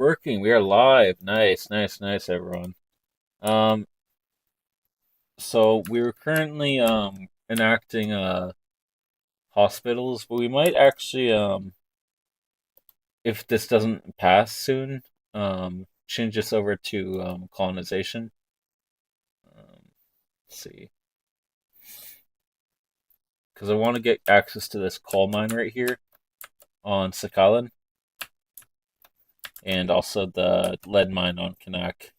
Working. We are live. Nice, nice, nice, everyone. Um, so we're currently enacting hospitals, but we might actually if this doesn't pass soon, change this over to colonization. Let's see, because I want to get access to this coal mine right here on Sakhalin, and also the lead mine on Kanak.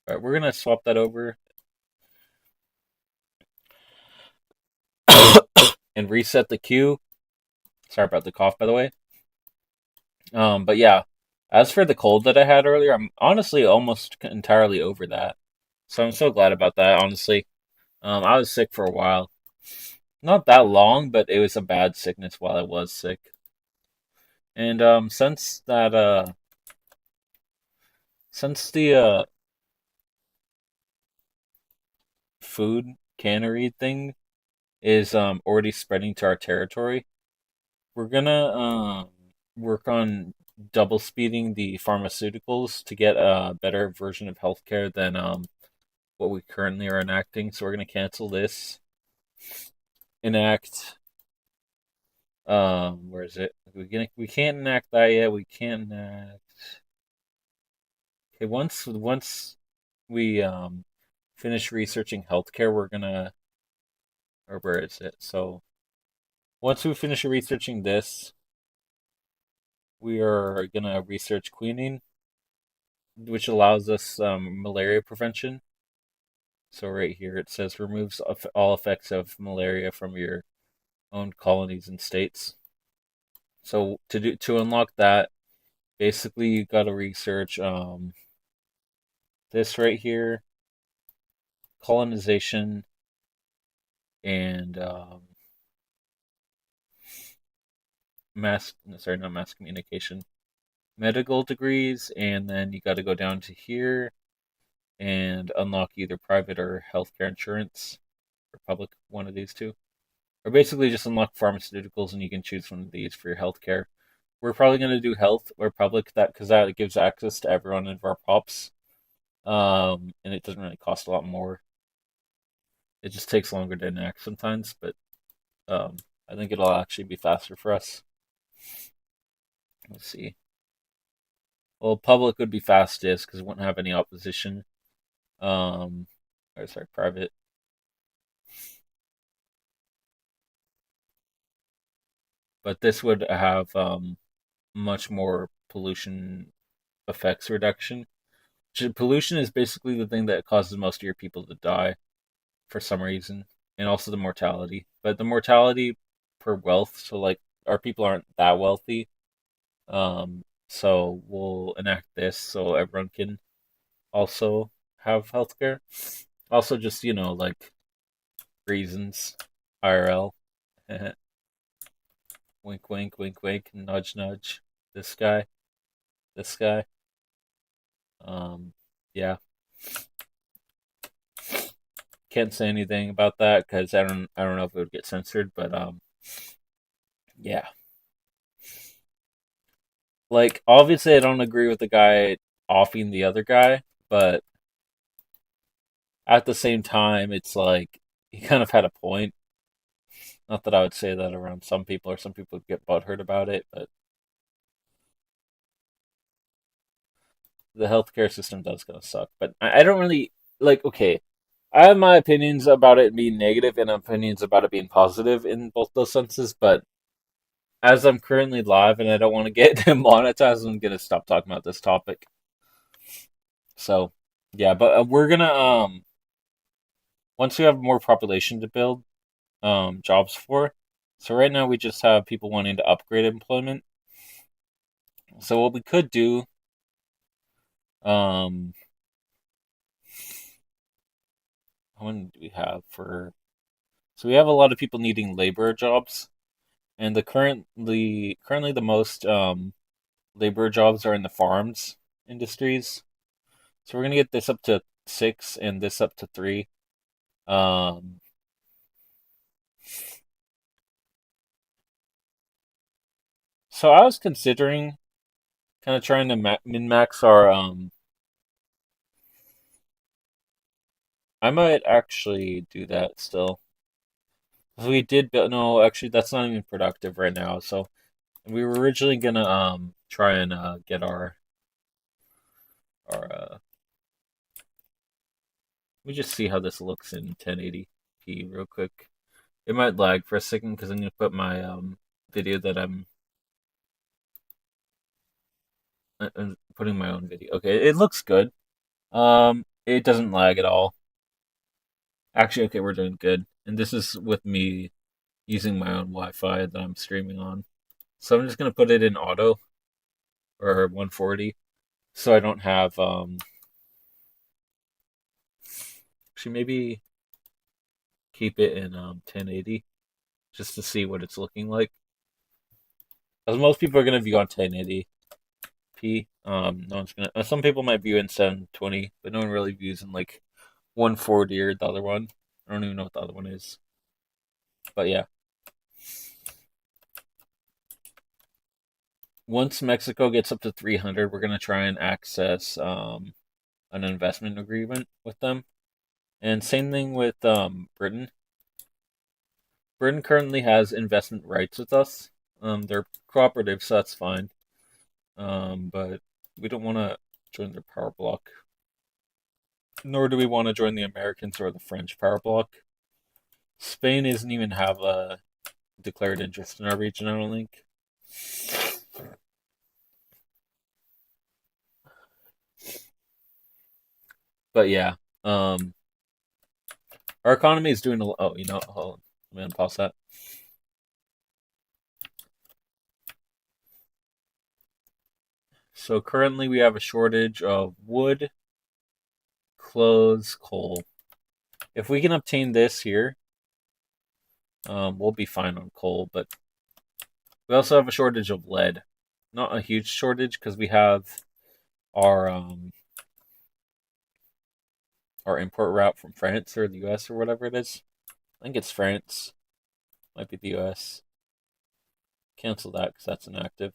All right, we're gonna swap that over and reset the queue. Sorry about the cough, by the way. But yeah, as for the cold that I had earlier, I'm honestly almost entirely over that. So I'm so glad about that, honestly. I was sick for a while. Not that long, but it was a bad sickness while I was sick. And since the food cannery thing is already spreading to our territory, we're gonna work on double speeding the pharmaceuticals to get a better version of healthcare than what we currently are enacting. So we're gonna cancel this. Enact. Where is it? We can't enact that yet. We can't enact. Okay, once we finish researching healthcare, we're gonna. Or where is it? So once we finish researching this, we are gonna research queening, which allows us malaria prevention. So right here it says removes all effects of malaria from your own colonies and states. So to unlock that, basically you got to research this right here, colonization and not mass communication, medical degrees, and then you got to go down to here and unlock either private or healthcare insurance or public, one of these two. Or basically just unlock pharmaceuticals and you can choose one of these for your healthcare. We're probably going to do health or public that because that gives access to everyone of our pops. And it doesn't really cost a lot more. It just takes longer to enact sometimes, but um, I think it'll actually be faster for us. Let's see. Well, public would be fastest because it wouldn't have any opposition. Um, or sorry, private. But this would have much more pollution effects reduction. Pollution is basically the thing that causes most of your people to die for some reason, and also the mortality. But the mortality per wealth, so like our people aren't that wealthy. So we'll enact this so everyone can also have healthcare. Also, just like reasons, IRL. Wink, wink, wink, wink, nudge, nudge. This guy, this guy. Um, yeah, can't say anything about that because I don't know if it would get censored, but yeah. Like, obviously, I don't agree with the guy offing the other guy, but at the same time, it's like he kind of had a point. Not that I would say that around some people, or some people get butthurt about it, but the healthcare system does kind of suck. But I don't really like. Okay, I have my opinions about it being negative and opinions about it being positive in both those senses. But as I'm currently live and I don't want to get demonetized, I'm gonna stop talking about this topic. So yeah, but we're gonna once we have more population to build jobs for. So right now we just have people wanting to upgrade employment. So what we could do, um, how many do we have for? So we have a lot of people needing labor jobs, and the currently the most labor jobs are in the farms industries. So we're gonna get this up to 6 and this up to 3. Um, So I was considering kind of trying to min-max our I might actually do that still. 'Cause we did build, no, actually that's not even productive right now. So we were originally gonna try and get our let me just see how this looks in 1080p real quick. It might lag for a second because I'm gonna put my video that I'm putting my own video. Okay, it looks good. It doesn't lag at all. Actually, okay, we're doing good. And this is with me using my own Wi-Fi that I'm streaming on. So I'm just gonna put it in auto or 140, so I don't have actually maybe keep it in 1080 just to see what it's looking like. As most people are gonna view on 1080p. No one's gonna. Some people might view in 720, but no one really views in like 140 or the other one. I don't even know what the other one is. But yeah, once Mexico gets up to 300, we're gonna try and access an investment agreement with them. And same thing with Britain. Britain currently has investment rights with us. They're cooperative, so that's fine. But we don't want to join their power block, nor do we want to join the Americans or the French power block. Spain doesn't even have a declared interest in our region, I don't think. But yeah, um, our economy is doing a. Oh, hold on. I'm gonna pause that. So currently we have a shortage of wood, clothes, coal. If we can obtain this here, we'll be fine on coal. But we also have a shortage of lead. Not a huge shortage because we have our um, our import route from France or the U.S. or whatever it is. I think it's France. Might be the U.S. Cancel that because that's inactive.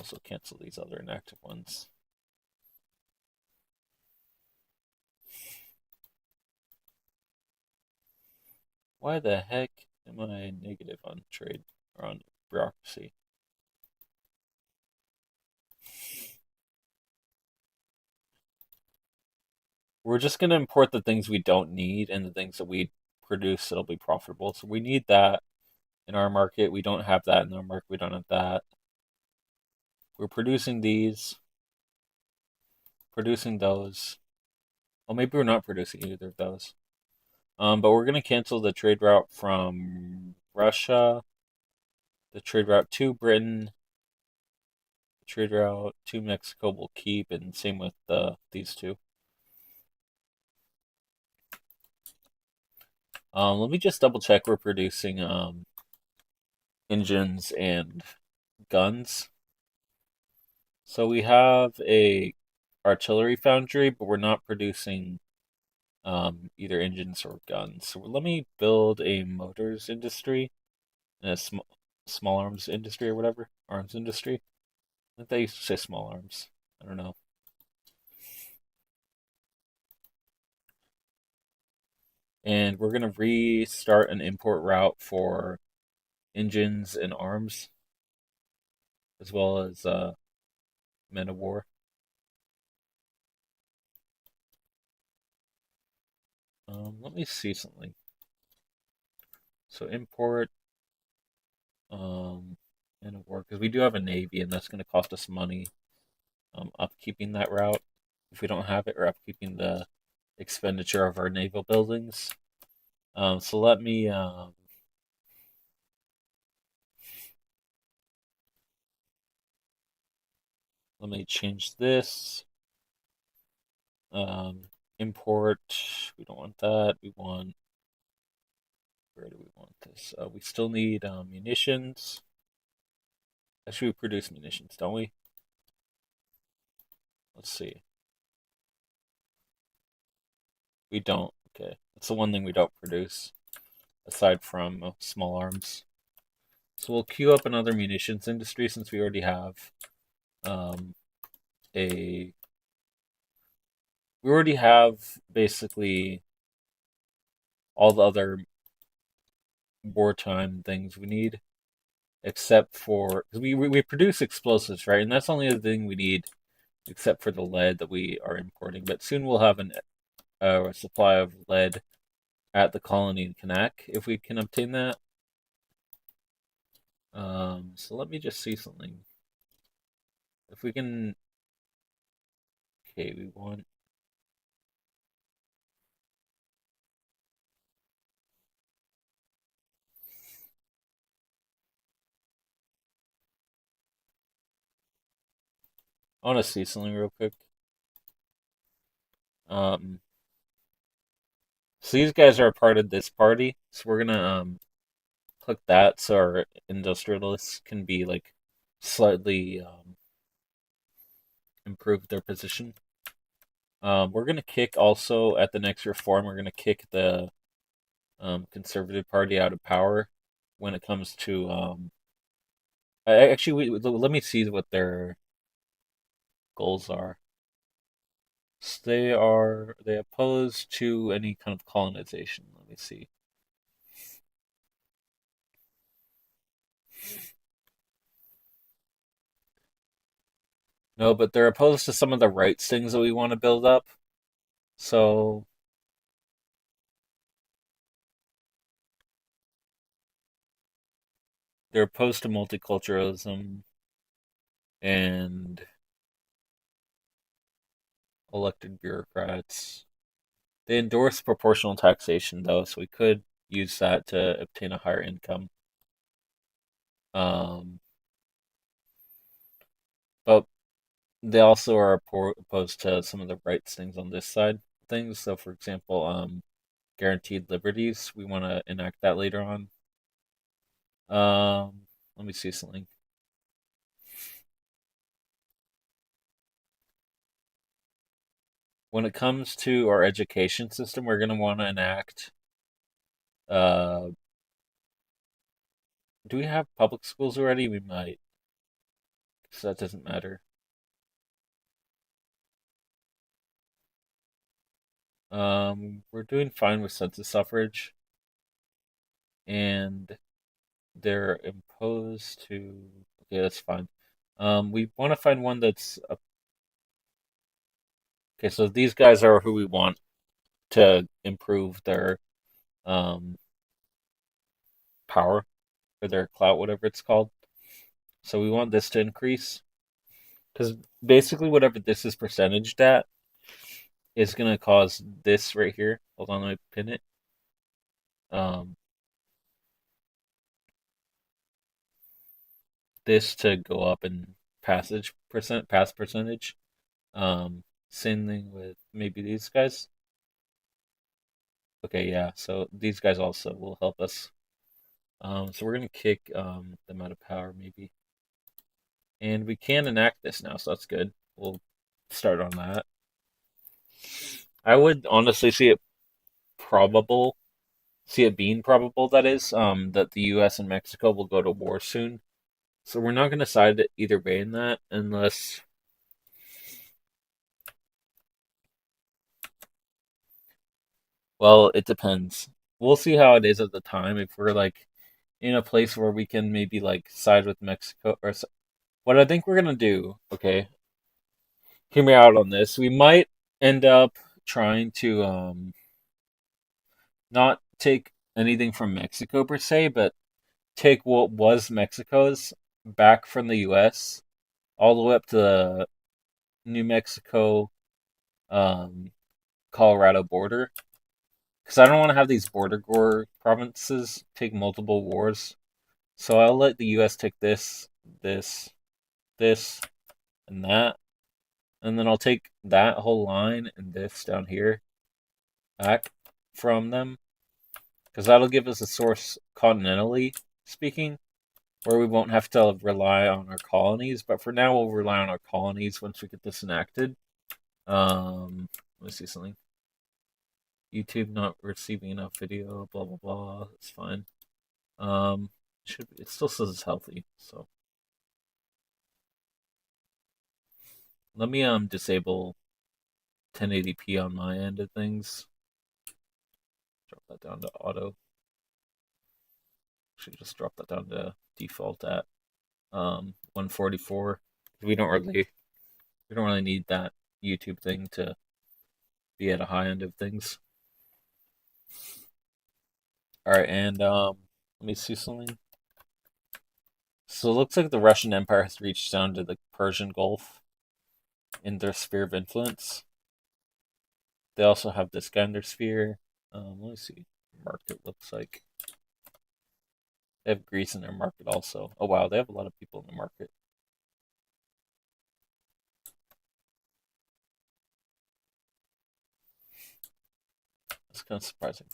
Also cancel these other inactive ones. Why the heck am I negative on trade or on bureaucracy? We're just going to import the things we don't need and the things that we produce that'll be profitable. So we need that in our market. We don't have that in our market. We don't have that. We're producing these, producing those. Well, maybe we're not producing either of those. But we're going to cancel the trade route from Russia, the trade route to Britain, the trade route to Mexico will keep, and same with these two. Let me just double check we're producing engines and guns. So we have a artillery foundry, but we're not producing either engines or guns. So let me build a motors industry and a small arms industry or whatever, arms industry. I think they used to say small arms. I don't know. And we're gonna restart an import route for engines and arms, as well as men of war. Let me see something. So import men of war because we do have a navy, and that's going to cost us money. Upkeeping that route if we don't have it, or upkeeping the expenditure of our naval buildings. So let me change this. Import. We don't want that. We want. Where do we want this? We still need munitions. Actually, we produce munitions, don't we? Let's see. We don't. Okay, that's the one thing we don't produce, aside from small arms. So we'll queue up another munitions industry since we already have um, a. We already have basically all the other wartime things we need, except for because we produce explosives, right? And that's only the thing we need, except for the lead that we are importing. But soon we'll have a supply of lead at the colony in Kanak if we can obtain that. So let me just see something. If we can, okay, we want. I want to see something real quick. Um, so these guys are a part of this party, so we're gonna click that so our industrialists can be like slightly improve their position. We're gonna kick also at the next reform. We're gonna kick the conservative party out of power when it comes to actually let me see what their goals are. So they oppose to any kind of colonization. Let me see. No, but they're opposed to some of the rights things that we want to build up. So they're opposed to multiculturalism and elected bureaucrats. They endorse proportional taxation, though, so we could use that to obtain a higher income. Um, but they also are opposed to some of the rights things on this side of things. So, for example, guaranteed liberties. We want to enact that later on. Let me see something. When it comes to our education system, we're going to want to enact. Uh, do we have public schools already? We might, so that doesn't matter. We're doing fine with census suffrage, and they're imposed to. Okay, that's fine. We want to find one that's okay. So these guys are who we want to improve their um power or their clout, whatever it's called. So we want this to increase because basically whatever this is percentaged at is gonna cause this right here. Hold on, let me pin it. Um, this to go up in pass percentage. Same thing with maybe these guys. Okay, yeah. So these guys also will help us. So we're gonna kick them out of power maybe, and we can enact this now, so that's good. We'll start on that. I would honestly see it being probable that is, that the U.S. and Mexico will go to war soon. So we're not gonna side either way in that unless. Well, it depends. We'll see how it is at the time. If we're like in a place where we can maybe like side with Mexico what I think we're gonna do, okay, hear me out on this. We might end up trying to not take anything from Mexico per se, but take what was Mexico's back from the US all the way up to the New Mexico um Colorado border. Because I don't want to have these border gore provinces take multiple wars. So I'll let the US take this, this, and that. And then I'll take that whole line and this down here back from them. Because that'll give us a source continentally speaking, where we won't have to rely on our colonies. But for now, we'll rely on our colonies once we get this enacted. Let me see something. YouTube not receiving enough video, blah blah blah. That's fine. Um, It still says it's healthy. So let me disable 1080p on my end of things. Drop that down to auto. Should just drop that down to default at 144. We don't really need that YouTube thing to be at a high end of things. All right, and let me see something. So it looks like the Russian Empire has reached down to the Persian Gulf in their sphere of influence. They also have this guy in their sphere. Let me see what market looks like. They have Greece in their market also. Oh wow, they have a lot of people in the market. That's kind of surprising.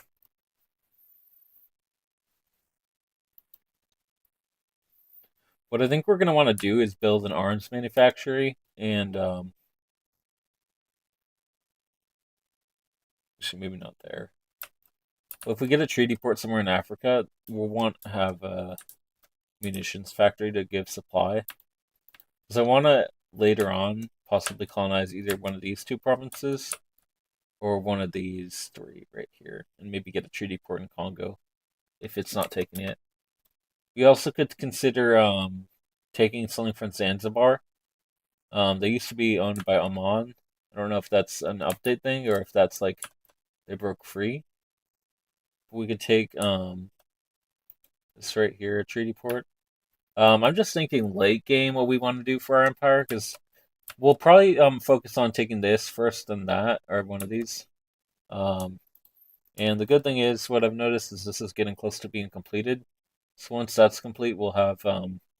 What I think we're going to want to do is build an arms manufactory, and actually maybe not there. But if we get a treaty port somewhere in Africa, we'll want to have a munitions factory to give supply. Because I want to later on possibly colonize either one of these two provinces or one of these three right here, and maybe get a treaty port in Congo if it's not taken yet. We also could consider taking something from Zanzibar. They used to be owned by Oman. I don't know if that's an update thing or if that's like they broke free. We could take this right here, a treaty port. I'm just thinking late game what we want to do for our empire because we'll probably focus on taking this first and that or one of these. Um, and the good thing is what I've noticed is this is getting close to being completed. So once that's complete, we'll have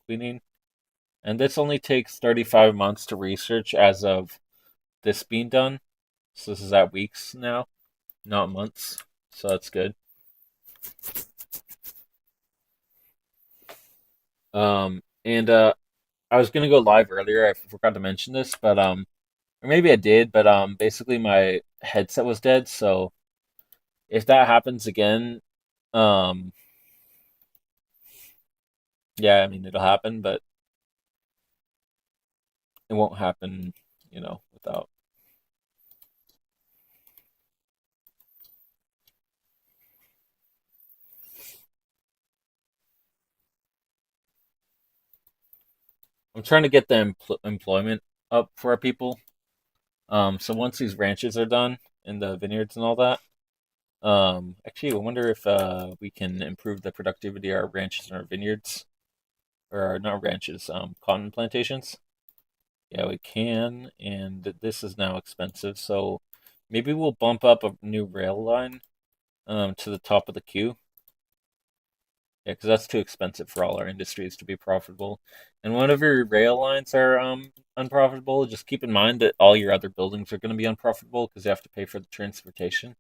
cleaning. And this only takes 35 months to research as of this being done. So this is at weeks now, not months. So that's good. And I was gonna go live earlier. I forgot to mention this, but or maybe I did, but basically my headset was dead. So if that happens again, um, yeah, I mean it'll happen, but it won't happen, without. I'm trying to get the employment up for our people. So once these ranches are done and the vineyards and all that, actually, I wonder if we can improve the productivity of our ranches and our vineyards, or not ranches, cotton plantations. Yeah, we can, and this is now expensive, so maybe we'll bump up a new rail line to the top of the queue. Yeah, because that's too expensive for all our industries to be profitable. And whenever your rail lines are unprofitable, just keep in mind that all your other buildings are going to be unprofitable because you have to pay for the transportation.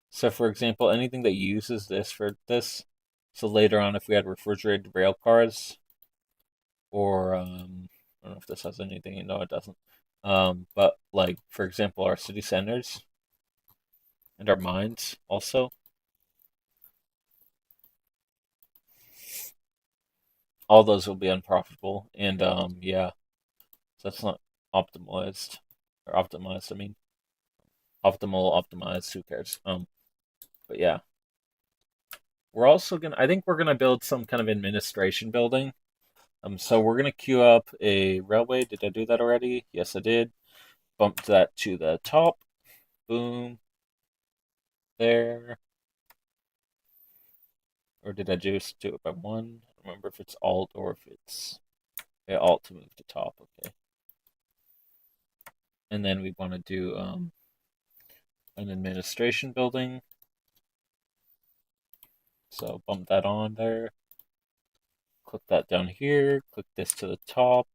So, for example, anything that uses this for this, so later on, if we had refrigerated rail cars, or I don't know if this has anything. No, it doesn't. But like for example, our city centers and our mines also, all those will be unprofitable, and yeah, so that's not optimized or optimized. I mean, optimized. Who cares? But yeah, we're also gonna. I think we're gonna build some kind of administration building. So we're gonna queue up a railway. Did I do that already? Yes, I did. Bump that to the top. Boom. There. Or did I just do it by one? I don't remember if it's Alt or if it's Alt to move to top. Okay. And then we want to do an administration building. So bump that on there. Click that down here. Click this to the top.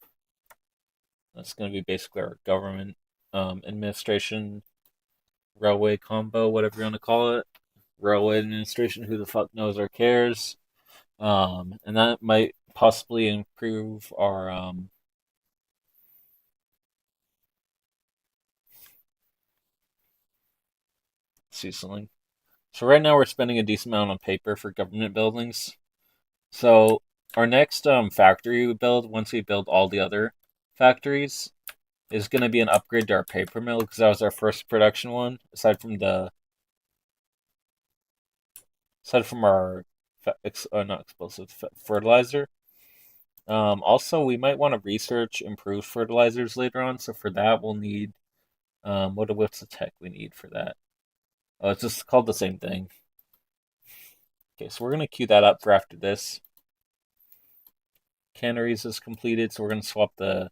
That's going to be basically our government administration railway combo, whatever you want to call it. Railway administration, who the fuck knows or cares? And that might possibly improve our see something. So right now we're spending a decent amount on paper for government buildings. So our next factory we build, once we build all the other factories, is going to be an upgrade to our paper mill because that was our first production one, aside from our not explosive fertilizer. Also, we might want to research improved fertilizers later on. So for that, we'll need what's the tech we need for that? Oh, it's just called the same thing. Okay, so we're gonna queue that up for after this. Canneries is completed, so we're gonna swap the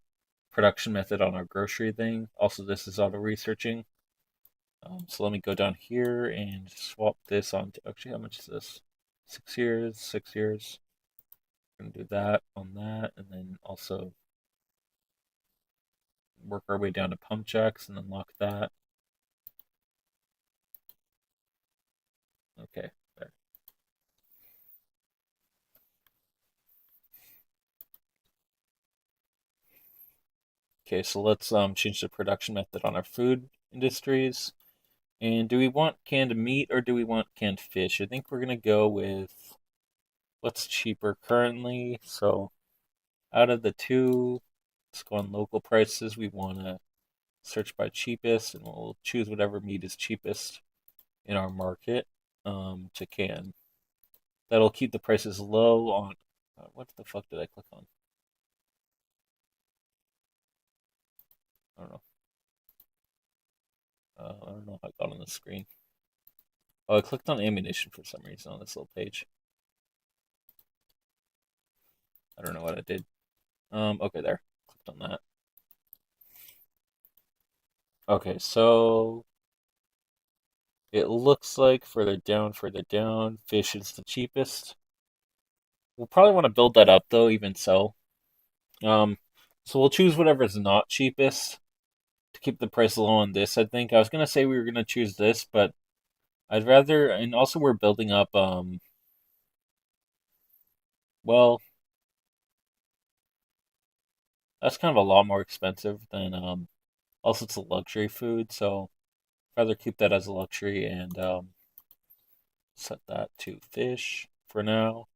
production method on our grocery thing. Also, this is auto researching. So let me go down here and swap this on. Actually, how much is this? 6 years, 6 years. We're gonna do that on that, and then also work our way down to pump jacks and unlock that. Okay, there. Okay, so let's change the production method on our food industries. And do we want canned meat or do we want canned fish? I think we're gonna go with what's cheaper currently. So out of the two, let's go on local prices. We want to search by cheapest, and we'll choose whatever meat is cheapest in our market to can. That'll keep the prices low on. What the fuck did I click on? I don't know. I don't know how I got on the screen. Oh, I clicked on ammunition for some reason on this little page. I don't know what I did. Okay, there. Clicked on that. Okay, so it looks like further down, fish is the cheapest. We'll probably want to build that up though, even so. Um, so we'll choose whatever's not cheapest to keep the price low on this. I think I was gonna say we were gonna choose this, but I'd rather. And also, we're building up. Well, that's kind of a lot more expensive than. Also, it's a luxury food, so I'd rather keep that as a luxury and set that to fish for now.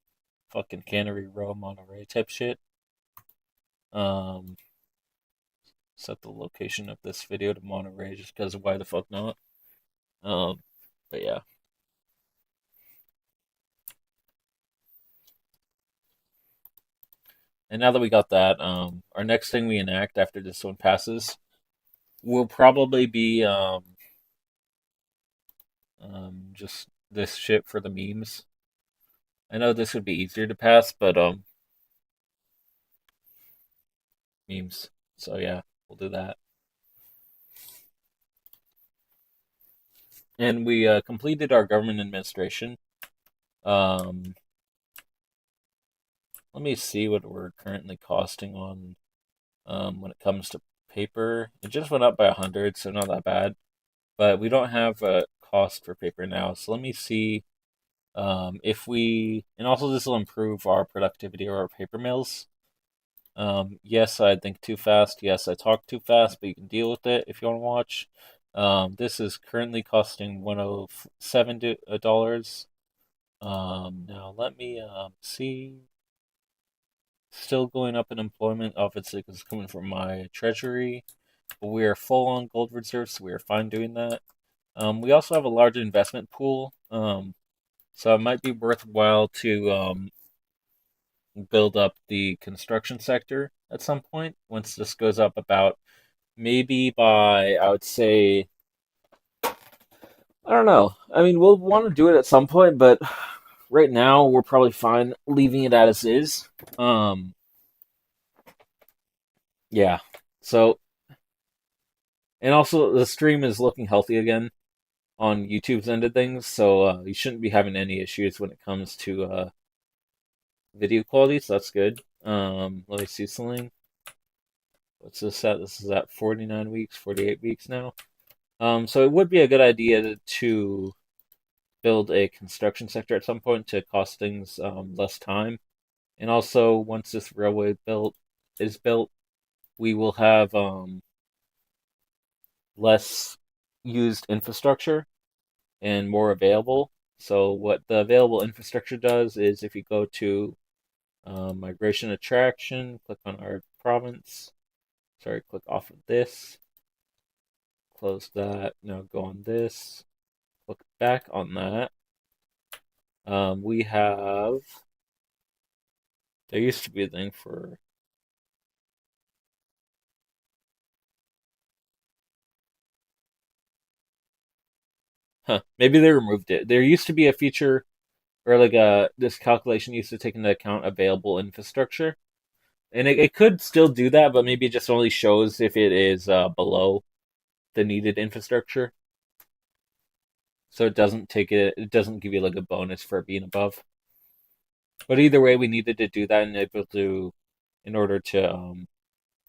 Fucking cannery row Monterey type shit. Um, Set the location of this video to Monterey just because why the fuck not? Um, but yeah. And now that we got that, our next thing we enact after this one passes will probably be just this shit for the memes. I know this would be easier to pass, but memes. So yeah, we'll do that. And we completed our government administration. Um, Let me see what we're currently costing on when it comes to paper. It just went up by 100, so not that bad. But we don't have a cost for paper now, so let me see if we. And also, this will improve our productivity of our paper mills. Yes, I think too fast. Yes, I talk too fast, but you can deal with it if you want to watch. This is currently costing $107. Now let me see. Still going up in employment, obviously, because it's coming from my treasury. But we are full on gold reserves, so we are fine doing that. We also have a large investment pool, so it might be worthwhile to build up the construction sector at some point once this goes up about maybe by, I would say, I don't know. I mean, we'll want to do it at some point, but right now we're probably fine leaving it as is. Um, yeah. So, and also the stream is looking healthy again on YouTube's end of things, so you shouldn't be having any issues when it comes to video quality. So that's good. Let me see something. What's this at? This is at 49 weeks, 48 weeks now. So it would be a good idea to build a construction sector at some point to cost things less time. And also, once this railway built, we will have less used infrastructure and more available. So what the available infrastructure does is if you go to Migration attraction, click on our province. Sorry, click off of this. Close that. Now go on this. Click back on that. We have. There used to be a thing for. Huh. Maybe they removed it. There used to be a feature or like this calculation used to take into account available infrastructure. And it could still do that, but maybe it just only shows if it is below the needed infrastructure. So it doesn't take it. It doesn't give you like a bonus for being above. But either way, we needed to do that and able to, in order to,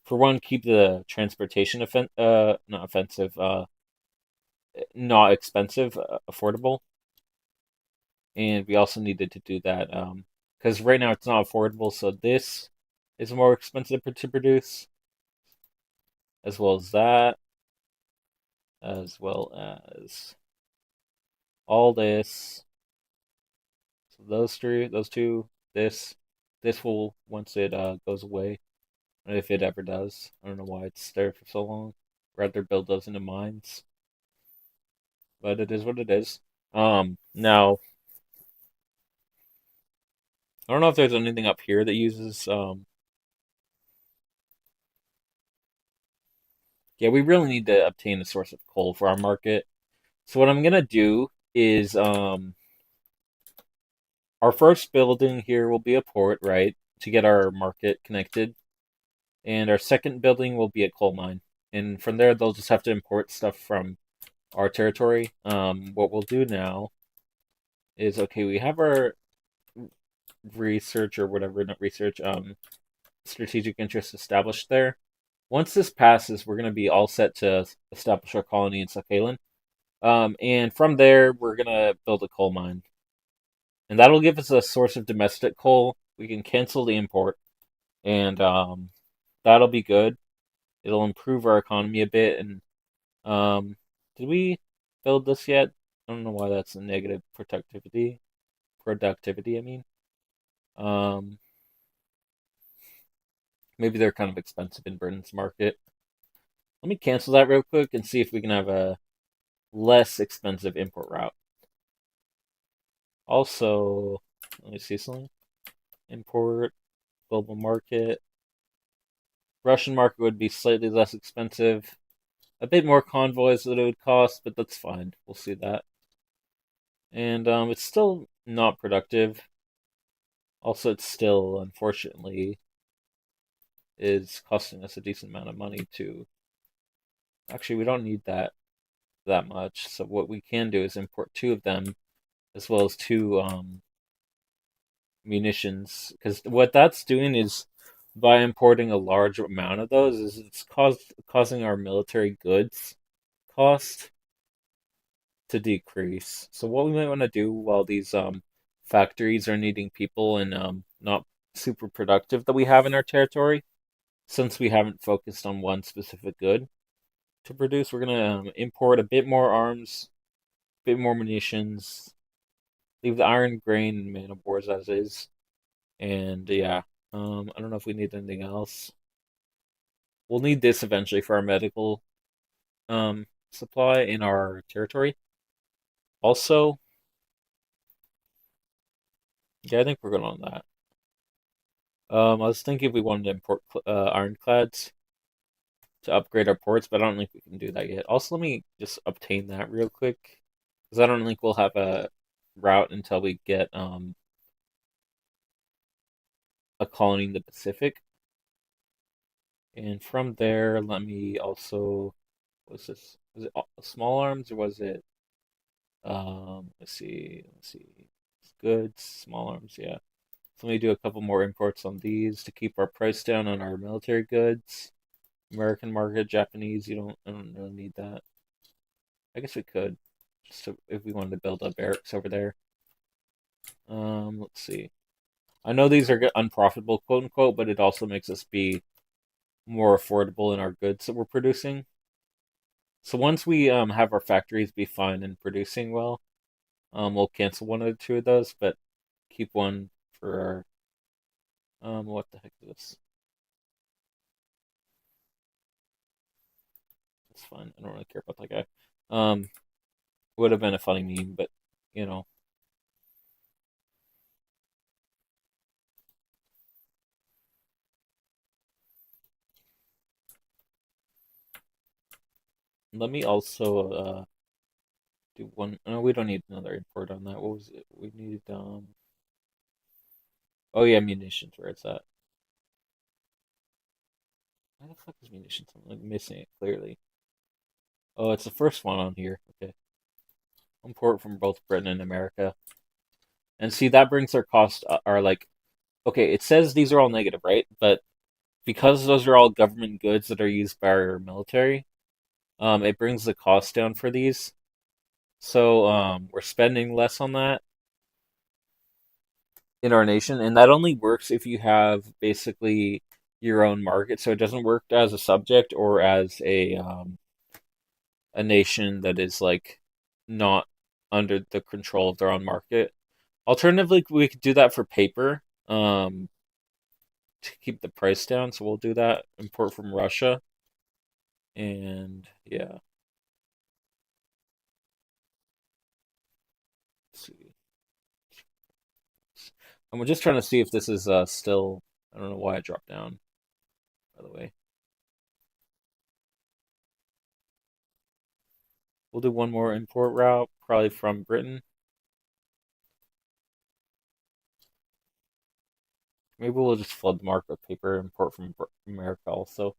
for one, keep the transportation not offensive, not expensive, affordable, and we also needed to do that because right now it's not affordable. So this is more expensive to produce, as well as that, as well as all this. So those three, those two, this will once it goes away, if it ever does. I don't know why it's there for so long. Rather build those into mines, but it is what it is. Now I don't know if there's anything up here that uses. Yeah, we really need to obtain a source of coal for our market. So what I'm gonna do is our first building here will be a port, right, to get our market connected. And our second building will be a coal mine. And from there, they'll just have to import stuff from our territory. What we'll do now is, okay, we have our research or whatever, not research, strategic interest established there. Once this passes, we're going to be all set to establish our colony in Sakhalin. And from there, we're going to build a coal mine. And that'll give us a source of domestic coal. We can cancel the import. And that'll be good. It'll improve our economy a bit. And did we build this yet? I don't know why that's a negative productivity. Productivity, I mean. Um, Maybe they're kind of expensive in Britain's market. Let me cancel that real quick and see if we can have a less expensive import route. Also, let me see something. Import, global market. Russian market would be slightly less expensive. A bit more convoys that it would cost, but that's fine. We'll see that. And it's still not productive. Also, it's still, unfortunately, is costing us a decent amount of money to. Actually, we don't need that much. So what we can do is import two of them, as well as two munitions. Because what that's doing is, by importing a large amount of those, is it's causing our military goods cost to decrease. So what we might want to do while these factories are needing people and not super productive that we have in our territory, since we haven't focused on one specific good to produce, we're gonna import a bit more arms, a bit more munitions, leave the iron, grain, and man of wars as is, and yeah, I don't know if we need anything else. We'll need this eventually for our medical supply in our territory. Also, yeah, I think we're good on that. I was thinking if we wanted to import ironclads to upgrade our ports, but I don't think we can do that yet. Also, let me just obtain that real quick, because I don't think we'll have a route until we get a colony in the Pacific. And from there, let me also, was this, was it small arms or was it, let's see, goods, small arms, yeah. So let me do a couple more imports on these to keep our price down on our military goods. American market, Japanese, I don't really need that. I guess we could, just to, if we wanted to build up barracks over there. Let's see. I know these are unprofitable, quote unquote, but it also makes us be more affordable in our goods that we're producing. So once we have our factories be fine and producing well, we'll cancel one or two of those, but keep one for What the heck is this? It's fine. I don't really care about that guy. Would have been a funny meme, but you know, let me also do one. No, we don't need another import on that. What was it? We need Oh yeah, munitions. Where it's at? Why the fuck is munitions? I'm like missing it clearly. Oh, it's the first one on here. Okay, import from both Britain and America. And see, that brings our cost are like okay. It says these are all negative, right? But because those are all government goods that are used by our military, it brings the cost down for these. So we're spending less on that in our nation, and that only works if you have basically your own market. So it doesn't work as a subject or as a nation that is like not under the control of their own market. Alternatively, we could do that for paper to keep the price down. So we'll do that. Import from Russia, and yeah. Let's see. And we're just trying to see if this is still. I don't know why it dropped down. By the way, we'll do one more import route, probably from Britain. Maybe we'll just flood the market with paper, import from America also.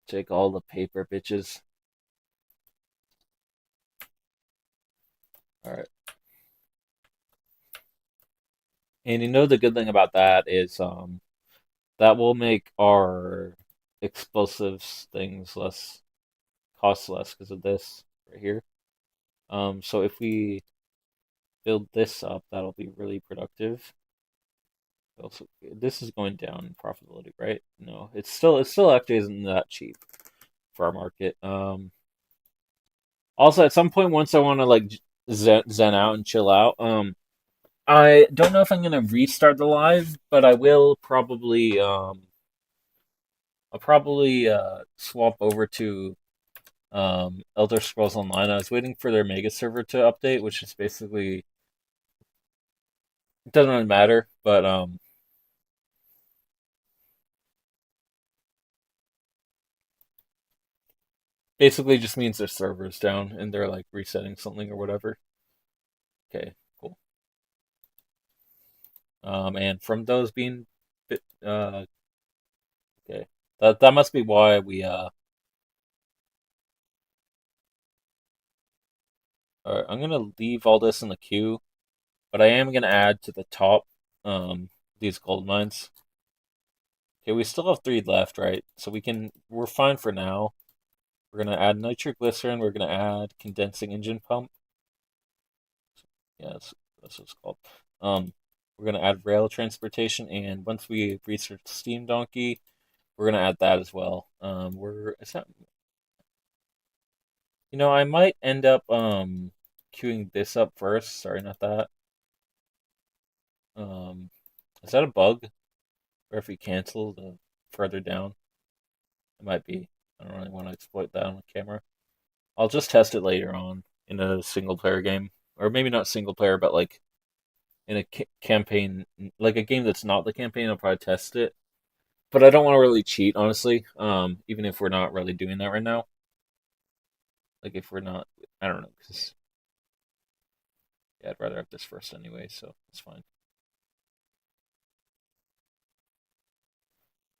Take all the paper, bitches. All right. And you know the good thing about that is that will make our explosives things less cost less because of this right here. So if we build this up, that'll be really productive. Also, this is going down in profitability, right? No, it's still actually isn't that cheap for our market. Also, at some point, once I want to like zen out and chill out, I don't know if I'm gonna restart the live, but I will probably I'll probably swap over to Elder Scrolls Online. I was waiting for their mega server to update, which is basically it doesn't really matter, but basically just means their server's down and they're like resetting something or whatever. Okay, cool. And from those being okay, that must be why we all right, I'm gonna leave all this in the queue, but I am gonna add to the top these gold mines. Okay, we still have three left, right? So we're fine for now. We're gonna add nitroglycerin. We're gonna add condensing engine pump. Yeah, that's what it's called. Um, we're gonna add rail transportation, and once we research steam donkey, we're gonna add that as well. We're is that I might end up queuing this up first. Sorry, not that. Um, is that a bug? Or if we cancel the further down, it might be. I don't really want to exploit that on camera. I'll just test it later on in a single player game, or maybe not single player, but like in a campaign, like a game that's not the campaign. I'll probably test it, but I don't want to really cheat, honestly. Even if we're not really doing that right now, like if we're not, I don't know, because yeah, I'd rather have this first anyway, so it's fine.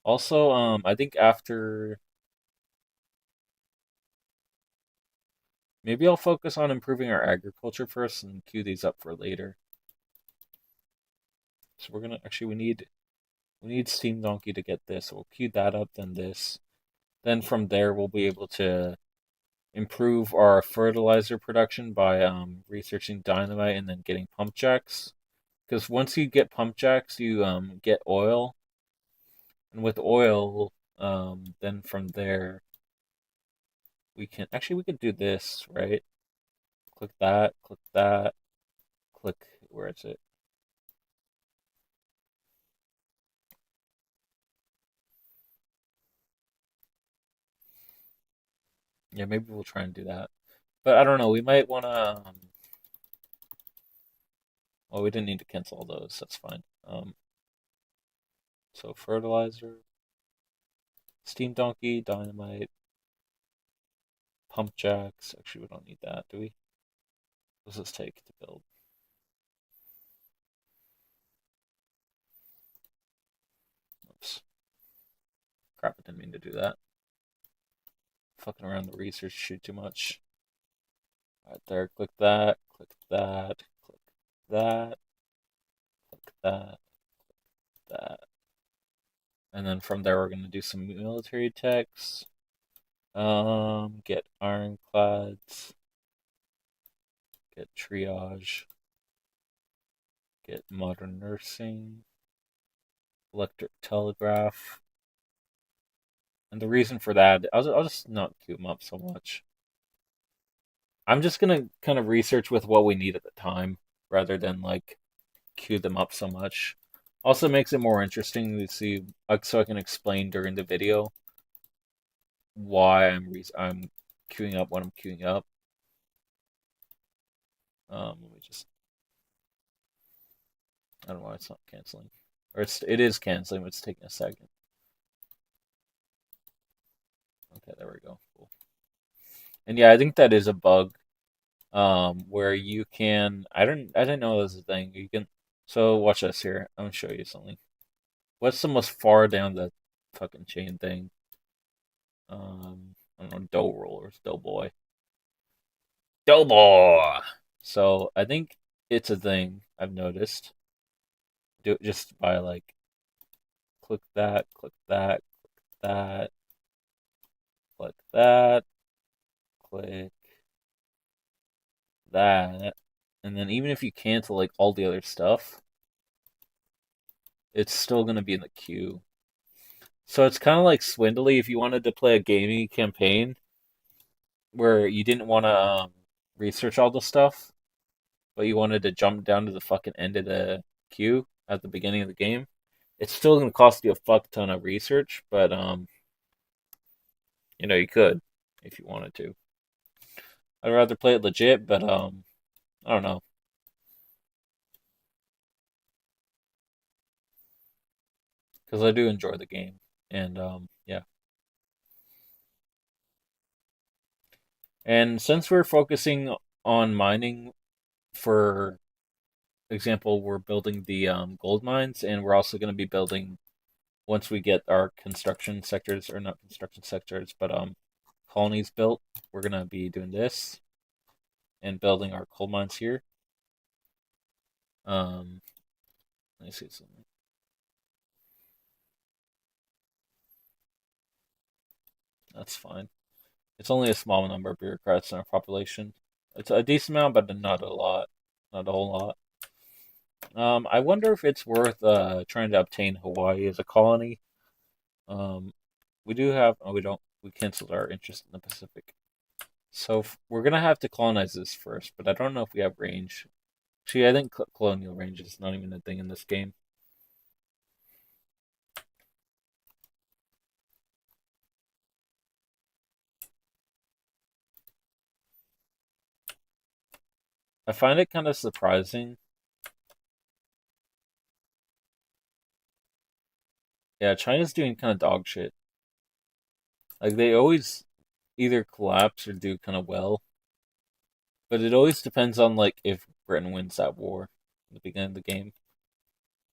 Also, I think after maybe I'll focus on improving our agriculture first and queue these up for later. So we're gonna actually we need Steam Donkey to get this. So we'll queue that up, then this. Then from there we'll be able to improve our fertilizer production by researching dynamite and then getting pump jacks. Because once you get pump jacks, you get oil, and with oil, then from there we could do this right. Click that, click that, click where is it? Yeah, maybe we'll try and do that. But I don't know. We might want to. Well, we didn't need to cancel all those. That's fine. So fertilizer, steam donkey, dynamite, pump jacks. Actually, we don't need that, do we? What does this take to build? Oops. Crap, I didn't mean to do that. Fucking around the research sheet too much. Right there, click that, click that, click that, click that, that. And then from there, we're going to do some military techs. Get ironclads, get triage, get modern nursing, electric telegraph. And the reason for that, I'll just not queue them up so much. I'm just gonna kind of research with what we need at the time rather than like queue them up so much. Also makes it more interesting to see, like, so I can explain during the video why I'm queuing up what I'm queuing up. Let me just, I don't know why it's not canceling, or it is canceling, but it's taking a second. Okay, there we go. Cool. And yeah, I think that is a bug. Where you can, I didn't know this was a thing. You can, so watch this here. I'm gonna show you something. What's the most far down the fucking chain thing? I don't know, dough rollers, doughboy. Doughboy! So I think it's a thing I've noticed. Do it just by like click that, click that, that, click that, click that. And then even if you cancel like all the other stuff, it's still gonna be in the queue. So it's kind of like Swindly if you wanted to play a gaming campaign where you didn't want to research all the stuff, but you wanted to jump down to the fucking end of the queue at the beginning of the game. It's still going to cost you a fuck ton of research, but you could if you wanted to. I'd rather play it legit, but I don't know, because I do enjoy the game, and yeah. And since we're focusing on mining, for example, we're building the gold mines, and we're also going to be building once we get our construction sectors, or not construction sectors, but colonies built. We're going to be doing this and building our coal mines here. Um, let me see something. That's fine. It's only a small number of bureaucrats in our population. It's a decent amount, but not a lot, not a whole lot. I wonder if it's worth trying to obtain Hawaii as a colony. Um, we do have. Oh, we don't. We canceled our interest in the Pacific. So we're gonna have to colonize this first, but I don't know if we have range. See, I think colonial range is not even a thing in this game. I find it kind of surprising. Yeah, China's doing kind of dog shit. Like they always either collapse or do kind of well, but it always depends on like if Britain wins that war at the beginning of the game.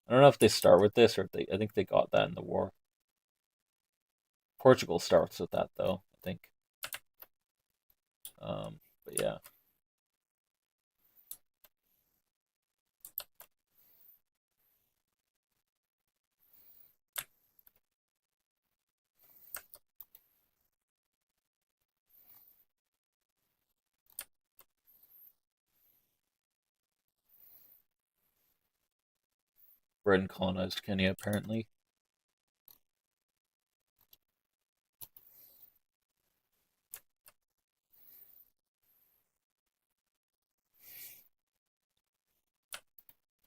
I don't know if they start with this or if they. I think they got that in the war. Portugal starts with that though. I think. But yeah, Britain colonized Kenya apparently.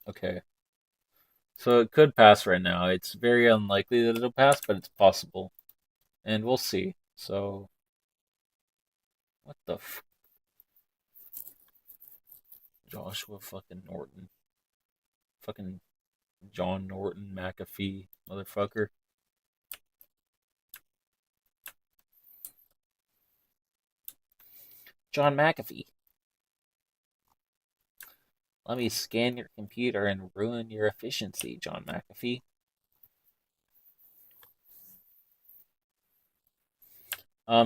Okay, so it could pass right now. It's very unlikely that it'll pass, but it's possible, and we'll see. So What the Joshua fucking Norton. Fucking John Norton McAfee, motherfucker. John McAfee. Let me scan your computer and ruin your efficiency, John McAfee.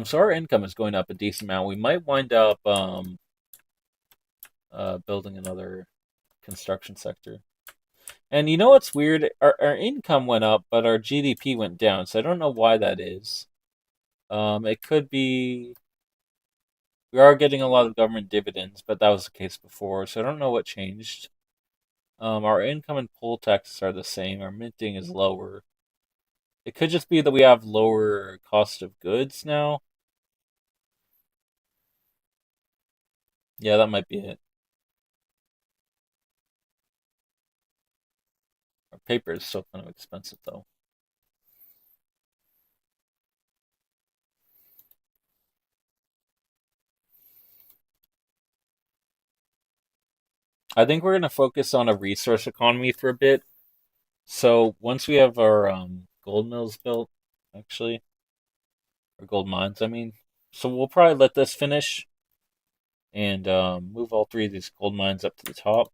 So our income is going up a decent amount. We might wind up building another construction sector. And you know what's weird? Our income went up, but our GDP went down. So I don't know why that is. It could be we are getting a lot of government dividends, but that was the case before. So I don't know what changed. Our income and poll taxes are the same. Our minting is lower. It could just be that we have lower cost of goods now. Yeah, that might be it. Our paper is still kind of expensive though. I think we're gonna focus on a resource economy for a bit. So once we have our gold mills built, actually, or gold mines, I mean, so we'll probably let this finish and move all three of these gold mines up to the top.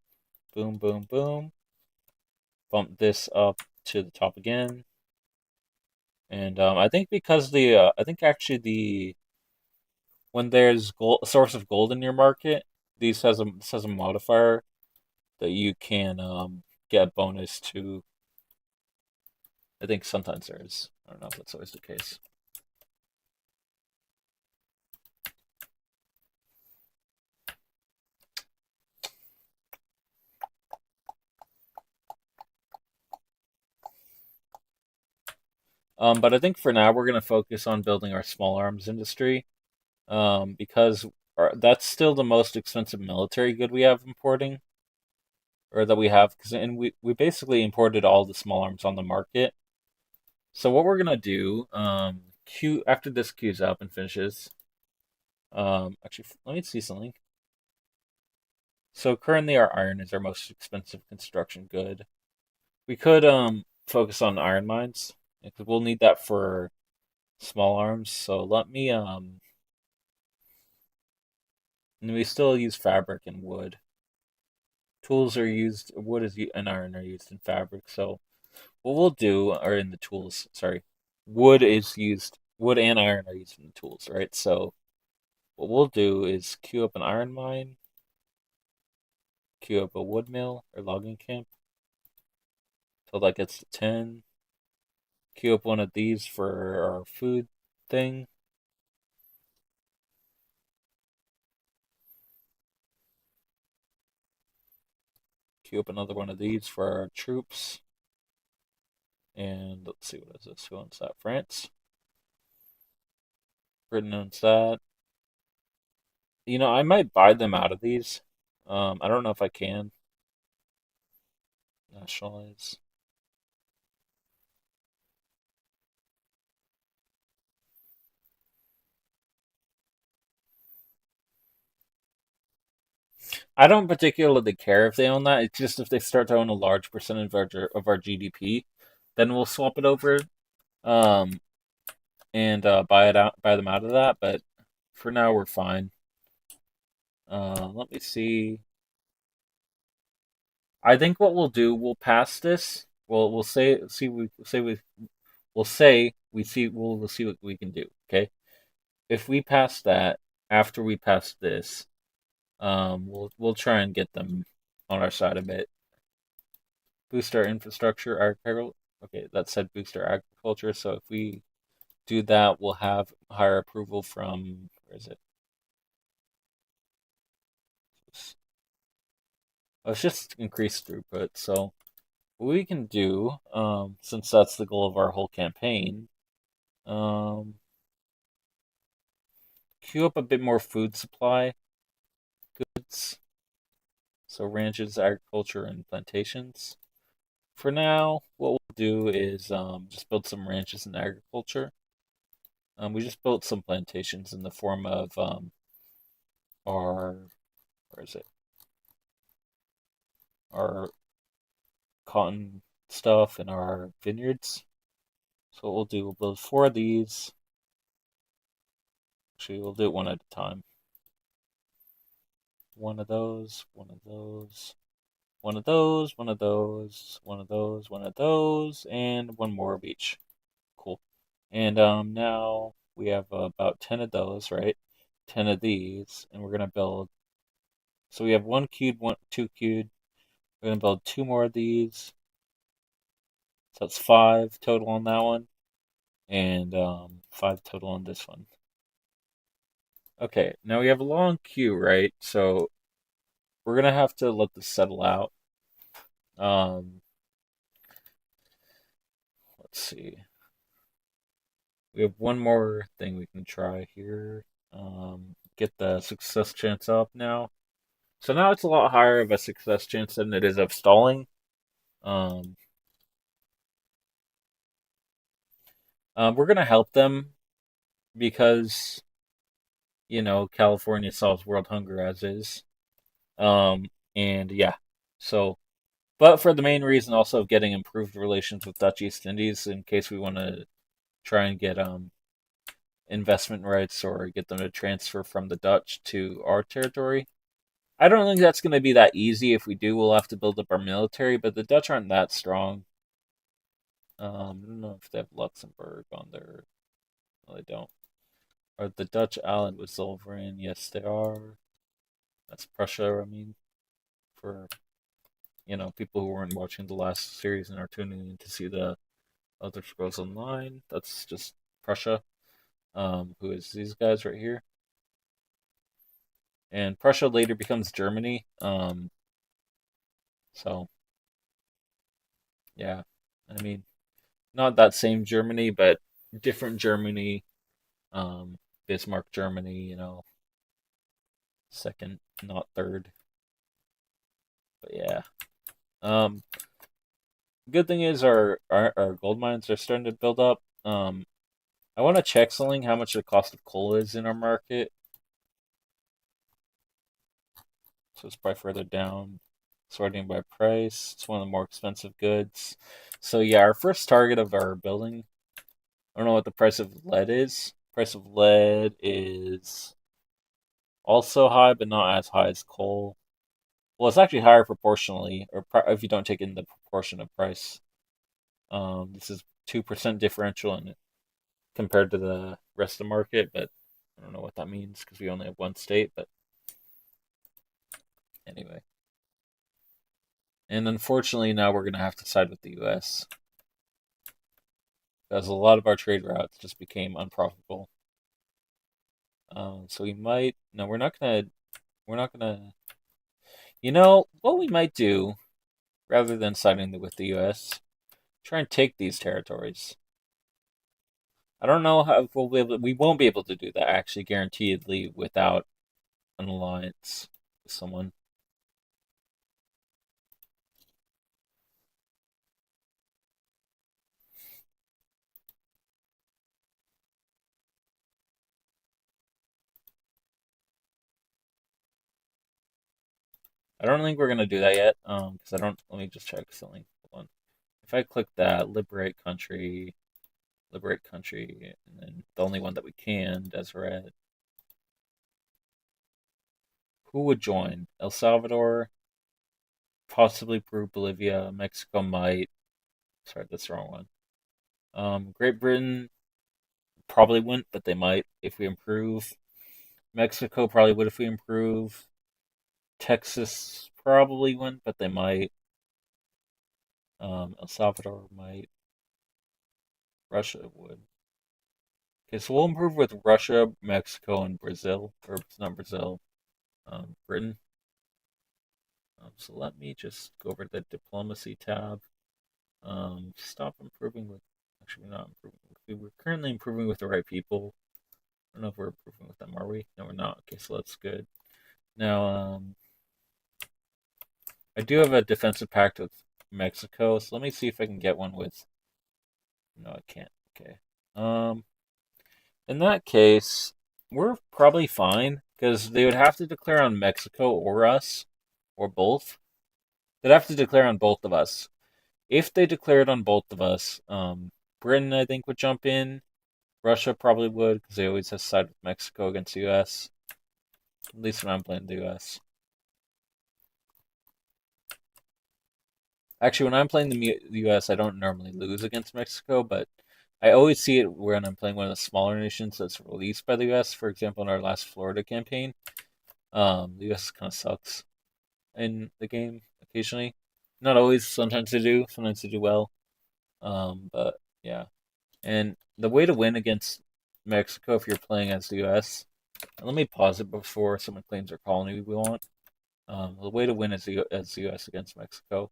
Boom, boom, boom. Bump this up to the top again. And I think because I think actually when there's gold, a source of gold in your market, this has a modifier that you can get a bonus to. I think sometimes there is. I don't know if that's always the case. But I think for now we're going to focus on building our small arms industry, because that's still the most expensive military good we have importing, or that we have, because and we basically imported all the small arms on the market. So what we're gonna do, Q after this queues up and finishes. Actually, let me see something. So currently our iron is our most expensive construction good. We could focus on iron mines because we'll need that for small arms. So let me and we still use fabric and wood. Tools are used, and iron are used in fabric. So what we'll do, or in the tools, sorry, wood and iron are used in the tools, right? So what we'll do is queue up an iron mine, queue up a wood mill or logging camp till that gets to 10. Queue up one of these for our food thing. Queue up another one of these for our troops. And let's see, what is this? Who owns that? France. Britain owns that. You know, I might buy them out of these. I don't know if I can. Nationalize. I don't particularly care if they own that. It's just if they start to own a large percentage of our GDP, then we'll swap it over, um, and buy them out of that. But for now, we're fine. Let me see. I think what we'll do, we'll pass this. We'll we'll see what we can do. Okay, if we pass that after we pass this, we'll try and get them on our side a bit. Boost our infrastructure, agriculture. Okay, that said boost our agriculture. So if we do that, we'll have higher approval from, where is it? Let's just increase throughput. So what we can do, since that's the goal of our whole campaign, um, queue up a bit more food supply goods. So ranches, agriculture, and plantations. For now, what we'll do is just build some ranches and agriculture. We just built some plantations in the form of our, where is it? Our cotton stuff in our vineyards. So what we'll do, we'll build 4 of these. Actually, we'll do it one at a time. One of those, one of those, one of those, one of those, one of those, one of those, and one more of each. Cool. And now we have about 10 of those, right? 10 of these, and we're gonna build. So we have 1 queued, 2 queued. We're gonna build 2 more of these. So that's 5 total on that one, and 5 total on this one. Okay, now we have a long queue, right? So we're gonna have to let this settle out. Um, let's see. We have one more thing we can try here. Get the success chance up now. So now it's a lot higher of a success chance than it is of stalling. Um, we're gonna help them because California solves world hunger as is. And yeah, so but for the main reason also of getting improved relations with Dutch East Indies in case we want to try and get investment rights or get them to transfer from the Dutch to our territory. I don't think that's going to be that easy. If we do, we'll have to build up our military, but the Dutch aren't that strong. I don't know if they have Luxembourg on their. No, they don't. Are the Dutch allied with Zollverein? Yes, they are. That's Prussia, I mean, for people who weren't watching the last series and are tuning in to see the Elder Scrolls Online. That's just Prussia, who is these guys right here. And Prussia later becomes Germany. So yeah, I mean, not that same Germany, but different Germany. Um, Bismarck, Germany. Second, not third. But yeah. Um, Good thing is our gold mines are starting to build up. I want to check something how much the cost of coal is in our market. So it's probably further down. Sorting by price. It's one of the more expensive goods. So yeah, our first target of our building. I don't know what the price of lead is. Price of lead is also high, but not as high as coal. Well, it's actually higher proportionally, or if you don't take in the proportion of price. This is 2% differential compared to the rest of the market, but I don't know what that means because we only have one state. But anyway, and unfortunately, now we're gonna have to side with the U.S. because a lot of our trade routes just became unprofitable. So we might. No, we're not gonna. We're not gonna. What we might do, rather than siding with the U.S., try and take these territories. I don't know how if we'll be able. We won't be able to do that actually, guaranteedly, without an alliance with someone. I don't think we're gonna do that yet. Because I don't. Let me just check something. Hold on. If I click that, liberate country, and then the only one that we can, Deseret. Who would join? El Salvador, possibly Peru, Bolivia, Mexico might. Sorry, that's the wrong one. Great Britain probably wouldn't, but they might if we improve. Mexico probably would if we improve. Texas probably wouldn't, but they might. El Salvador might. Russia would. Okay, so we'll improve with Russia, Mexico, and Brazil. Or it's not Brazil, Britain. So let me just go over the diplomacy tab. Stop improving with. Actually, we're not improving. We're currently improving with the right people. I don't know if we're improving with them, are we? No, we're not. Okay, so that's good. Now, I do have a defensive pact with Mexico, so let me see if I can get one with. No, I can't. Okay. In that case, we're probably fine. because they would have to declare on Mexico or us, or both. They'd have to declare on both of us. If they declared on both of us, Britain I think would jump in. Russia probably would because they always have to side with Mexico against the U.S. At least when I'm playing the U.S. Actually, when I'm playing the U.S., I don't normally lose against Mexico, but I always see it when I'm playing one of the smaller nations that's released by the U.S. For example, in our last Florida campaign, the U.S. kind of sucks in the game occasionally. Not always. Sometimes they do. Sometimes they do well. But yeah, and the way to win against Mexico if you're playing as the U.S. Let me pause it before someone claims their colony we want. The way to win as the U.S. against Mexico.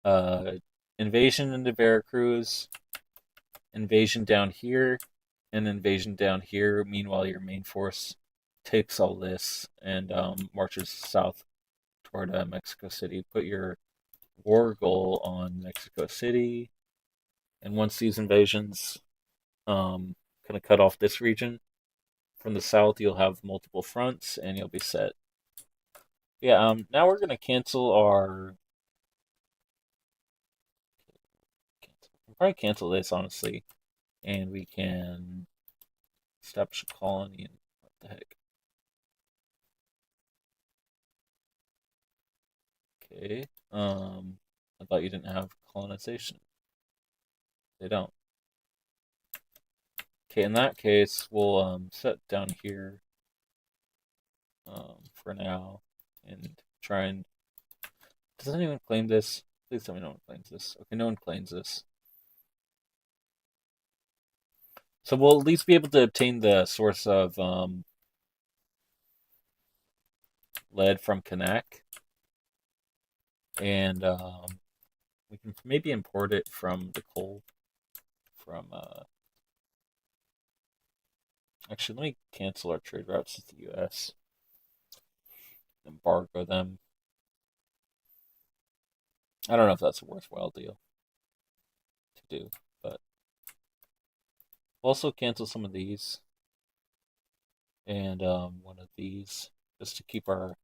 Uh, Invasion into Veracruz, invasion down here, and invasion down here. Meanwhile, your main force takes all this and marches south toward Mexico City. Put your war goal on Mexico City, and once these invasions kind of cut off this region from the south, you'll have multiple fronts and you'll be set. Yeah. Now we're gonna cancel our. We'll probably cancel this honestly, and we can establish a colony. And what the heck? Okay. I thought you didn't have colonization. They don't. Okay, in that case, we'll set down here for now and try and. Does anyone claim this? Please tell me no one claims this. Okay, no one claims this. So we'll at least be able to obtain the source of lead from Kanak, and we can maybe import it from the coal from. Actually, let me cancel our trade routes with the U.S. Embargo them. I don't know if that's a worthwhile deal to do, but we'll also cancel some of these and one of these just to keep our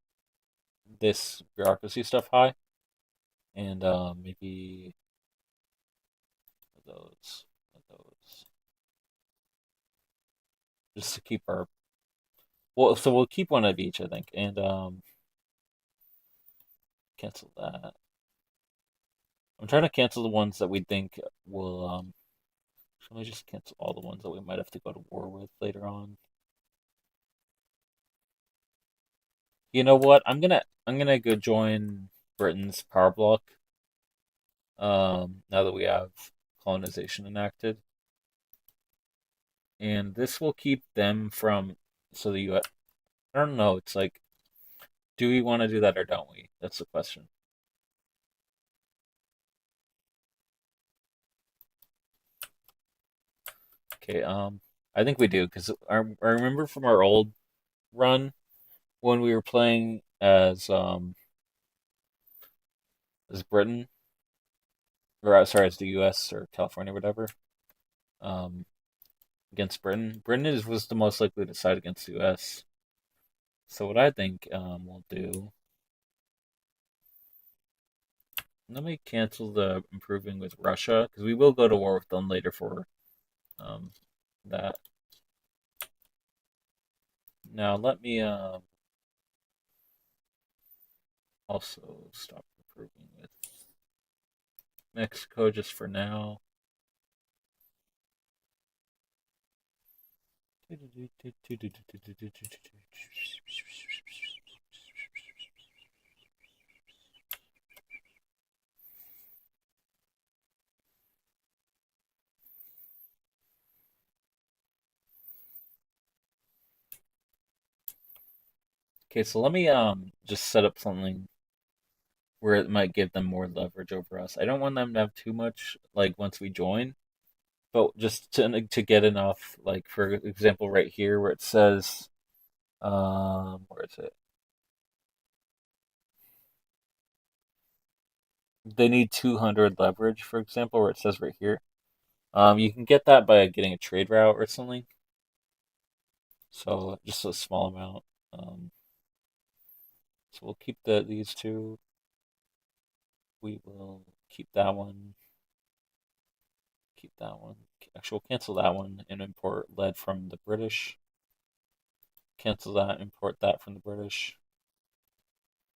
this bureaucracy stuff high, and maybe those, just to keep our. Well, so we'll keep one of each, I think, and cancel that. I'm trying to cancel the ones that we think will. Should we just cancel all the ones that we might have to go to war with later on? You know what? I'm gonna go join Britain's power block. Now that we have colonization enacted, and this will keep them from. So the U.S. I don't know. It's like, do we want to do that or don't we? That's the question. Okay. I think we do because I remember from our old run when we were playing as Britain or sorry as the U.S. or California or whatever um against Britain. Was the most likely to side against the U.S. So what I think we'll do. Let me cancel the improving with Russia because we will go to war with them later for um that. Now let me also stop improving with Mexico just for now. Okay, so let me just set up something where it might give them more leverage over us. I don't want them to have too much like once we join, but just to get enough like for example right here where it says where is it? They need 200 leverage for example where it says right here. You can get that by getting a trade route or something. So just a small amount. Um, so we'll keep these two. We will keep that one. Keep that one. Actually, we'll cancel that one and import lead from the British. Cancel that, import that from the British.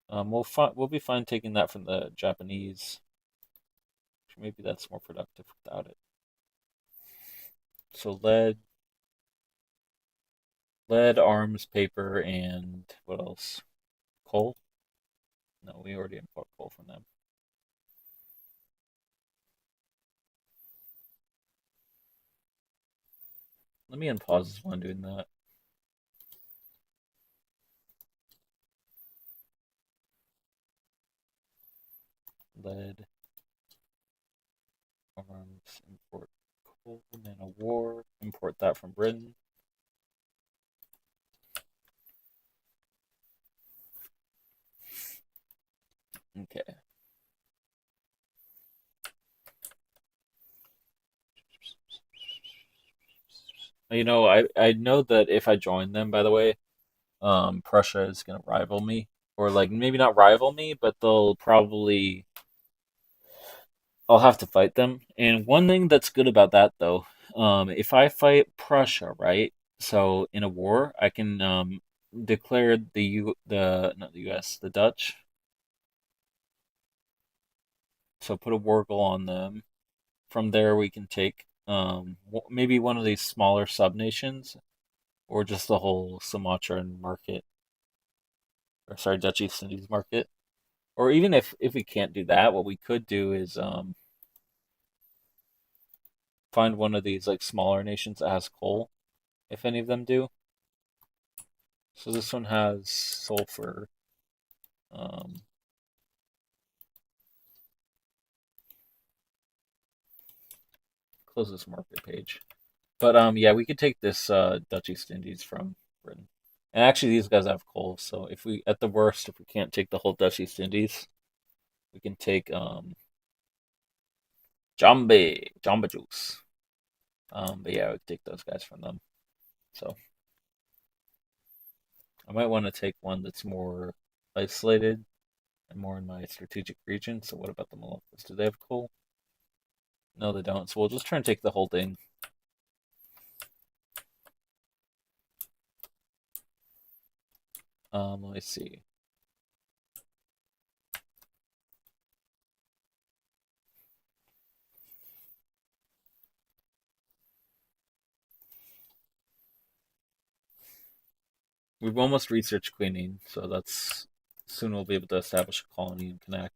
We'll be fine taking that from the Japanese. Maybe that's more productive without it. So lead, arms, paper, and what else? Coal? No, we already import coal from them. Let me unpause this while I'm doing that. Lead, arms, import coal, man of war, import that from Britain. Okay. I know that if I join them, by the way, Prussia is gonna rival me, or like maybe not rival me, but I'll have to fight them. And one thing that's good about that though, if I fight Prussia, right? So in a war, I can declare the not the U.S. the Dutch. So put a war goal on them. From there, we can take maybe one of these smaller sub nations, or just the whole Sumatran market, or sorry, Dutch East Indies market. Or even if we can't do that, what we could do is find one of these like smaller nations that has coal, if any of them do. So this one has sulfur. Um, close this market page. But yeah, we could take this Dutch East Indies from Britain. And actually, these guys have coal, so if we, at the worst, if we can't take the whole Dutch East Indies, we can take Jamba Juice. But yeah, we could take those guys from them. So I might want to take one that's more isolated and more in my strategic region. So what about the Moluccas? Do they have coal? No, they don't. So we'll just try and take the whole thing. Let me see. We've almost researched queening, so that's soon we'll be able to establish a colony in Kanak.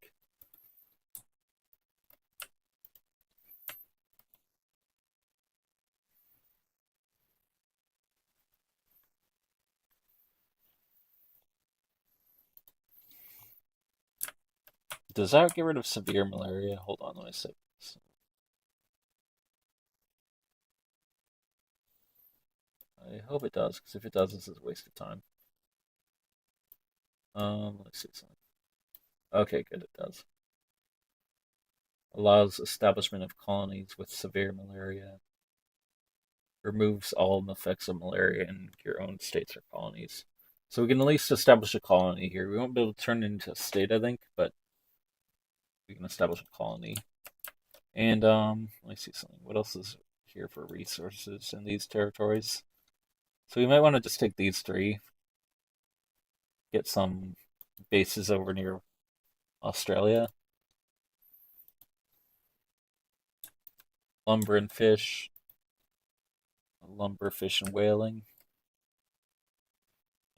Does that get rid of severe malaria? Hold on, let me see. I hope it does, because if it does, this is a waste of time. Let's see something. Okay, good, it does. Allows establishment of colonies with severe malaria. Removes all effects of malaria in your own states or colonies. So we can at least establish a colony here. We won't be able to turn it into a state, I think, but we can establish a colony. And let me see something. What else is here for resources in these territories? So we might want to just take these three, get some bases over near Australia. Lumber and fish, lumber, fish, and whaling.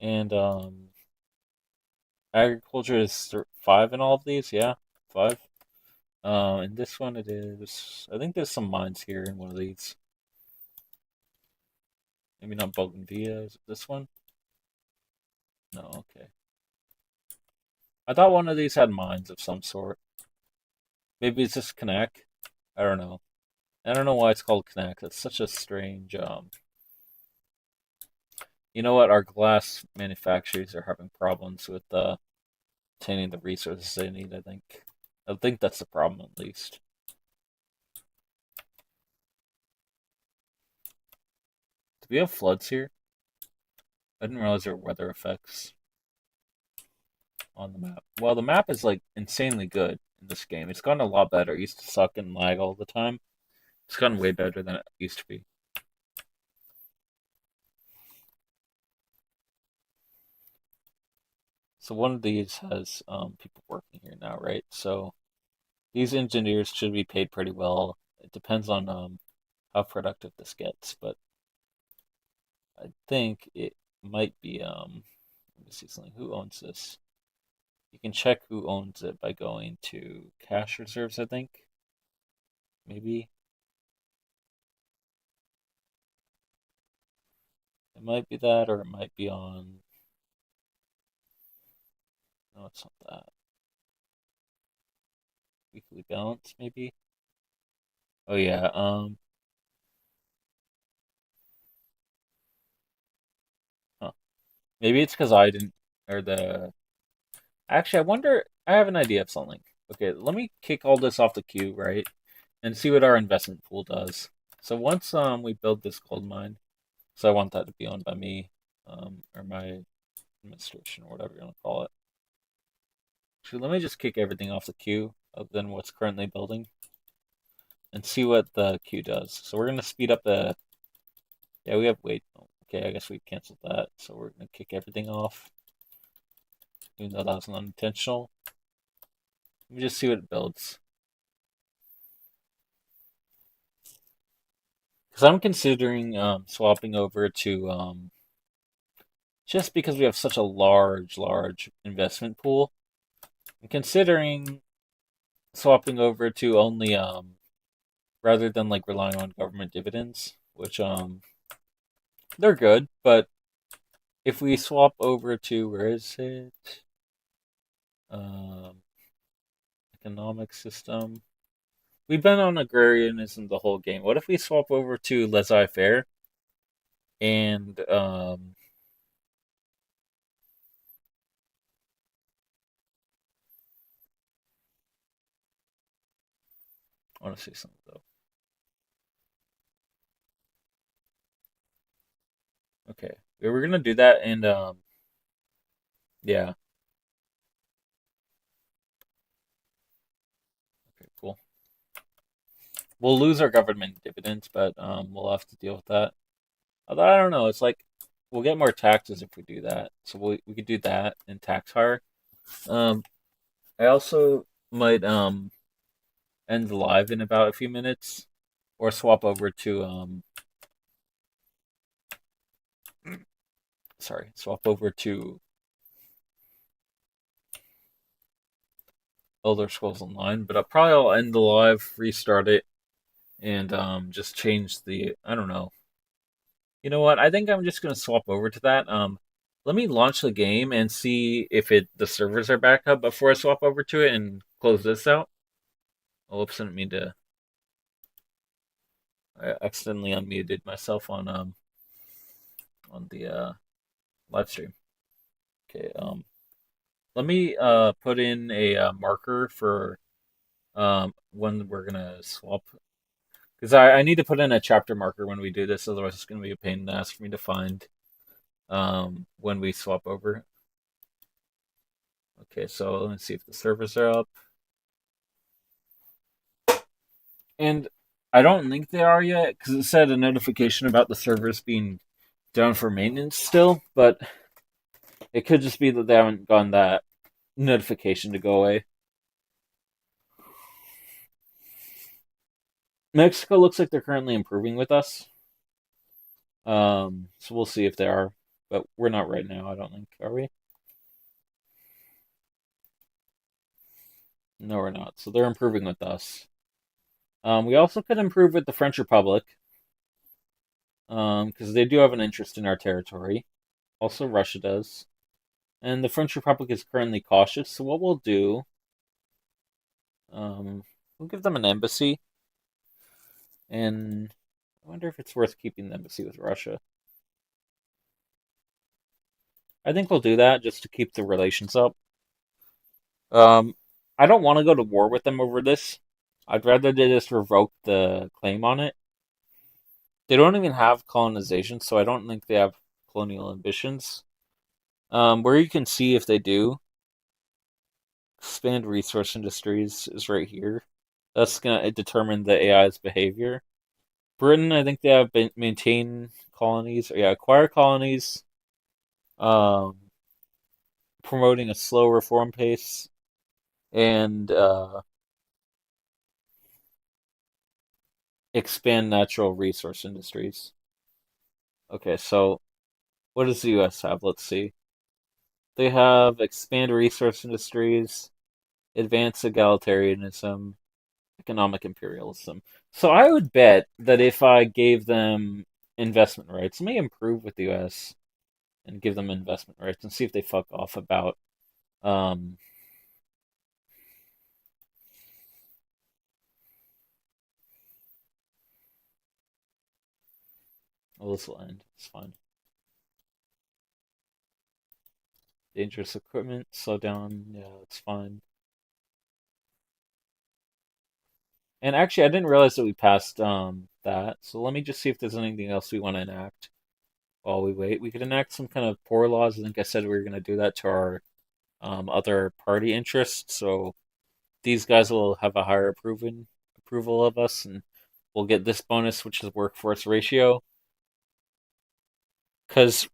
And agriculture is 5 in all of these. Yeah, 5. And this one it is. I think there's some mines here in one of these. Maybe not Bougainvillea. Is it this one? No. Okay. I thought one of these had mines of some sort. Maybe it's just Kanak. I don't know. I don't know why it's called Kanak. That's such a strange. You know what? Our glass manufacturers are having problems with obtaining the resources they need. I think that's the problem at least. Do we have floods here? I didn't realize there were weather effects on the map. Well, the map is like insanely good in this game. It's gotten a lot better. It used to suck and lag all the time. It's gotten way better than it used to be. So one of these has people working here now, right? So these engineers should be paid pretty well. It depends on how productive this gets, but I think it might be let me see something. Who owns this? You can check who owns it by going to cash reserves, I think. Maybe. It might be that, or it might be on. No, it's not that. Weekly balance, maybe. Oh yeah. Huh. Maybe it's because I didn't, or the. Actually, I wonder. I have an idea of something. Okay, let me kick all this off the queue, right, and see what our investment pool does. So once we build this gold mine, so I want that to be owned by me, or my administration, or whatever you want to call it. Actually, let me just kick everything off the queue other than what's currently building and see what the queue does. So we're gonna speed up the. Yeah, we have wait. Okay, I guess we canceled that. So we're gonna kick everything off, even though that was unintentional. Let me just see what it builds. Because I'm considering swapping over to just because we have such a large investment pool. I'm considering swapping over to only rather than like relying on government dividends, which they're good, but if we swap over to where is it? Um, economic system. We've been on agrarianism the whole game. What if we swap over to laissez-faire and I want to say something though. Okay, we were gonna do that, and yeah. Okay, cool. We'll lose our government dividends, but we'll have to deal with that. Although I don't know, it's like we'll get more taxes if we do that. So we could do that and tax higher. Um, I also might end live in about a few minutes, or swap over to swap over to Elder Scrolls Online. But I'll end the live, restart it, and just change the. I don't know. You know what? I think I'm just gonna swap over to that. Let me launch the game and see if the servers are back up before I swap over to it and close this out. Oh, oops, I didn't mean to. I accidentally unmuted myself on the live stream. Okay. Let me put in a marker for when we're gonna swap because I need to put in a chapter marker when we do this. Otherwise, it's gonna be a pain in the ass for me to find when we swap over. Okay, so let me see if the servers are up. And I don't think they are yet because it said a notification about the servers being down for maintenance still, but it could just be that they haven't gotten that notification to go away. Mexico looks like they're currently improving with us. So we'll see if they are, but we're not right now. I don't think, are we? No, we're not. So they're improving with us. We also could improve with the French Republic, because they do have an interest in our territory. Also, Russia does, and the French Republic is currently cautious. So what we'll do, we'll give them an embassy, and I wonder if it's worth keeping the embassy with Russia. I think we'll do that just to keep the relations up. Um, I don't want to go to war with them over this. I'd rather they just revoke the claim on it. They don't even have colonization, so I don't think they have colonial ambitions. Where you can see if they do expand resource industries is right here. That's gonna determine the AI's behavior. Britain, I think they have been maintain colonies, or yeah, acquire colonies, um, promoting a slow reform pace, and expand natural resource industries. Okay, so what does the U.S. have? Let's see. They have expand resource industries, advance egalitarianism, economic imperialism. So I would bet that if I gave them investment rights, may improve with the U.S. and give them investment rights and see if they fuck off about. Um, well, this will end. It's fine. Dangerous equipment, slow down. Yeah, it's fine. And actually, I didn't realize that we passed that. So let me just see if there's anything else we want to enact while we wait. We could enact some kind of poor laws. I think I said we were going to do that to our other party interests. So these guys will have a higher approval of us, and we'll get this bonus, which is workforce ratio. Because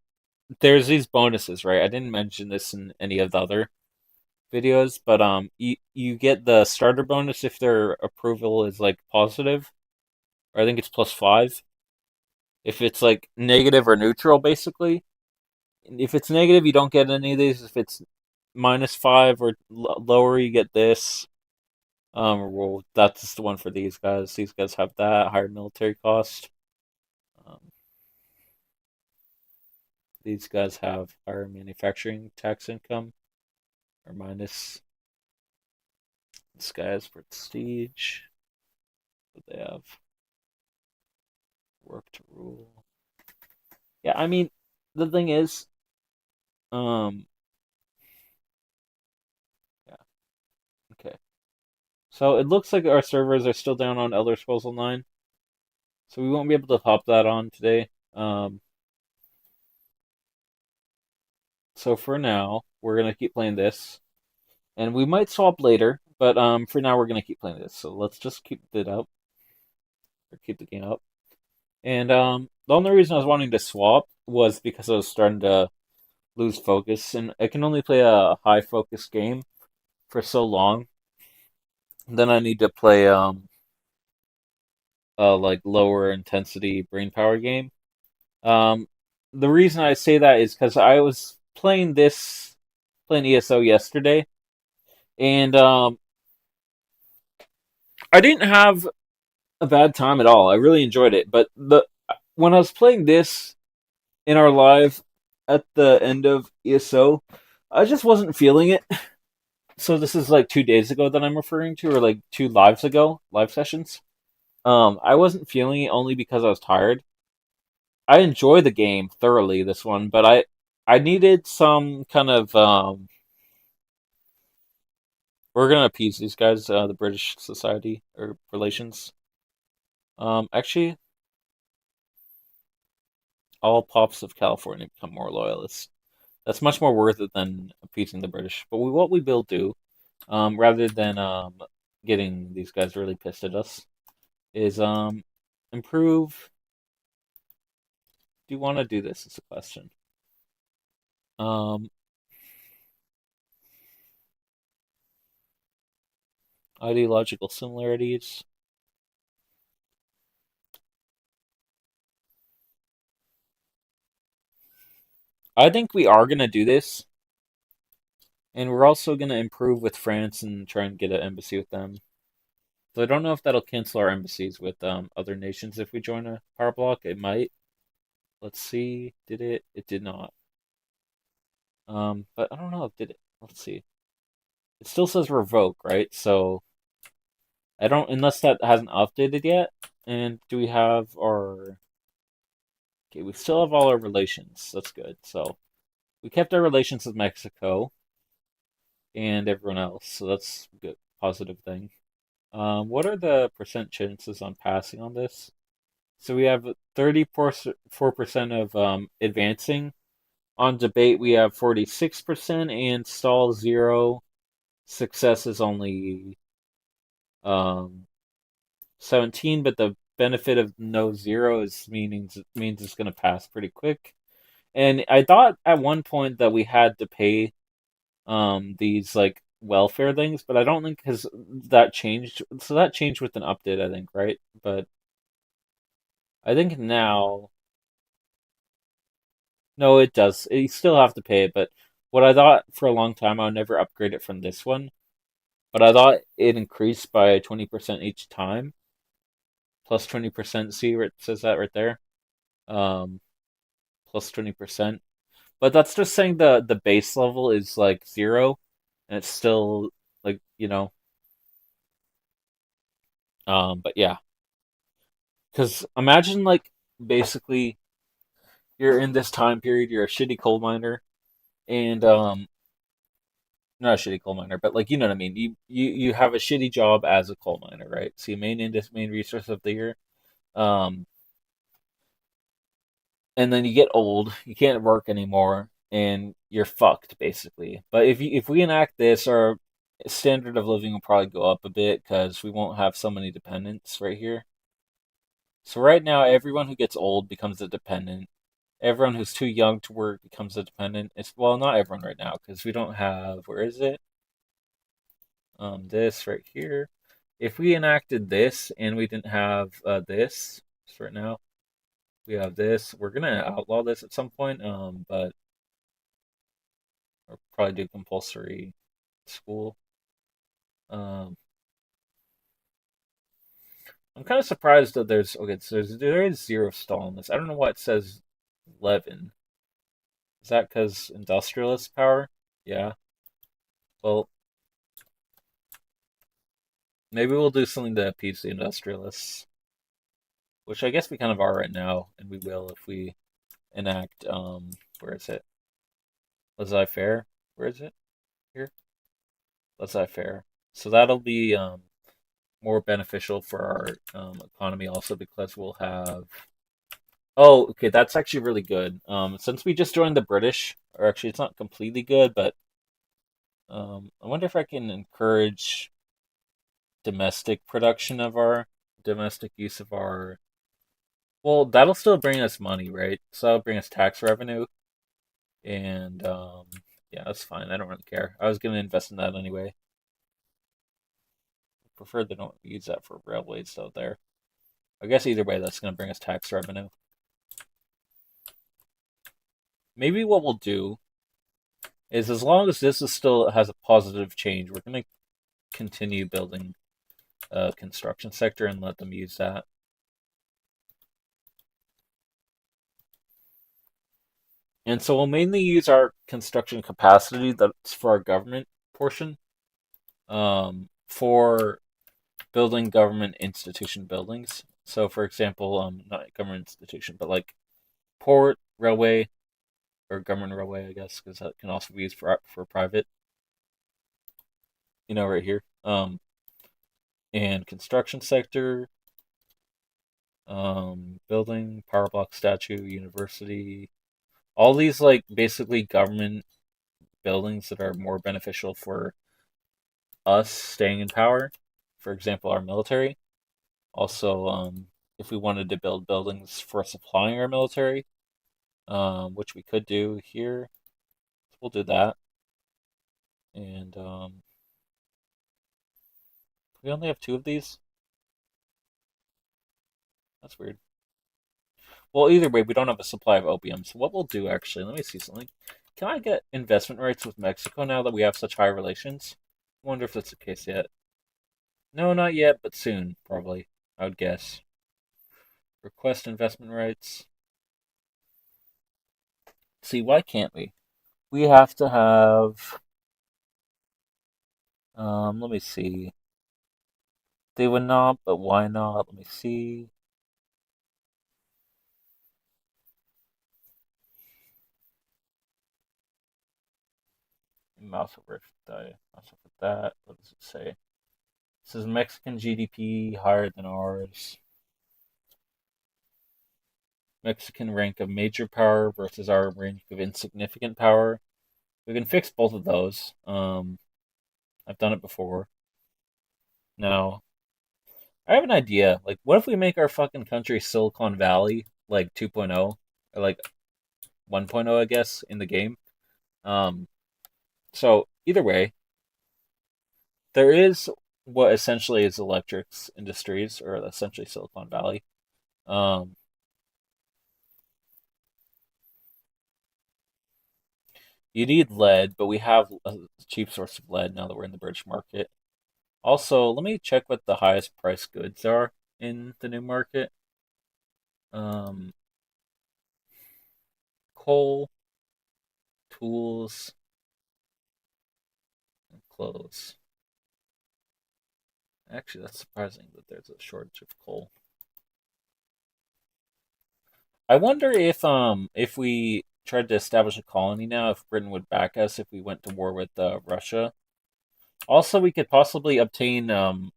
there's these bonuses, right? I didn't mention this in any of the other videos, but you get the starter bonus if their approval is like positive, or I think it's +5. If it's like negative or neutral, basically. If it's negative, you don't get any of these. If it's -5 or lower, you get this. Well, that's the one for these guys. These guys have that higher military cost. Um, these guys have higher manufacturing tax income, or minus. This guy has prestige. What they have work to rule. Yeah, I mean, the thing is, um, yeah, okay. So it looks like our servers are still down on Elder Scrolls Online, so we won't be able to hop that on today. So for now, we're gonna keep playing this, and we might swap later, but for now we're gonna keep playing this. So let's just keep it up, or keep the game up. And the only reason I was wanting to swap was because I was starting to lose focus, and I can only play a high focus game for so long. Then I need to play a like lower intensity brain power game. Um, the reason I say that is because I was playing ESO yesterday, and I didn't have a bad time at all. I really enjoyed it. But the when I was playing this in our live at the end of ESO, I just wasn't feeling it. So this is like 2 days ago that I'm referring to, or like two lives ago, live sessions. I wasn't feeling it only because I was tired. I enjoy the game thoroughly, this one, but I needed some kind of we're gonna appease these guys, the British Society or relations. Actually, all pops of California become more loyalists. That's much more worth it than appeasing the British. But what we will do, rather than getting these guys really pissed at us, is improve. Do you want to do this? Is the question. Um, ideological similarities. I think we are gonna do this, and we're also gonna improve with France and try and get an embassy with them. So I don't know if that'll cancel our embassies with other nations if we join a power block. It might. Let's see. Did it? It did not. But I don't know if did it. Let's see. It still says revoke, right? So I don't unless that hasn't updated yet. And do we have our? Okay, we still have all our relations. That's good. So we kept our relations with Mexico and everyone else. So that's a good positive thing. What are the percent chances on passing on this? So we have 34% of advancing On debate, we have 46% and stall 0. Success is only um, 17, but the benefit of no 0 is means it's going to pass pretty quick. And I thought at one point that we had to pay these like welfare things, but I don't think because that changed. So that changed with an update, I think, right? But I think now, no, it does. You still have to pay it, but what I thought for a long time, I would never upgrade it from this one. But I thought it increased by 20% each time, plus 20%. See where it says that right there? Um, plus 20%. But that's just saying the base level is like 0, and it's still like But yeah, because imagine like basically you're in this time period, you're a shitty coal miner, and not a shitty coal miner, but like you know what I mean. You have a shitty job as a coal miner, right? So you main resource of the year. Um, and then you get old, you can't work anymore, and you're fucked basically. But if we enact this, our standard of living will probably go up a bit because we won't have so many dependents right here. So right now, everyone who gets old becomes a dependent. Everyone who's too young to work becomes a dependent. It's well, not everyone right now because we don't have. Where is it? This right here. If we enacted this and we didn't have this, so right now we have this. We're gonna outlaw this at some point. But or probably do compulsory school. Um, I'm kind of surprised that there's okay. So there is 0 stall in this. I don't know why it says 11. Is that because industrialist power? Yeah. Well, maybe we'll do something to appease the industrialists, which I guess we kind of are right now, and we will if we enact. Where is it? Laissez-faire. Where is it? Here. Laissez-faire. So that'll be more beneficial for our economy also because we'll have. Oh, okay, that's actually really good. Since we just joined the British, or actually it's not completely good, but I wonder if I can encourage domestic production of our domestic use of our. Well, that'll still bring us money, right? So that'll bring us tax revenue, and yeah, that's fine. I don't really care. I was gonna invest in that anyway. I prefer they don't use that for railways out there. I guess either way, that's gonna bring us tax revenue. Maybe what we'll do is, as long as this is still has a positive change, we're gonna continue building a construction sector and let them use that. And so we'll mainly use our construction capacity that's for our government portion for building government institution buildings. So, for example, not government institution, but like port, railway, or government railway, I guess, because that can also be used for private. Right here. And construction sector, building, power block statue, university. All these like basically government buildings that are more beneficial for us staying in power. For example, our military. Also, if we wanted to build buildings for supplying our military, which we could do here, we'll do that. And we only have 2 of these. That's weird. Well, either way, we don't have a supply of opium. So what we'll do, actually, let me see something. Can I get investment rights with Mexico now that we have such high relations? I wonder if that's the case yet. No, not yet, but soon, probably. I would guess. Request investment rights. See, why can't we? We have to have. Let me see. They would not, but why not? Let me see. Mouse over die. Mouse over that. What does it say? It says Mexican GDP higher than ours. Mexican rank of major power versus our rank of insignificant power. We can fix both of those. I've done it before. Now, I have an idea. Like, what if we make our fucking country Silicon Valley, like 2.0, or like 1.0, I guess, in the game? Um, so either way, there is what essentially is electrics industries, or essentially Silicon Valley. Um, you need lead, but we have a cheap source of lead now that we're in the British market. Also, let me check what the highest price goods are in the new market. Um, coal, tools, and clothes. Actually, that's surprising that there's a shortage of coal. I wonder if we tried to establish a colony now, if Britain would back us if we went to war with Russia. Also, we could possibly obtain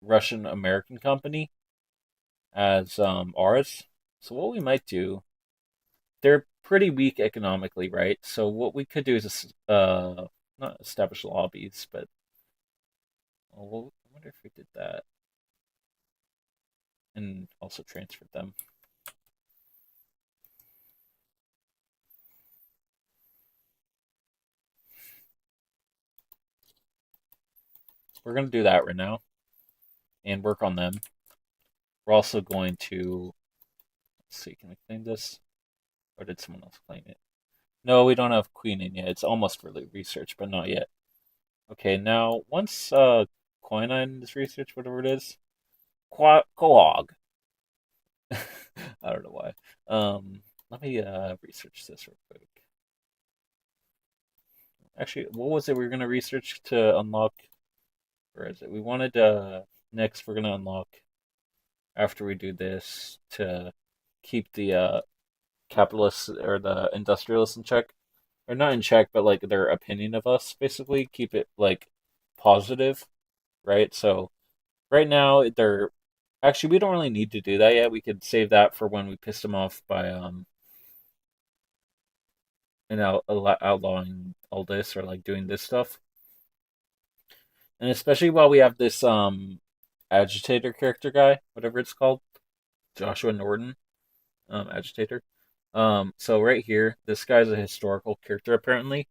Russian American company as ours. So what we might do, they're pretty weak economically, right? So what we could do is not establish lobbies, but I wonder if we did that and also transferred them. We're gonna do that right now and work on them. We're also going to let's see, can we claim this? Or did someone else claim it? No, we don't have Queen in yet. It's almost really research, but not yet. Okay, now once quinine is research, whatever it is, coag. I don't know why. Let me research this real quick. Actually, what was it we were gonna research to unlock? Where is it? We wanted next we're gonna unlock after we do this to keep the capitalists or the industrialists in check, or not in check, but like their opinion of us, basically keep it like positive, right? So right now they're actually we don't really need to do that yet. We could save that for when we piss them off by outlawing all this or like doing this stuff, and especially while we have this agitator character guy, whatever it's called, Joshua Norton, agitator. So right here, this guy's a historical character apparently.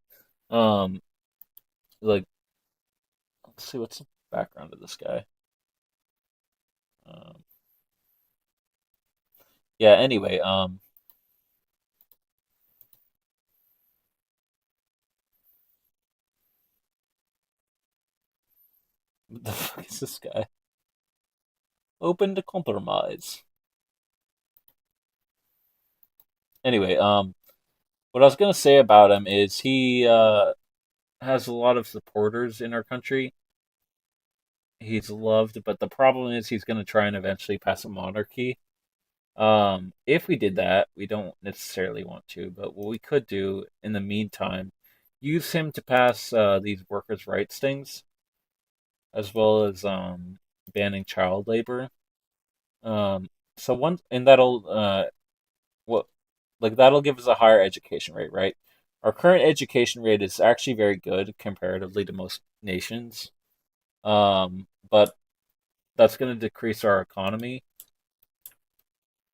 Um, like let's see what's the background of this guy. Um, yeah. Anyway, what the fuck is this guy? Open to compromise. Anyway, what I was gonna say about him is he has a lot of supporters in our country. He's loved, but the problem is he's gonna try and eventually pass a monarchy. If we did that, we don't necessarily want to, but what we could do in the meantime, use him to pass these workers' rights things, as well as banning child labor. Um, so one, and that'll what like that'll give us a higher education rate, right? Our current education rate is actually very good comparatively to most nations. But that's going to decrease our economy.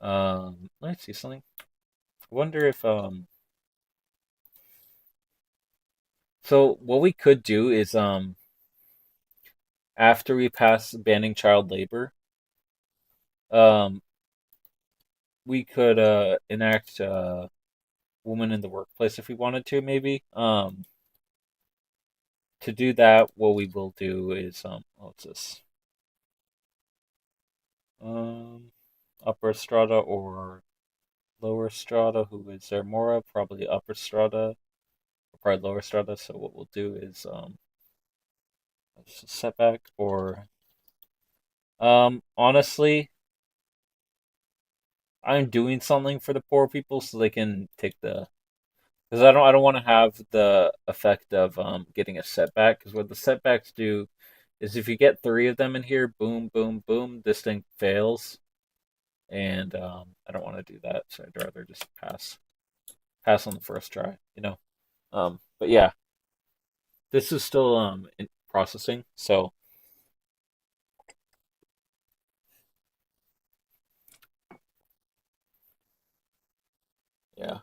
Let's see something. I wonder if so what we could do is after we pass banning child labor, um we could enact women in the workplace if we wanted to maybe. To do that, what we will do is what's this? Um upper strata or lower strata, who is there? Mora, probably upper strata, or probably lower strata. So what we'll do is setback or honestly, I'm doing something for the poor people so they can take the because I don't want to have the effect of getting a setback because what the setbacks do is if you get three of them in here, boom, boom, boom, this thing fails and I don't want to do that, so I'd rather just pass on the first try, you know. But yeah, this is still in processing, so yeah.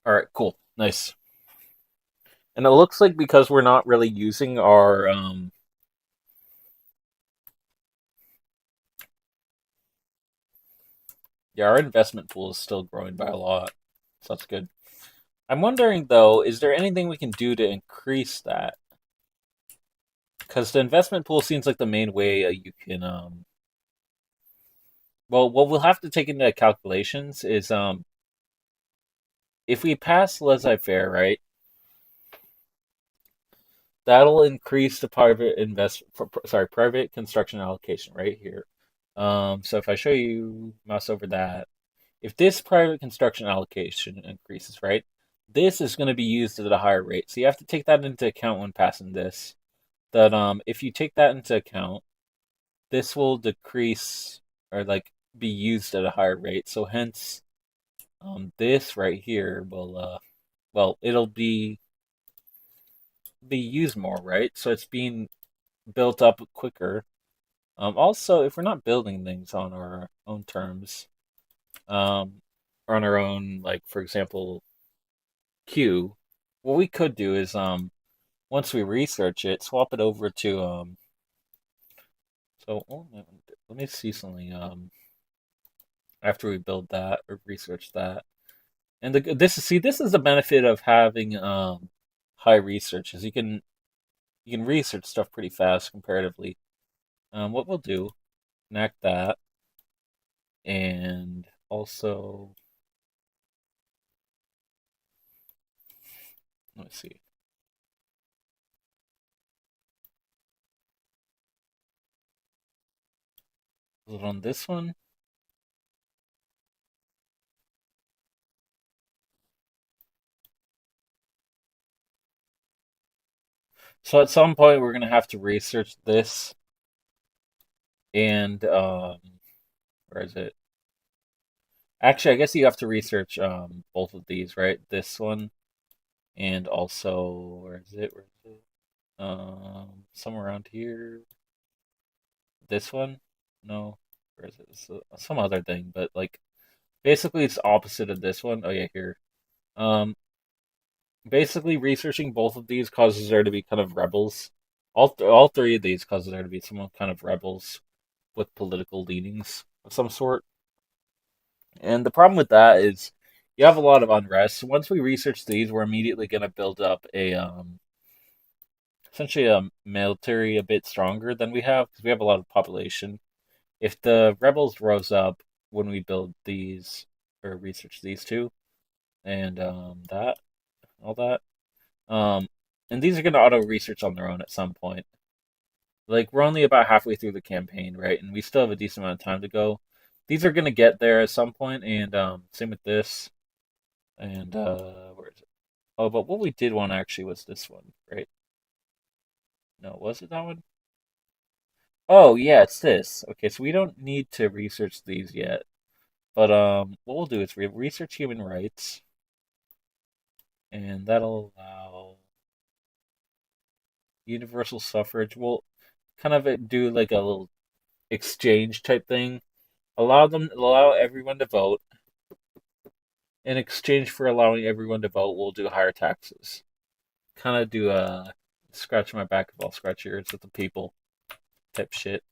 All right, cool, nice. And it looks like because we're not really using our yeah, our investment pool is still growing by a lot, so that's good. I'm wondering though, is there anything we can do to increase that? Because the investment pool seems like the main way you can well, what we'll have to take into calculations is if we pass laissez-faire, right, that'll increase the private construction allocation right here. So if I show you mouse over that, if this private construction allocation increases, right, this is going to be used at a higher rate. So you have to take that into account when passing this. That if you take that into account, this will decrease or like be used at a higher rate. So hence, this right here will well, it'll be used more, right? So it's being built up quicker. Also, if we're not building things on our own terms, or on our own, like for example, queue, what we could do is once we research it, swap it over to so oh, let me see something after we build that or research that. And this is the benefit of having high research is you can research stuff pretty fast comparatively. What we'll do, enact that, and also let me see, is it on this one? So at some point we're gonna have to research this and where is it? Actually, I guess you have to research both of these, right? This one and also where is it? Where is it? Somewhere around here. This one? No. Where is it? Some other thing, but like basically it's opposite of this one. Oh yeah, here. Um, basically researching both of these causes there to be kind of rebels. All three of these causes there to be some kind of rebels with political leanings of some sort. And the problem with that is you have a lot of unrest. So once we research these, we're immediately going to build up a essentially a military a bit stronger than we have because we have a lot of population. If the rebels rose up when we build these or research these two and that all that um and these are going to auto research on their own at some point. Like we're only about halfway through the campaign, right? And we still have a decent amount of time to go. These are going to get there at some point, and same with this. And where is it? Oh, but what we did want actually was this one, right? No, was it that one? Oh, yeah, it's this. Okay, so we don't need to research these yet. But what we'll do is we research human rights, and that'll allow universal suffrage. We'll kind of do like a little exchange type thing. Allow everyone to vote. In exchange for allowing everyone to vote, we'll do higher taxes. Kind of do a scratch my back if I'll scratch yours with the people type shit.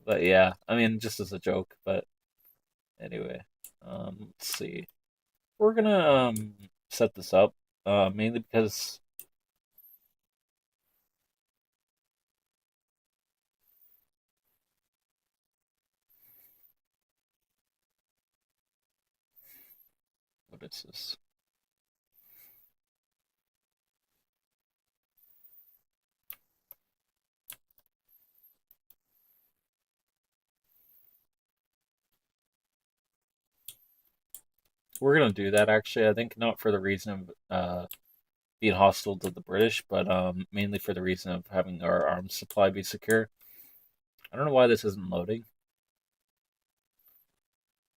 But yeah, I mean, just as a joke. But anyway, let's see. We're gonna set this up mainly because what is this? we're gonna do that actually. I think not for the reason of being hostile to the British, but mainly for the reason of having our arms supply be secure. I don't know why this isn't loading.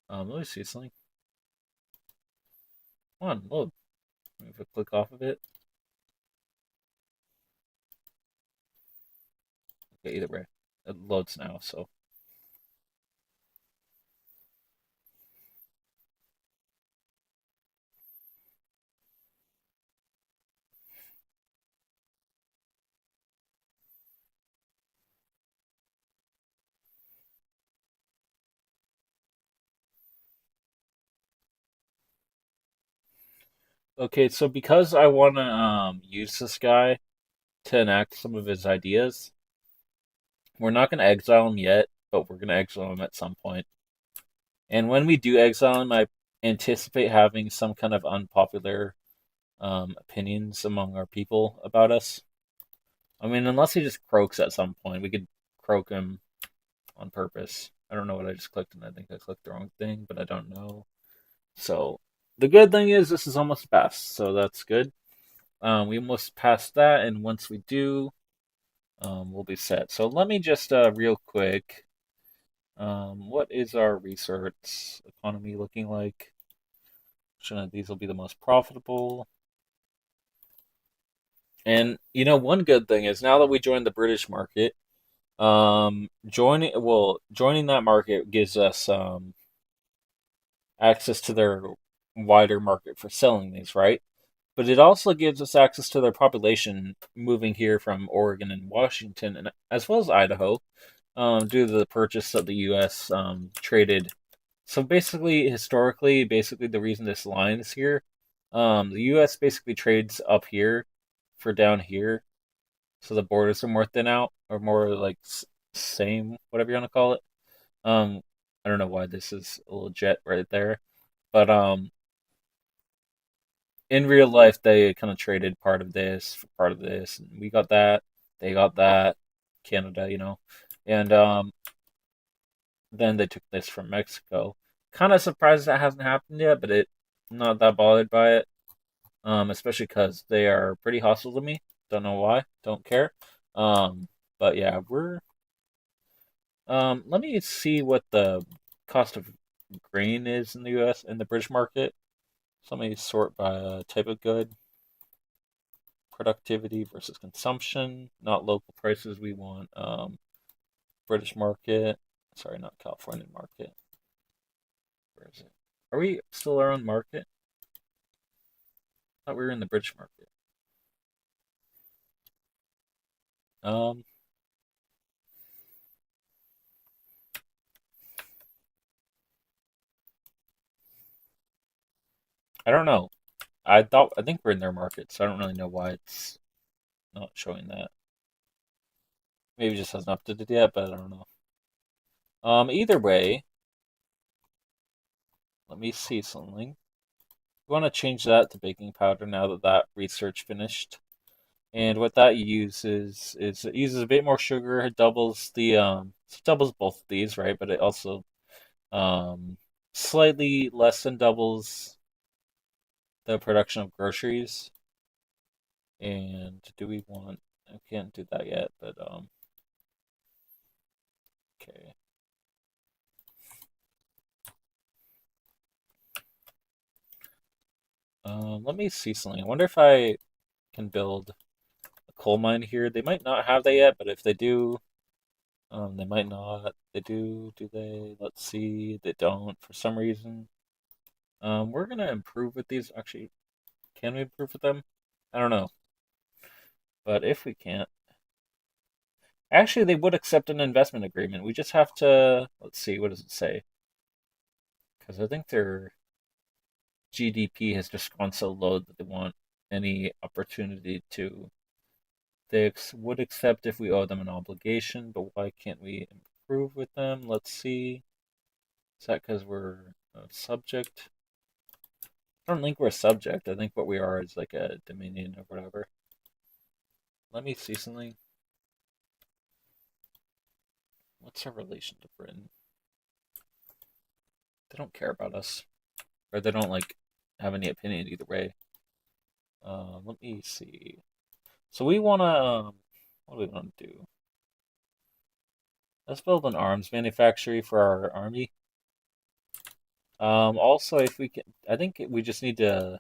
Let me see something. Come on, load. If I click off of it. Okay, either way, it loads now. So okay, so because I want to use this guy to enact some of his ideas, we're not going to exile him yet, but we're going to exile him at some point. And when we do exile him, I anticipate having some kind of unpopular opinions among our people about us. I mean, unless he just croaks at some point, we could croak him on purpose. I don't know what I just clicked, and I think I clicked the wrong thing, but I don't know. So the good thing is this is almost passed, so that's good. We almost passed that, and once we do, we'll be set. So let me just real quick. What is our research economy looking like? Which one of these will be the most profitable? And one good thing is now that we joined the British market, joining that market gives us access to their wider market for selling these, right? But it also gives us access to their population moving here from Oregon and Washington, and as well as Idaho, due to the purchase that the U.S. Traded. So basically, historically, the reason this line is here, the U.S. basically trades up here for down here, so the borders are more thin out or more like same, whatever you want to call it. Um, I don't know why this is a little jet right there, but in real life they kind of traded part of this for part of this, and we got that, they got that, Canada, and then they took this from Mexico. Kind of surprised that hasn't happened yet, but I'm not that bothered by it. Especially because they are pretty hostile to me. Don't know why. Don't care. But yeah, we're. Let me see what the cost of grain is in the U.S. in the British market. So let me sort by type of good, productivity versus consumption, not local prices. We want British market. Sorry, not California market. Where is it? Are we still our own market? I thought we were in the British market. Um, I don't know. I think we're in their market, so I don't really know why it's not showing that. Maybe it just hasn't updated yet, but I don't know. Either way, let me see something. We want to change that to baking powder now that research finished. And what that uses is it uses a bit more sugar. It doubles it doubles both of these, right? But it also um slightly less than doubles the production of groceries. And do we want? I can't do that yet, but okay. Let me see something. I wonder if I can build a coal mine here. They might not have that yet, but if they do, they might not. They do. Do they? Let's see. They don't for some reason. We're gonna improve with these. Actually, can we improve with them? I don't know. But if we can't, actually, they would accept an investment agreement. We just have to. Let's see. What does it say? Because I think their GDP has just gone so low that they want any opportunity to. They would accept if we owe them an obligation, but why can't we improve with them? Let's see. Is that because we're a subject? I don't think we're a subject. I think what we are is like a dominion or whatever. Let me see something. What's our relation to Britain? They don't care about us. or they don't like have any opinion either way. Let me see. So we want to, what do we want to do? Let's build an arms manufactory for our army. Also, if we can, I think we just need to.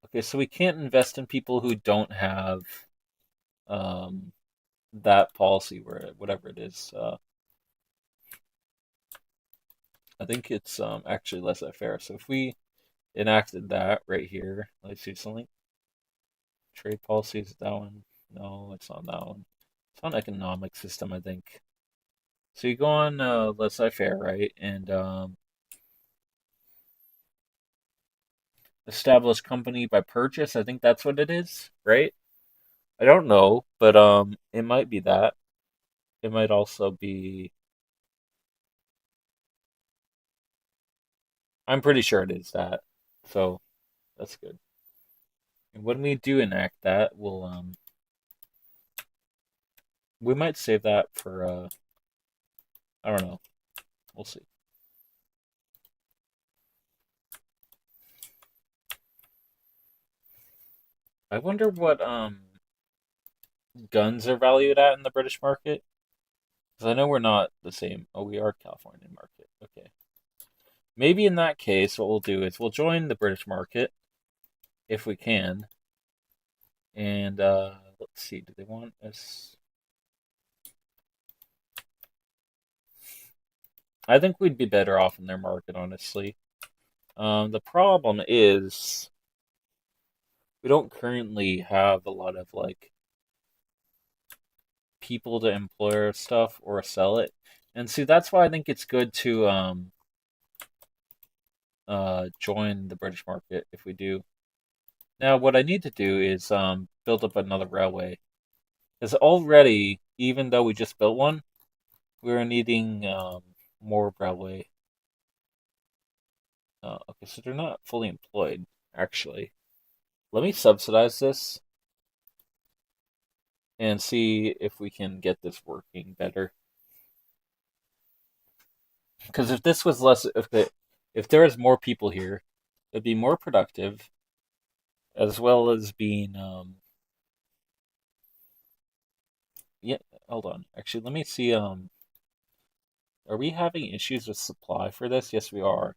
Okay, so we can't invest in people who don't have um, that policy, where whatever it is. I think it's actually less fair. So if we enacted that right here, let's see something. Trade policy is that one. No, it's not that one. It's on economic system, I think. So you go on laissez-faire, right? And establish company by purchase. I think that's what it is, right? I don't know, but it might be that. It might also be. I'm pretty sure it is that. So that's good. And when we do enact that, we might save that for I don't know. We'll see. I wonder what guns are valued at in the British market. Because I know we're not the same. Oh, we are Californian market. Okay. Maybe in that case, what we'll do is we'll join the British market if we can. And let's see, do they want us? I think we'd be better off in their market, honestly. The problem is we don't currently have a lot of like people to employ our stuff or sell it. And see, that's why I think it's good to join the British market if we do. Now, what I need to do is build up another railway. Because already, even though we just built one, we're needing more railway. Okay, so they're not fully employed, actually. Let me subsidize this and see if we can get this working better. Because if this was less, if there was more people here, it'd be more productive, as well as being yeah. Hold on, actually, let me see. Are we having issues with supply for this? Yes, we are.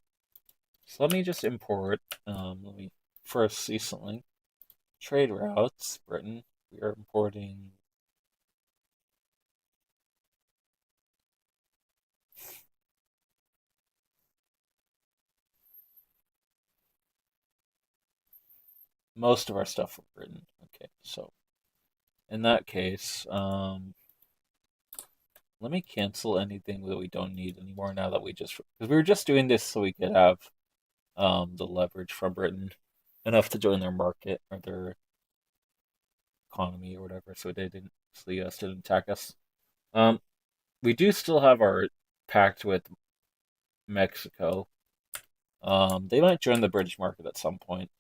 So let me just import. Let me first see something. Trade routes, Britain. We are importing. Most of our stuff from Britain. Okay, so in that case, let me cancel anything that we don't need anymore now that we just because we were just doing this so we could have the leverage from Britain enough to join their market or their economy or whatever, so they didn't so the US didn't attack us. Um, we do still have our pact with Mexico. They might join the British market at some point.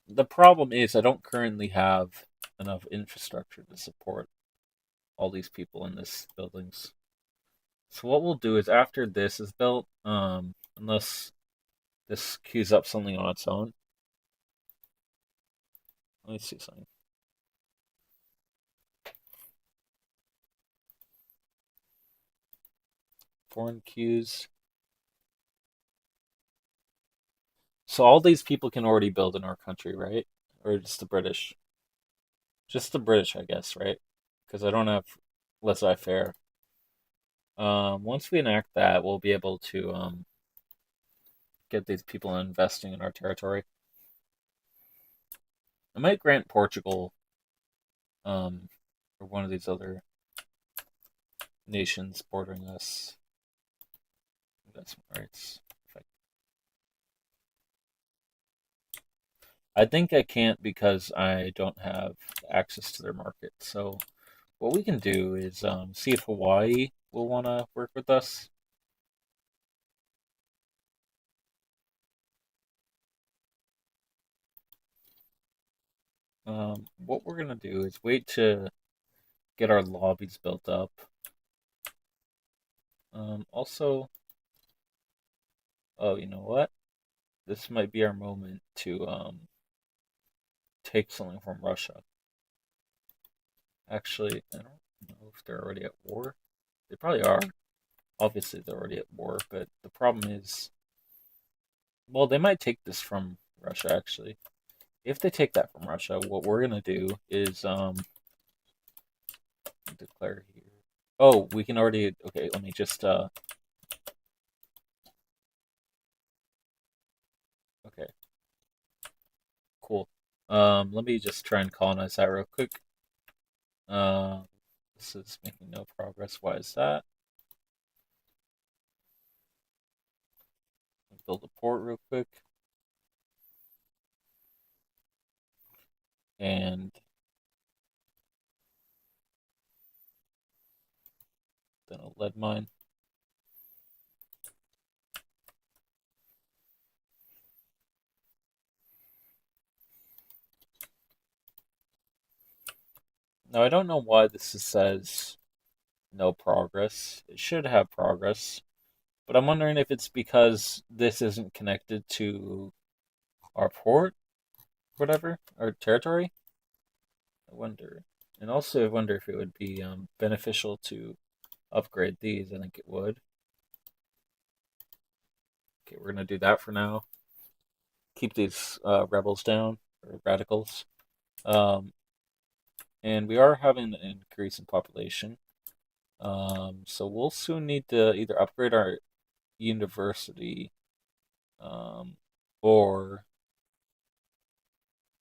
The problem is I don't currently have enough infrastructure to support all these people in this buildings. So what we'll do is after this is built, unless this queues up something on its own. Let me see something. Foreign queues. So all these people can already build in our country, right? Or just the British? Just the British, I guess, right? Because I don't have laissez-faire. Once we enact that, we'll be able to get these people investing in our territory. I might grant Portugal or one of these other nations bordering us investment rights. I think I can't because I don't have access to their market. So what we can do is see if Hawaii will want to work with us. What we're gonna do is wait to get our lobbies built up. Also, oh, you know what? This might be our moment to take something from Russia. Actually, I don't know if they're already at war. They probably are. Obviously, they're already at war, but the problem is, well, they might take this from Russia, actually. If they take that from Russia, what we're gonna do is declare here. Oh, we can already. Okay, let me just. Okay, cool. Let me just try and colonize that real quick. Uh, this is making no progress. Why is that? Build a port real quick, and then a lead mine. Now I don't know why says no progress. It should have progress, but I'm wondering if it's because this isn't connected to our port, whatever, our territory. I wonder. And also, I wonder if it would be beneficial to upgrade these. I think it would. Okay, we're gonna do that for now. Keep these rebels down or radicals. Um, and we are having an increase in population. So we'll soon need to either upgrade our university, um, or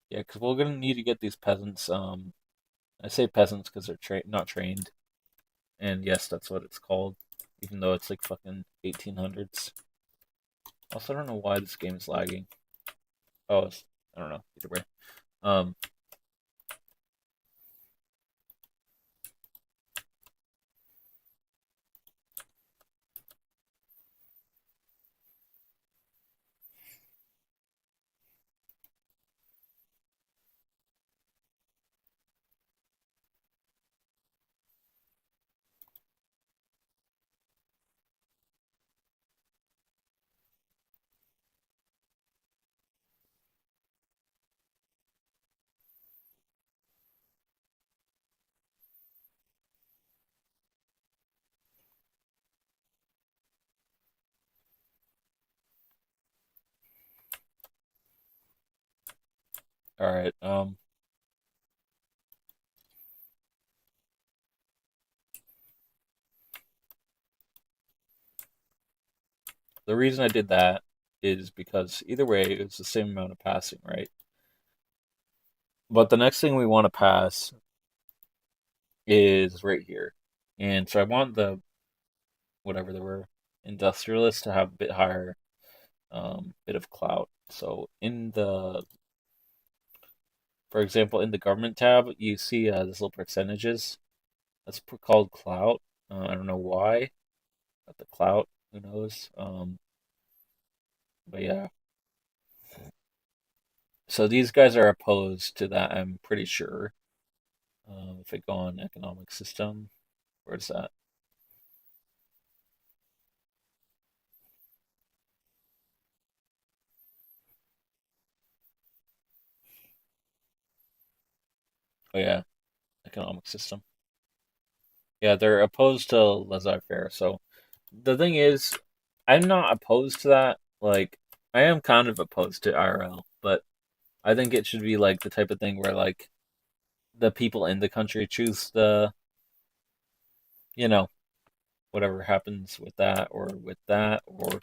yeah, because we're gonna need to get these peasants. I say peasants because they're not trained, and yes, that's what it's called, even though it's like fucking 1800s. Also, I don't know why this game is lagging. Oh, I don't know. Either way. Um, all right. The reason I did that is because either way, it's the same amount of passing, right? But the next thing we want to pass is right here, and so I want the whatever they were industrialists to have a bit higher bit of clout. So for example, in the government tab, you see this little percentages. That's called clout. I don't know why, but the clout, who knows? But yeah. So these guys are opposed to that. I'm pretty sure. If I go on economic system, where's that? Oh yeah, economic system. Yeah, they're opposed to laissez-faire. So the thing is, I'm not opposed to that. Like, I am kind of opposed to IRL, but I think it should be like the type of thing where like the people in the country choose you know, whatever happens with that or with that or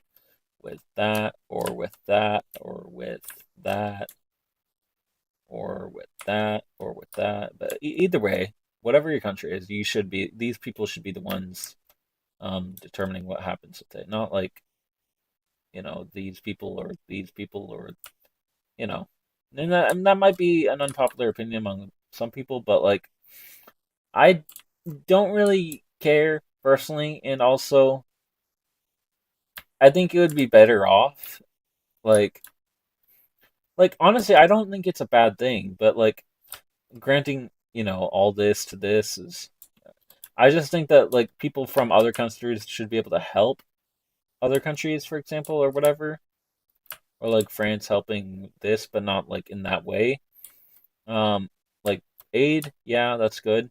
with that or with that or with that or with that or with that. But either way, whatever your country is, these people should be the ones determining what happens with it, not like these people or you know, and that might be an unpopular opinion among some people, but like I don't really care personally, and also I think it would be better off like honestly, I don't think it's a bad thing, but like granting all this to this is I just think that like people from other countries should be able to help other countries, for example, or whatever, or like France helping this, but not like in that way. Like aid, yeah, that's good.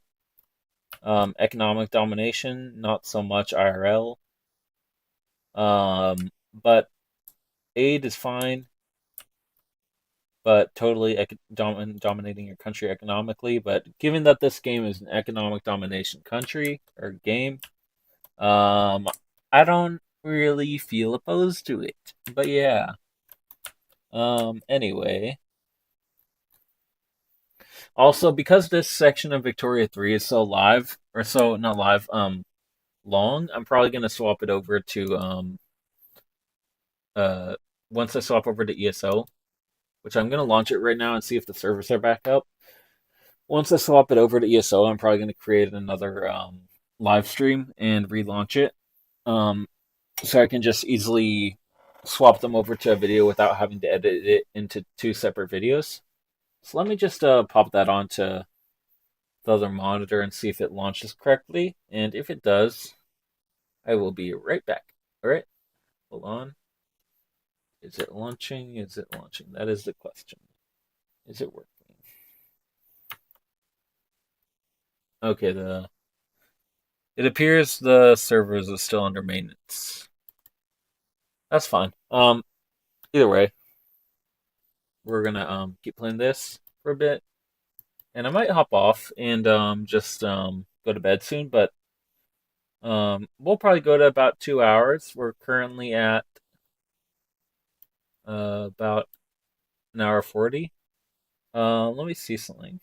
Economic domination, not so much IRL. But aid is fine, but totally dominating your country economically. But given that this game is an economic domination country or game, um, I don't really feel opposed to it. But yeah. Anyway. Also, because this section of Victoria 3 is so live, or so, not live, long, I'm probably going to swap it over to, uh, once I swap over to ESO, which I'm going to launch it right now and see if the servers are back up. Once I swap it over to ESO, I'm probably going to create another, live stream and relaunch it. So I can just easily swap them over to a video without having to edit it into two separate videos. So let me just pop that onto the other monitor and see if it launches correctly. And if it does, I will be right back. All right, hold on. Is it launching? Is it launching? That is the question. Is it working? Okay, it appears the servers are still under maintenance. That's fine. Either way, we're gonna keep playing this for a bit, and I might hop off and just go to bed soon. But we'll probably go to about 2 hours. We're currently at about an hour 40. Let me see something.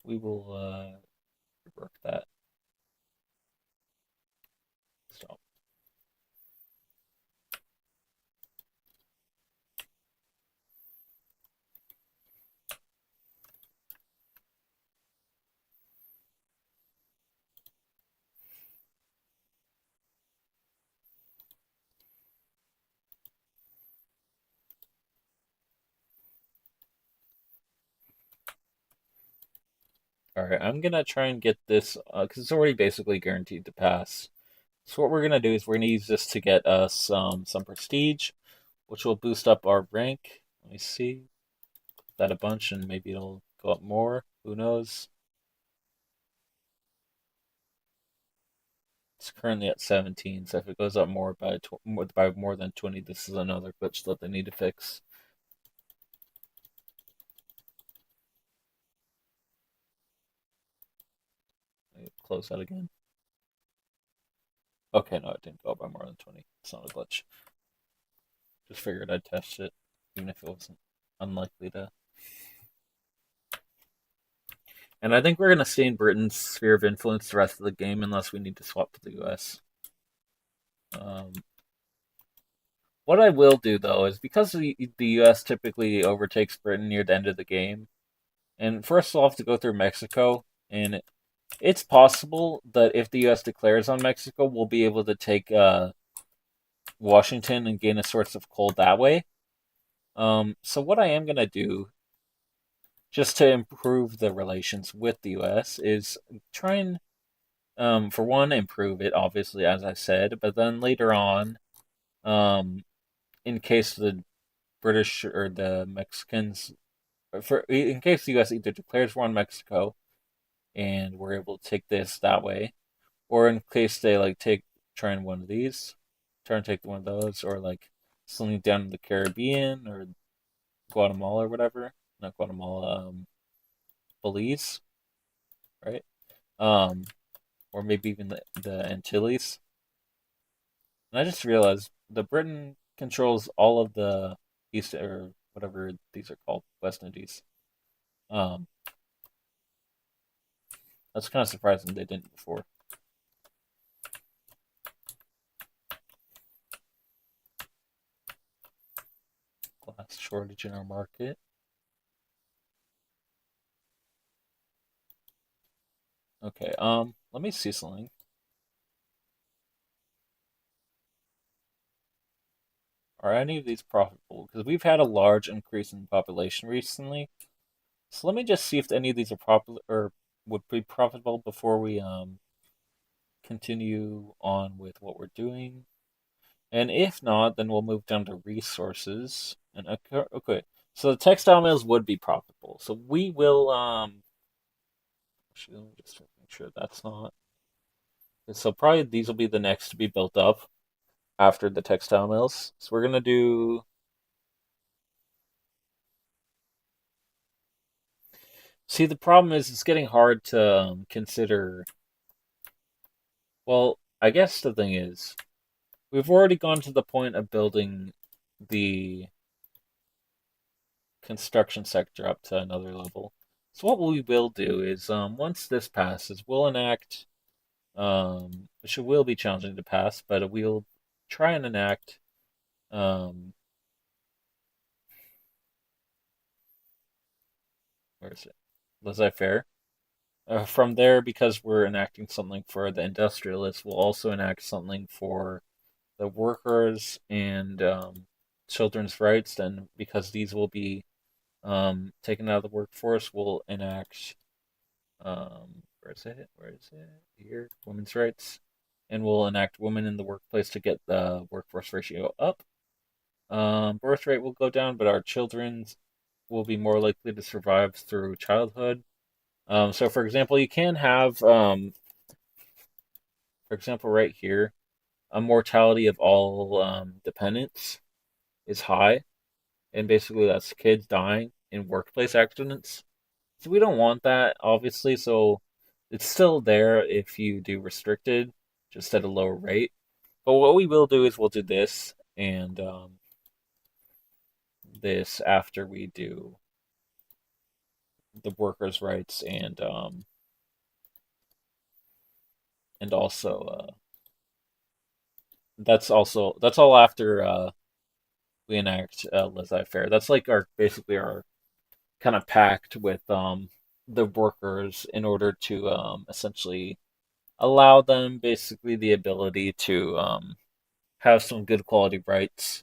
We will work that. Stop. All right, I'm gonna try and get this because it's already basically guaranteed to pass. So what we're gonna do is we're gonna use this to get us some prestige, which will boost up our rank. Let me see that a bunch, and maybe it'll go up more. Who knows? It's currently at 17, so if it goes up more by more than 20, this is another glitch that they need to fix. Close that again. Okay, no, it didn't go up by more than 20. It's not a glitch. Just figured I'd test it, even if it wasn't unlikely to. And I think we're going to stay in Britain's sphere of influence the rest of the game unless we need to swap to the US. Um, what I will do, though, is because the US typically overtakes Britain near the end of the game, and first we'll have to go through Mexico, and it's possible that if the US declares on Mexico, we'll be able to take Washington and gain a source of coal that way. So what I am going to do just to improve the relations with the US is try and for one improve it obviously as I said, but then later on um in case the British or the Mexicans for in case the US either declares war on Mexico and we're able to take this that way, or in case they like take try and one of these, try and take one of those, or like something down in the Caribbean or Guatemala or whatever. Not Guatemala, Belize, right? Um, or maybe even the Antilles. And I just realized the Britain controls all of the East or whatever these are called, West Indies. Um, that's kind of surprising they didn't before. Glass shortage in our market. Okay, let me see something. Are any of these profitable? Because we've had a large increase in population recently. So let me just see if any of these are profitable or would be profitable before we continue on with what we're doing. And if not, then we'll move down to resources. And okay, so the textile mills would be profitable. So we will actually, let me just make sure that's not. So probably these will be the next to be built up after the textile mills. So we're gonna do. See, the problem is it's getting hard to consider. Well, I guess the thing is we've already gone to the point of building the construction sector up to another level. So what we will do is once this passes, we'll enact, which will be challenging to pass, but we'll try and enact um, where is it? Laissez-faire. From there, because we're enacting something for the industrialists, we'll also enact something for the workers and children's rights. Then, because these will be taken out of the workforce, we'll enact where is it? Where is it? Here, women's rights, and we'll enact women in the workplace to get the workforce ratio up. Birth rate will go down, but our children will be more likely to survive through childhood. So, for example, you can have, for example, right here, a mortality of all dependents is high, and basically that's kids dying in workplace accidents. So we don't want that, obviously. So it's still there if you do restricted, just at a lower rate. But what we will do is we'll do this and this after we do the workers' rights and also that's all after we enact laissez-faire. That's like our basically our kind of pact with the workers in order to essentially allow them basically the ability to have some good quality rights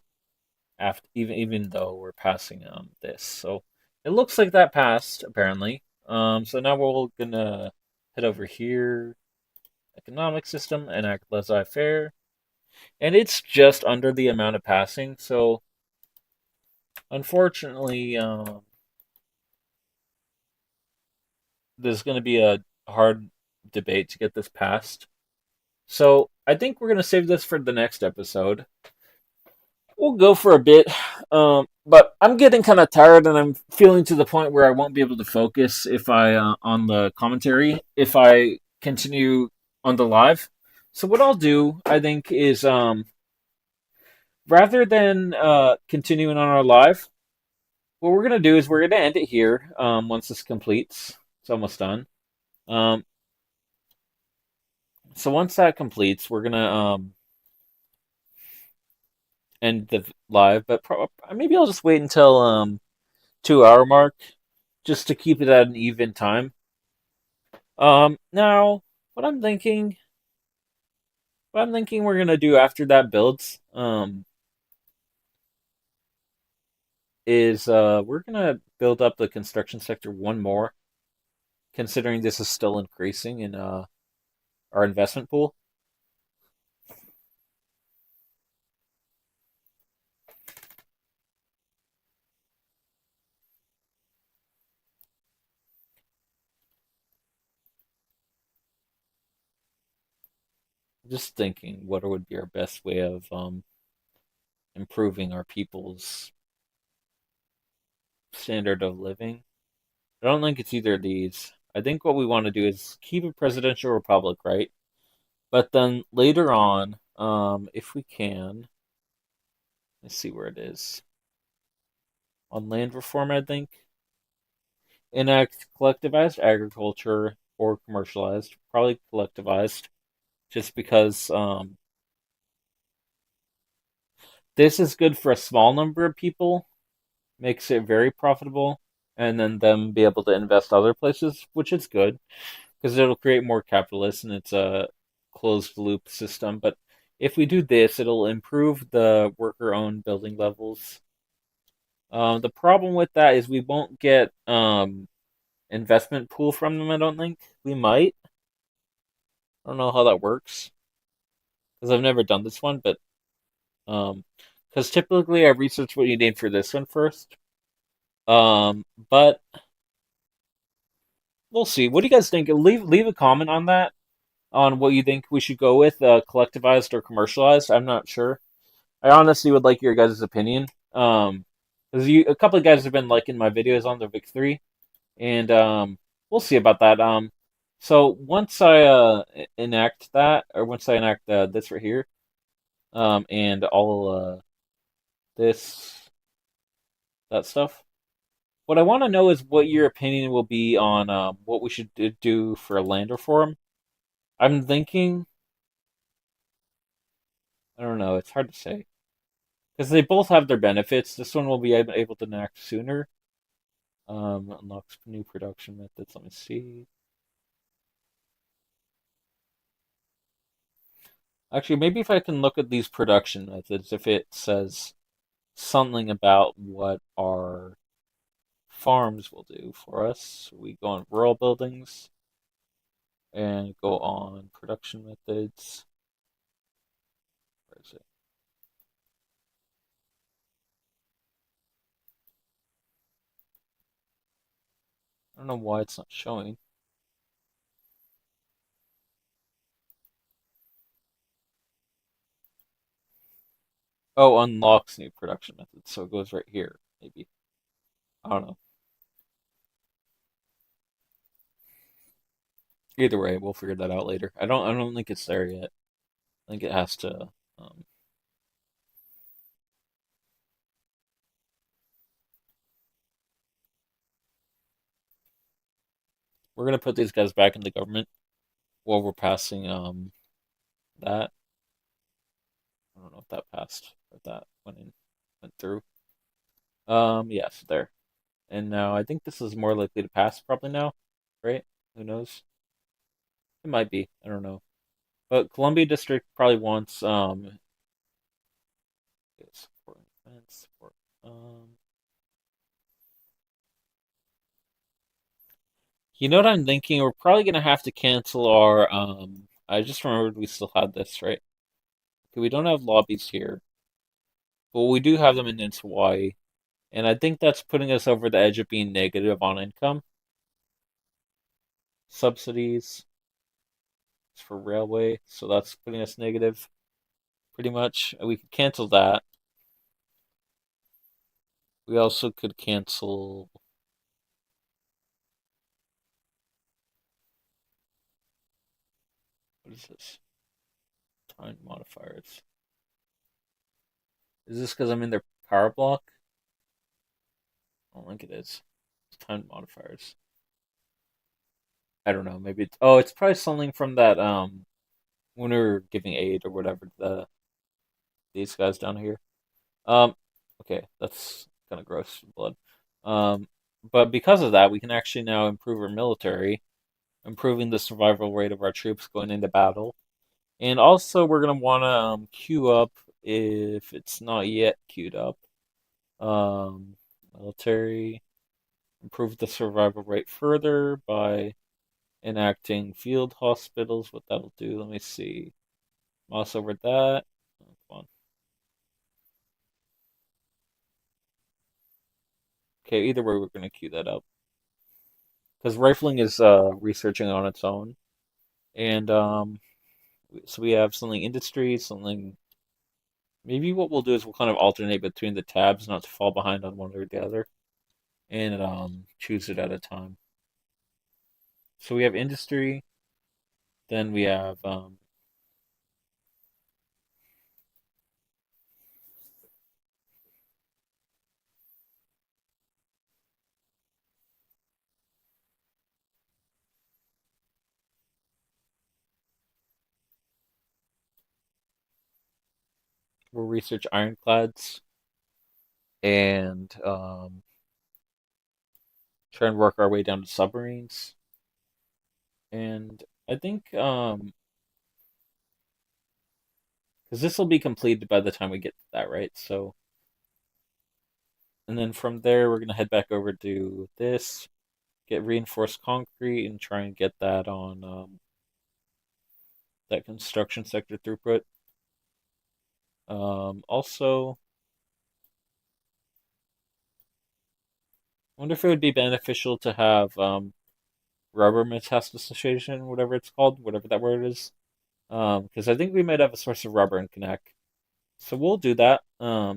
after even though we're passing this. So it looks like that passed apparently. So now we're gonna head over here, economic system, enact laissez-faire, and it's just under the amount of passing. So unfortunately, there's going to be a hard debate to get this passed. So I think we're going to save this for the next episode. We'll go for a bit, but I'm getting kind of tired, and I'm feeling to the point where I won't be able to focus if I on the commentary if I continue on the live. So what I'll do, I think, is rather than continuing on our live, what we're gonna do is we're gonna end it here. Once this completes, it's almost done. Um, so once that completes, we're gonna end the live. But maybe I'll just wait until 2 hour mark, just to keep it at an even time. Now what I'm thinking, we're gonna do after that builds, is we're gonna build up the construction sector one more, considering this is still increasing in our investment pool. Just thinking what would be our best way of improving our people's standard of living. I don't think it's either of these. I think what we want to do is keep a presidential republic, right? But then later on, if we can, let's see where it is. On land reform, I think. Enact collectivized agriculture or commercialized, probably collectivized, just because this is good for a small number of people, makes it very profitable, and then them be able to invest other places, which is good because it'll create more capitalists and it's a closed loop system. But if we do this, it'll improve the worker-owned building levels. The problem with that is we won't get investment pool from them. I don't think we might. I don't know how that works because I've never done this one, but um, because typically I research what you need for this one first. But we'll see. What do you guys think? Leave a comment on that on what you think we should go with, collectivized or commercialized. I'm not sure. I honestly would like your guys' opinion. Because a couple of guys have been liking my videos on the Vic 3, and we'll see about that. So once I enact that, or once I enact this right here, and all this that stuff, what I want to know is what your opinion will be on what we should do for land reform. I'm thinking, I don't know, it's hard to say because they both have their benefits. This one will be able to enact sooner. Unlocks new production methods. Let me see. Actually, maybe if I can look at these production methods, if it says something about what our farms will do for us. We go on rural buildings and go on production methods. Where is it? I don't know why it's not showing. Oh, unlocks new production methods. So it goes right here, maybe. I don't know. Either way, we'll figure that out later. I don't think it's there yet. I think it has to we're gonna put these guys back in the government while we're passing that. I don't know if that passed or if that went through. Yes, there. And now I think this is more likely to pass probably now, right? Who knows? It might be. I don't know. But Columbia District probably wants support defense, support. You know what I'm thinking? We're probably gonna have to cancel our I just remembered we still had this, right? Okay, we don't have lobbies here, but we do have them in Hawaii. And I think that's putting us over the edge of being negative on income. Subsidies for railway, so that's putting us negative pretty much. We could cancel that. We also could cancel. What is this? Time modifiers. Is this because I'm in their power block? I don't think it is. It's time modifiers. I don't know. Maybe it's. Oh, it's probably something from that when we were giving aid or whatever these guys down here. Um, okay, that's kind of gross blood. Um, but because of that, we can actually now improve our military, improving the survival rate of our troops going into battle. And also, we're gonna want to queue up if it's not yet queued up. Um, Military improve the survival rate further by enacting field hospitals. What that'll do? Let me see. Mouse over that. Oh, come on. Okay, either way, we're gonna queue that up because rifling is researching on its own, and so we have something industry, something. Maybe what we'll do is we'll kind of alternate between the tabs, not to fall behind on one or the other, and choose it at a time. So we have industry, then we have we'll research ironclads and try and work our way down to submarines. And I think because this will be completed by the time we get to that, right? So, and then from there, we're gonna head back over to this, get reinforced concrete, and try and get that on that construction sector throughput. Also, I wonder if it would be beneficial to have rubber metastasization, whatever it's called, whatever that word is. Because I think we might have a source of rubber in Connect. So we'll do that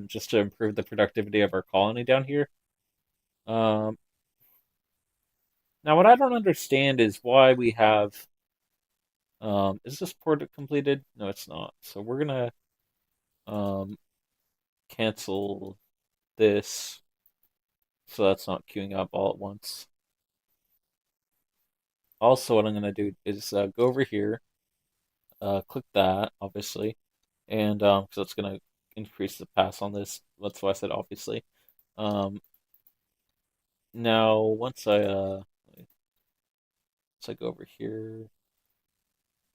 just to improve the productivity of our colony down here. Um, Now, what I don't understand is why we have. Is this port completed? No, it's not. So we're gonna um, cancel this so that's not queuing up all at once. Also, what I'm gonna do is go over here, click that, obviously, and so it's gonna increase the pass on this. That's why I said obviously. Um, Now, once I go over here,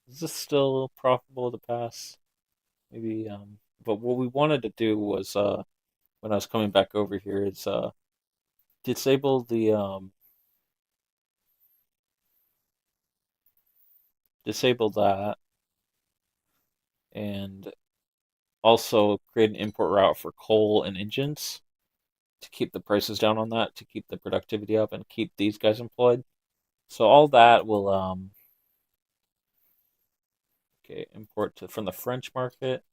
is this still profitable to pass? Maybe. But what we wanted to do was when I was coming back over here is disable the disable that and also create an import route for coal and engines to keep the prices down on that, to keep the productivity up and keep these guys employed. So all that will okay, import to from the French market,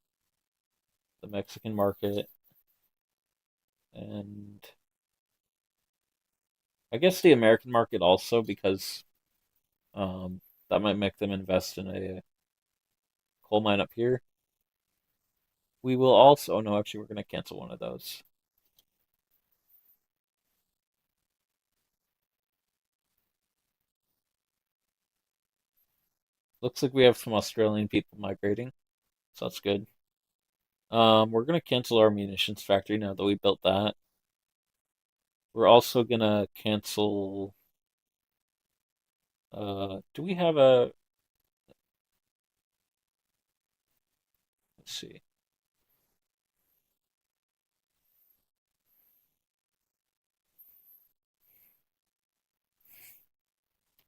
the Mexican market, and I guess the American market also because um, that might make them invest in a coal mine up here. We will also, oh no, actually, we're going to cancel one of those. Looks like we have some Australian people migrating, so that's good. We're going to cancel our munitions factory now that we built that. We're also going to cancel. Do we have a. Let's see.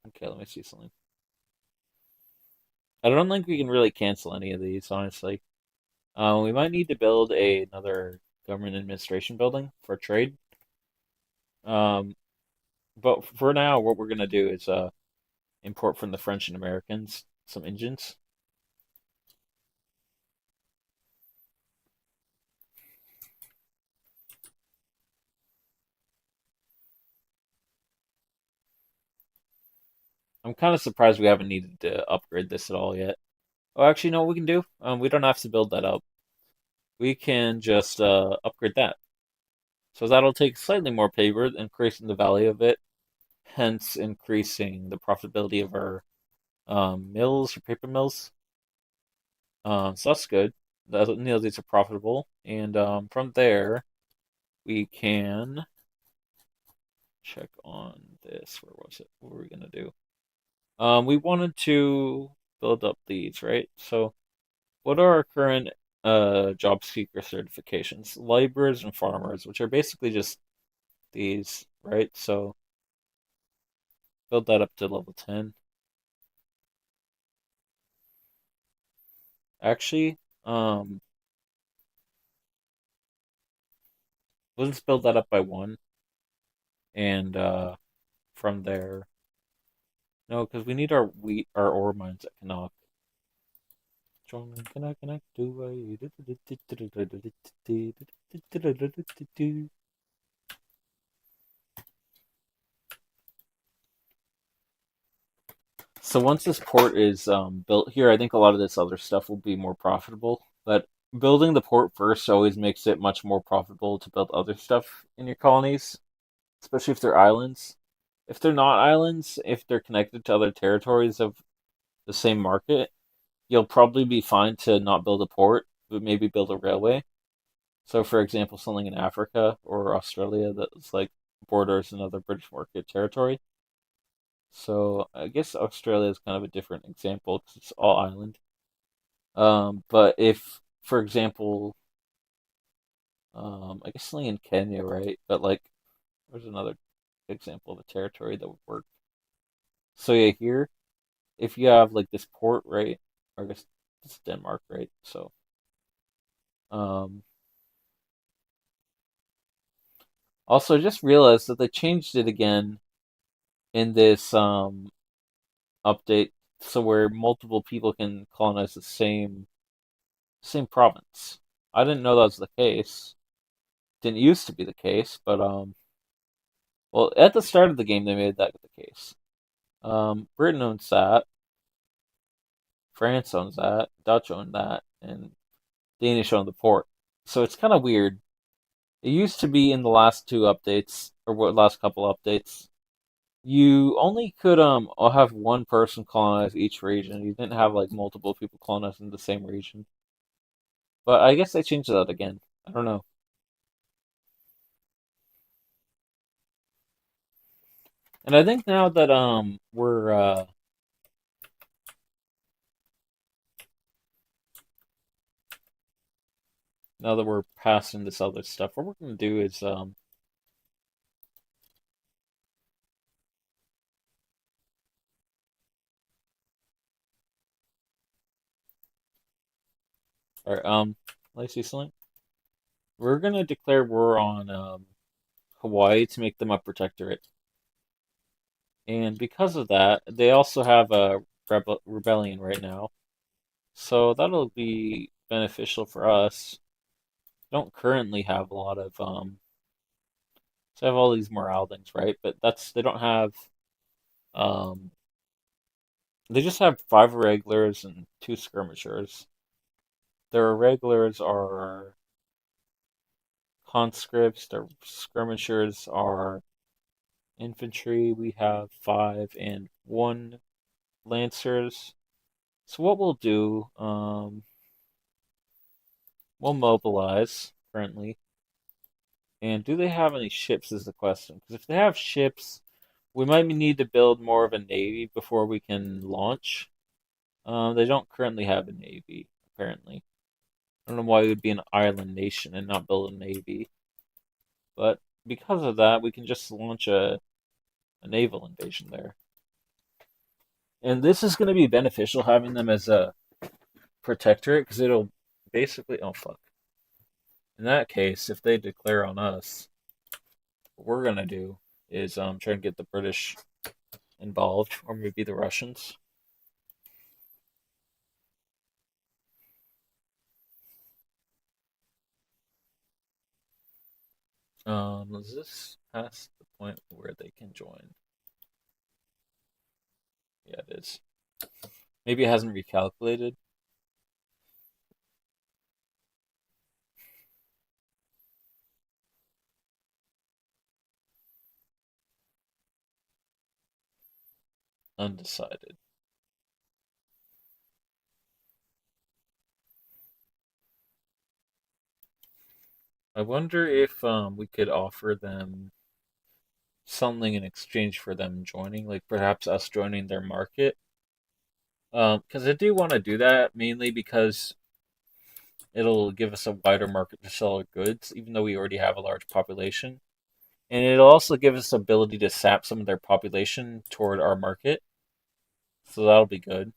Okay, let me see something. I don't think we can really cancel any of these, honestly. We might need to build another government administration building for trade. Um, but for now, what we're gonna do is import from the French and Americans some engines. I'm kind of surprised we haven't needed to upgrade this at all yet. Oh, actually, you know what we can do? We don't have to build that up. We can just upgrade that. So that'll take slightly more paper, increasing the value of it, hence increasing the profitability of our mills or paper mills. So that's good. These are profitable, and from there we can check on this. Where was it? What were we gonna do? We wanted to build up these, right? So, what are our current job seeker certifications? Laborers and farmers, which are basically just these, right? So, build that up to level 10. Actually, let's build that up by one, and from there, no, because we need our ore mines at Canuck. So once this port is built here, I think a lot of this other stuff will be more profitable. But building the port first always makes it much more profitable to build other stuff in your colonies, especially if they're islands. If they're not islands, if they're connected to other territories of the same market, you'll probably be fine to not build a port, but maybe build a railway. So, for example, something in Africa or Australia that's like borders another British market territory. So, I guess Australia is kind of a different example because it's all island. But if for example, I guess something in Kenya, right? But like, there's another example of a territory that would work. So yeah, here, if you have like this port, right? Or I guess it's Denmark, right? So, um, also just realized that they changed it again in this update, so where multiple people can colonize the same province. I didn't know that was the case. Didn't used to be the case, but well, at the start of the game they made that the case. Britain owns that, France owns that, Dutch owned that, and Danish owned the port. So it's kind of weird. It used to be in the last two updates, or what last couple updates, you only could have one person colonize each region. You didn't have like multiple people colonizing the same region. But I guess they changed that again. I don't know. And I think now that we're now that we're passing this other stuff, what we're gonna do is all right, let me see something. We're gonna declare war on Hawaii to make them a protectorate. And because of that, they also have a rebellion right now. So that'll be beneficial for us. Don't currently have a lot of so I have all these morale things, right? But that's they don't have um they just have five regulars and two skirmishers. Their irregulars are conscripts, their skirmishers are infantry. We have five and one lancers. So what we'll do, we'll mobilize currently. And do they have any ships is the question. Because if they have ships, we might need to build more of a navy before we can launch. They don't currently have a navy, apparently. I don't know why it would be an island nation and not build a navy. But because of that, we can just launch a naval invasion there. And this is going to be beneficial having them as a protectorate because it'll basically. Oh, fuck. In that case, if they declare on us, what we're going to do is try and get the British involved, or maybe the Russians. Is this past the point where they can join? Yeah, it is. Maybe it hasn't recalculated. Undecided. I wonder if we could offer them something in exchange for them joining, like perhaps us joining their market. Because I do want to do that mainly because it'll give us a wider market to sell our goods, even though we already have a large population. And it'll also give us the ability to sap some of their population toward our market. So that'll be good.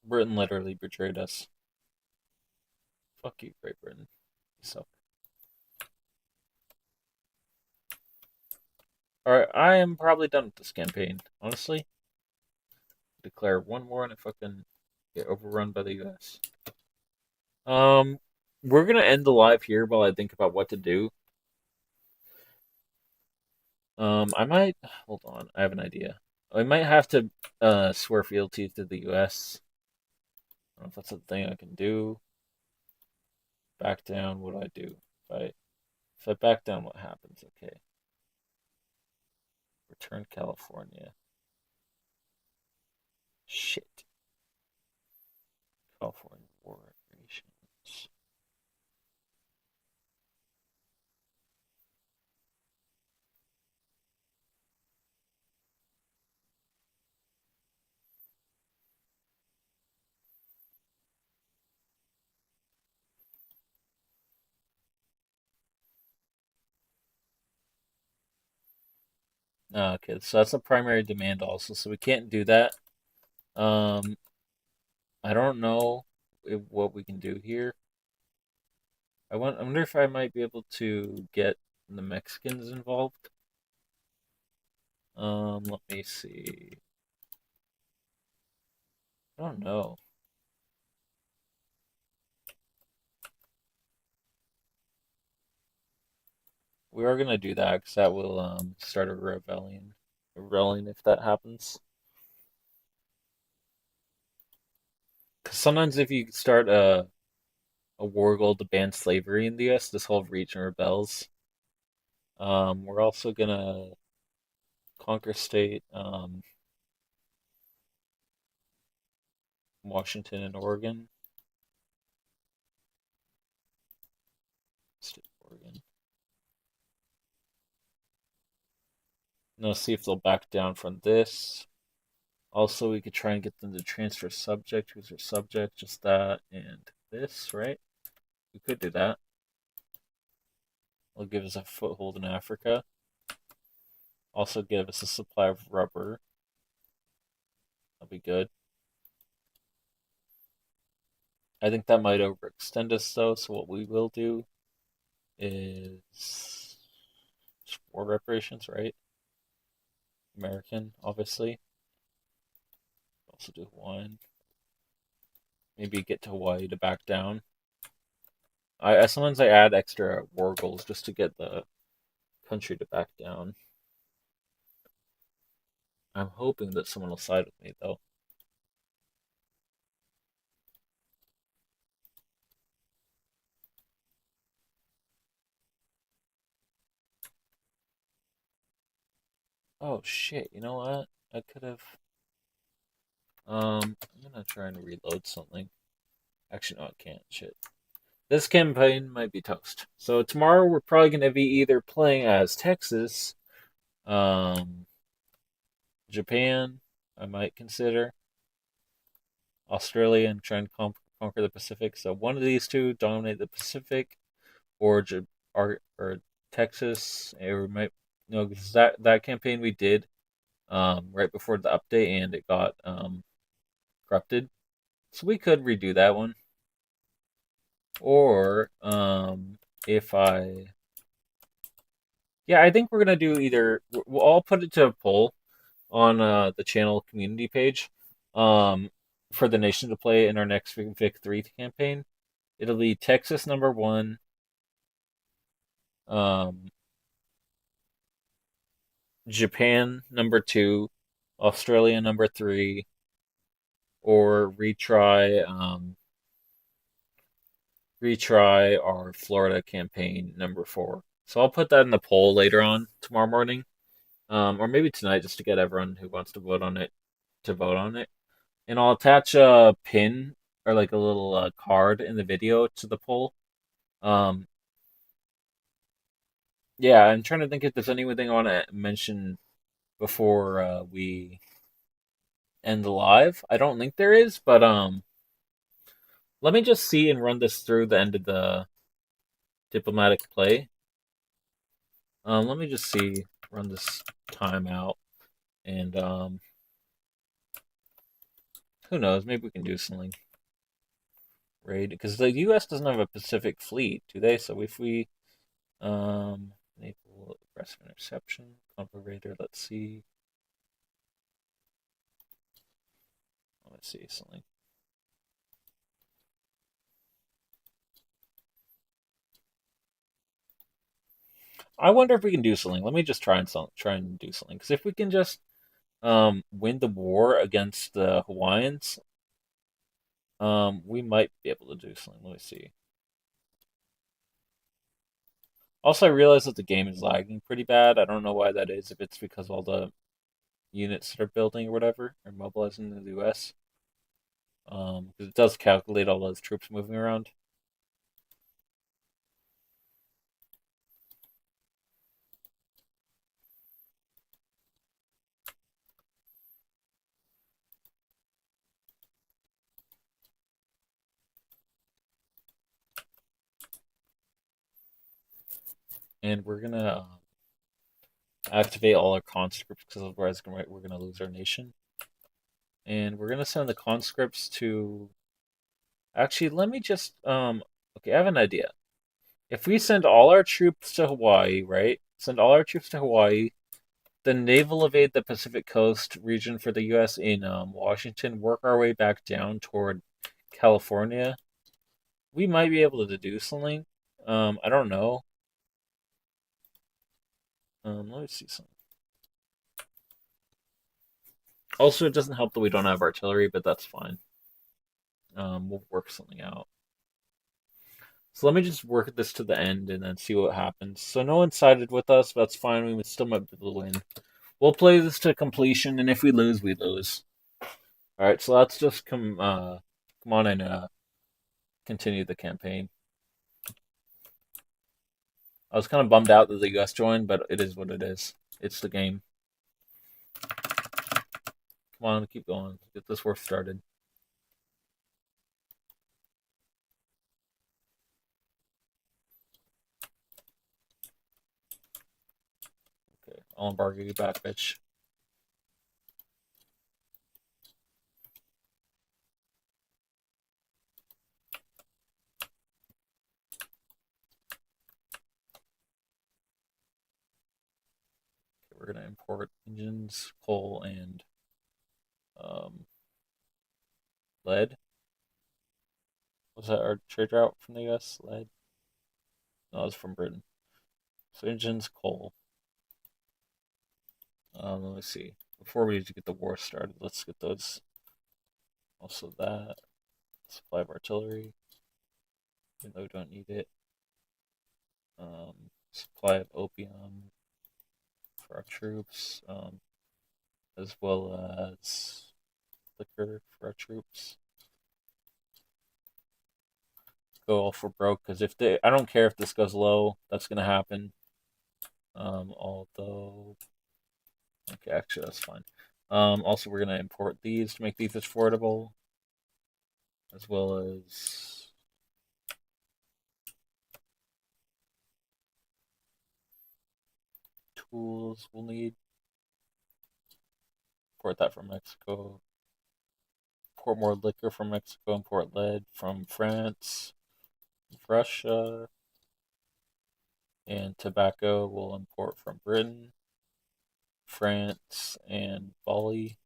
Britain literally betrayed us. Fuck you, Great Britain. So, alright, I am probably done with this campaign. Honestly, declare one war and I fucking get overrun by the U.S. Um, we're gonna end the live here while I think about what to do. I might hold on. I have an idea. I might have to swear fealty to the U.S. I don't know if that's a thing I can do. Back down. What do I do? If I back down, what happens? Okay. Return California. Shit. California War reparations. Okay, so that's a primary demand also, so we can't do that. Um, I don't know what we can do here. I wonder if I might be able to get the Mexicans involved. Let me see. I don't know. We are gonna do that because that will start a rebellion. A rebellion if that happens. Because sometimes if you start a war goal to ban slavery in the U.S., this whole region rebels. We're also gonna conquer state Washington and Oregon. State of Oregon. Now see if they'll back down from this. Also, we could try and get them to transfer subject. Who's their subject? Just that and this, right? We could do that. It'll give us a foothold in Africa. Also give us a supply of rubber. That'll be good. I think that might overextend us though, so what we will do is war reparations, right? American, obviously. Also do Hawaiian. Maybe get to Hawaii to back down. Sometimes I add extra war goals just to get the country to back down. I'm hoping that someone will side with me though. Oh shit, you know what? I could have I'm gonna try and reload something. Actually no I can't. Shit. This campaign might be toast. So tomorrow we're probably gonna be either playing as Texas, um Japan, I might consider, Australia and try and conquer the Pacific. So one of these two dominate the Pacific, or or Texas, or we might because that campaign we did right before the update and it got corrupted. So we could redo that one. Or if I yeah, I think we're gonna do either. We'll all put it to a poll on the channel community page um for the nation to play in our next Vic 3 campaign. It'll be Texas number one, um Japan number two, Australia number three, or retry our Florida campaign number four. So I'll put that in the poll later on tomorrow morning, or maybe tonight, just to get everyone who wants to vote on it to vote on it. And I'll attach a pin or like a little card in the video to the poll. Um, yeah, I'm trying to think if there's anything I want to mention before we end the live. I don't think there is, but let me just see and run this through the end of the diplomatic play. Let me just see, run this time out, and who knows? Maybe we can do something raid because the U.S. doesn't have a Pacific fleet, do they? So if we naval aggressive interception, Imperator. Let's see. Let's see something. I wonder if we can do something. Let me just try and do something. Because if we can just win the war against the Hawaiians, we might be able to do something. Let me see. Also, I realize that the game is lagging pretty bad. I don't know why that is. If it's because all the units that are building or whatever are mobilizing in the U.S. Because it does calculate all those troops moving around. And we're gonna activate all our conscripts because otherwise we're gonna lose our nation. And we're gonna send the conscripts to. Actually, let me just Okay, I have an idea. If we send all our troops to Hawaii, right? Send all our troops to Hawaii, then naval evade the Pacific Coast region for the U.S. in Washington, work our way back down toward California. We might be able to do something. I don't know. Let me see something. Also, it doesn't help that we don't have artillery, but that's fine. We'll work something out. So let me just work this to the end and then see what happens. So no one sided with us. That's fine. We still might be able to win. We'll play this to completion, and if we lose, we lose. All right. So let's just come on and continue the campaign. I was kind of bummed out that the U.S. joined, but it is what it is. It's the game. Come on, keep going. Get this war started. Okay, I'll embargo you back, bitch. Okay, we're gonna import engines, coal, and um, lead. Was that our trade route from the U.S.? Lead? No, it was from Britain. So engines, coal. Let me see. Before we get the war started, let's get those. Also that supply of artillery, even though we don't need it. Supply of opium for our troops, as well as liquor for our troops. Go all for broke because if they, I don't care if this goes low, that's gonna happen. Although, okay, actually that's fine. Also we're gonna import these to make these affordable, as well as tools we'll need. Import that from Mexico. Import more liquor from Mexico. Import lead from France, Russia, and tobacco we'll import from Britain, France, and Bali.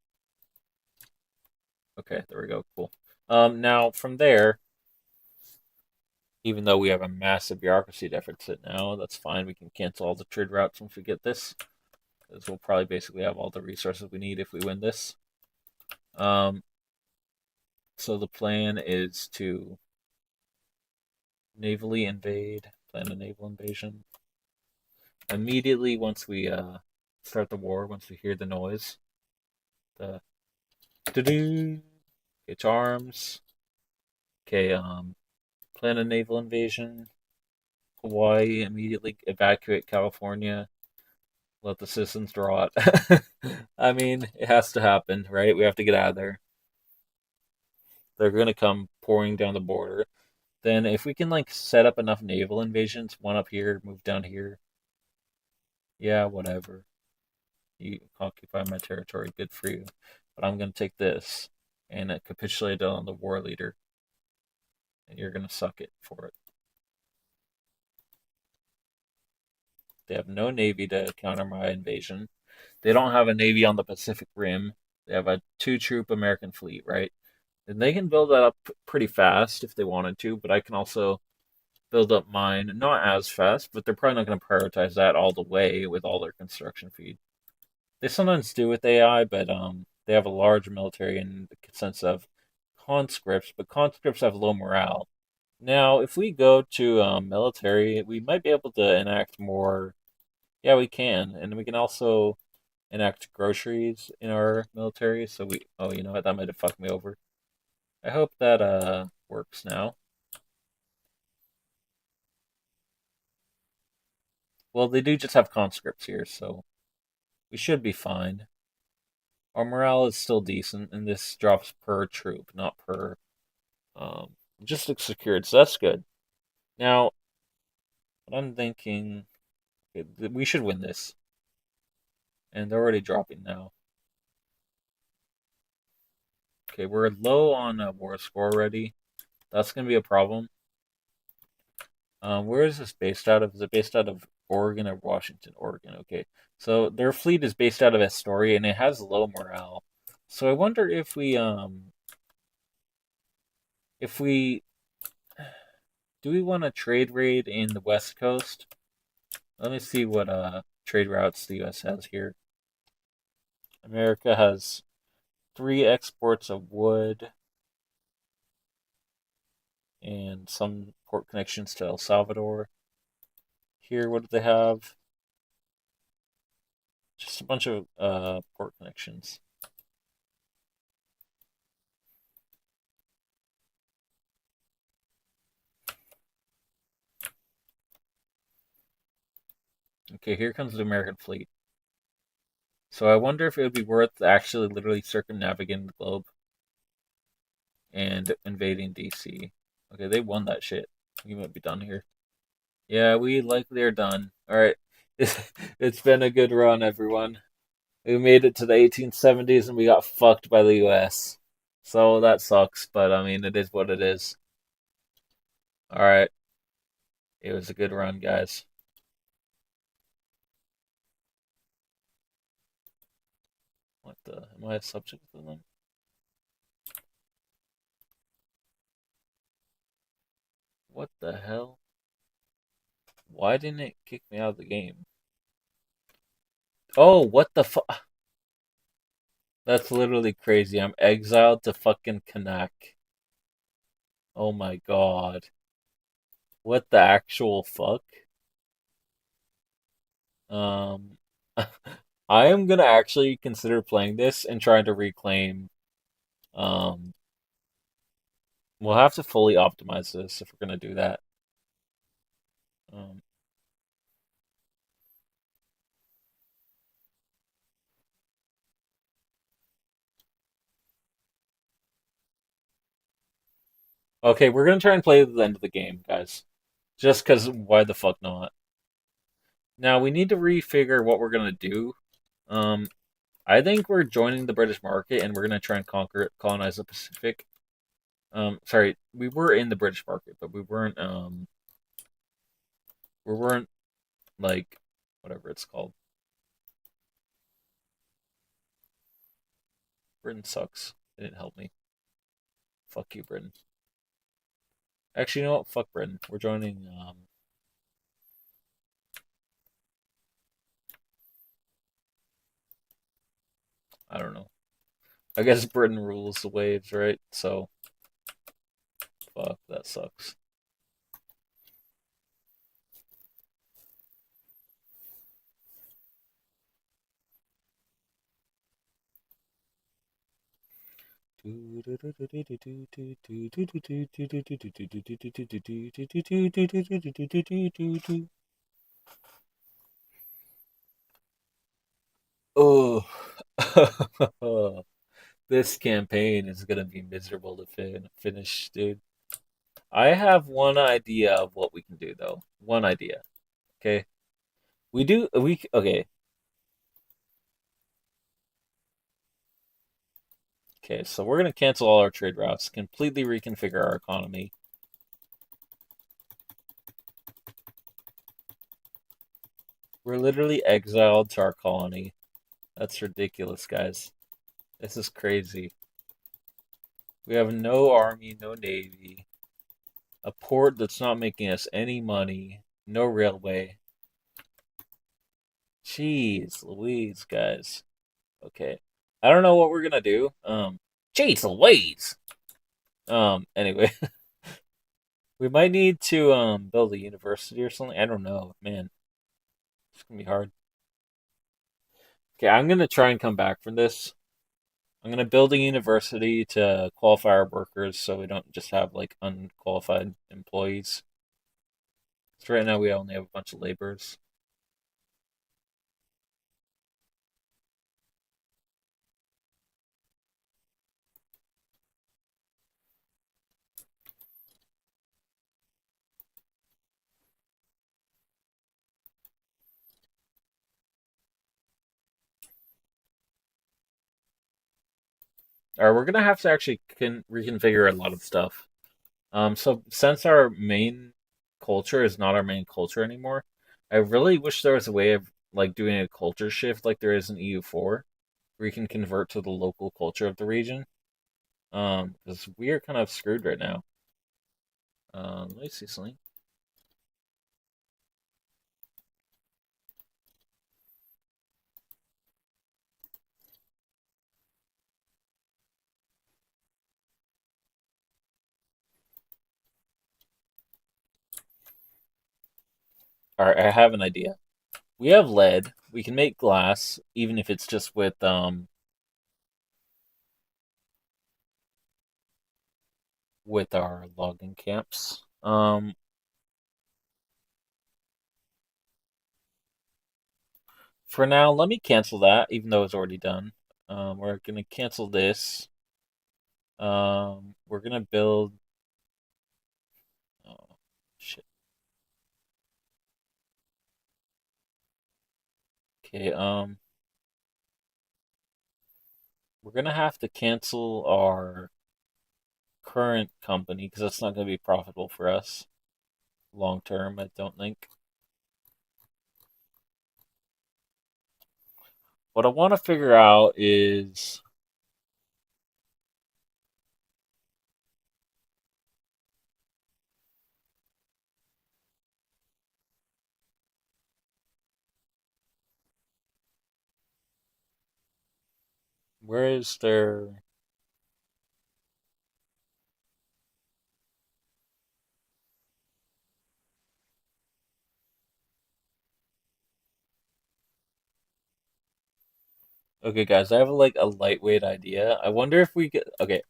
Okay, there we go. Cool. Now from there, even though we have a massive bureaucracy deficit now, that's fine. We can cancel all the trade routes once we get this, because we'll probably basically have all the resources we need if we win this. Um, so the plan is to navally invade, plan a naval invasion. Immediately once we start the war, once we hear the noise, the do get arms. Okay, plan a naval invasion. Hawaii, immediately evacuate California. Let the citizens draw it. I mean, it has to happen, right? We have to get out of there. They're gonna come pouring down the border. Then, if we can like set up enough naval invasions, one up here, move down here. Yeah, whatever. You occupy my territory, good for you. But I'm gonna take this and capitulate on the war leader, and you're gonna suck it for it. They have no navy to counter my invasion. They don't have a navy on the Pacific Rim. They have a two-troop American fleet, right? And they can build that up pretty fast if they wanted to, but I can also build up mine not as fast, but they're probably not going to prioritize that all the way with all their construction feed. They sometimes do with AI, but they have a large military in the sense of conscripts, but conscripts have low morale. Now, if we go to military, we might be able to enact more. Yeah, we can, and we can also enact groceries in our military. So we, oh, you know what? That might have fucked me over. I hope that works now. Well, they do just have conscripts here, so we should be fine. Our morale is still decent, and this drops per troop, not per just secured. So that's good. Now, what I'm thinking, okay, we should win this. And they're already dropping now. Okay, we're low on war score already. That's gonna be a problem. Where is this based out of? Is it based out of Oregon or Washington? Oregon. Okay, so their fleet is based out of Astoria, and it has low morale. So I wonder if we do we want to trade raid in the West Coast? Let me see what trade routes the U.S. has here. America has 3 exports of wood and some port connections to El Salvador. Here, what do they have? Just a bunch of port connections. Okay, here comes the American fleet. So I wonder if it would be worth actually literally circumnavigating the globe and invading DC. Okay, they won that shit. We might be done here. Yeah, we likely are done. All right. It's been a good run, everyone. We made it to the 1870s and we got fucked by the US. So that sucks, but I mean, it is what it is. All right. It was a good run, guys. What the? Am I a subject of them? What the hell? Why didn't it kick me out of the game? Oh, what the fuck? That's literally crazy. I'm exiled to fucking Kanak. Oh my god. What the actual fuck? Um, I am gonna actually consider playing this and trying to reclaim. Um, we'll have to fully optimize this if we're gonna do that. Um, okay, we're gonna try and play to the end of the game, guys. Just because, why the fuck not? Now we need to refigure what we're gonna do. Um, I think we're joining the British market and we're gonna try and conquer it, colonize the Pacific. Sorry, we were in the British market, but we weren't like whatever it's called. Britain sucks. It didn't help me. Fuck you, Britain. Actually, you know what? Fuck Britain. We're joining. I don't know. I guess Britain rules the waves, right? So fuck. That sucks. Oh, this campaign is gonna be miserable to finish, dude. I have one idea of what we can do, though. One idea. Okay, we do. We okay. Okay, so we're gonna cancel all our trade routes, completely reconfigure our economy. We're literally exiled to our colony. That's ridiculous, guys. This is crazy. We have no army, no navy, a port that's not making us any money, no railway. Jeez Louise, guys. Okay. I don't know what we're gonna do. Jeez Louise. Anyway, we might need to build a university or something. I don't know, man. It's gonna be hard. Okay, I'm gonna try and come back from this. I'm gonna build a university to qualify our workers so we don't just have like unqualified employees. So right now we only have a bunch of laborers. All right, we're gonna have to actually reconfigure a lot of stuff. So since our main culture is not our main culture anymore, I really wish there was a way of like doing a culture shift like there is in EU4, where you can convert to the local culture of the region. Because we are kind of screwed right now. Let me see something. All right, I have an idea. We have lead. We can make glass, even if it's just with our logging camps. For now, let me cancel that, even though it's already done. We're gonna cancel this. We're gonna build. Oh, shit. Okay. We're gonna have to cancel our current company because that's not gonna be profitable for us long term. I don't think. What I want to figure out is where is their. Okay, guys, I have like a lightweight idea. I wonder if we get. Okay,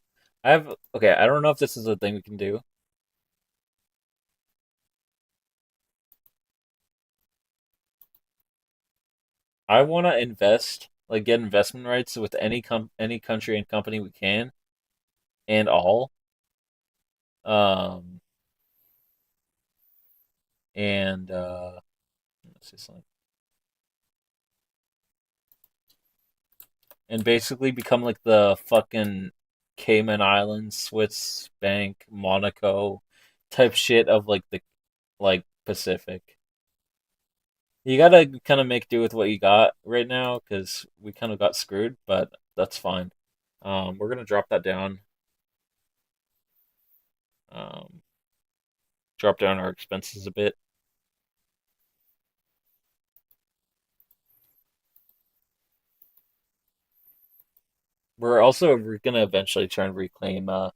I have. Okay, I don't know if this is a thing we can do. I want to invest, like get investment rights with any country and company we can, and all. Um, and let's see something. And basically become like the fucking Cayman Islands, Swiss bank, Monaco type shit of like the like Pacific. You gotta kind of make do with what you got right now because we kind of got screwed, but that's fine. We're gonna drop that down. Um, drop down our expenses a bit. We're gonna eventually try and reclaim. We're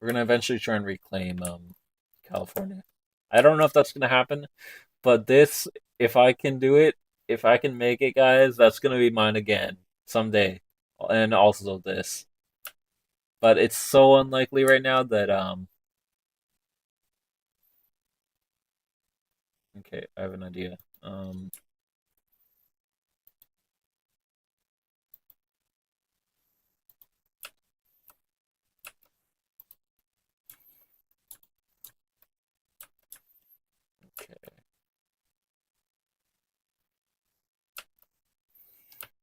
gonna eventually try and reclaim California. I don't know if that's gonna happen, but this, if I can do it, if I can make it, guys, that's gonna be mine again someday. And also this, but it's so unlikely right now that Okay, I have an idea. Okay.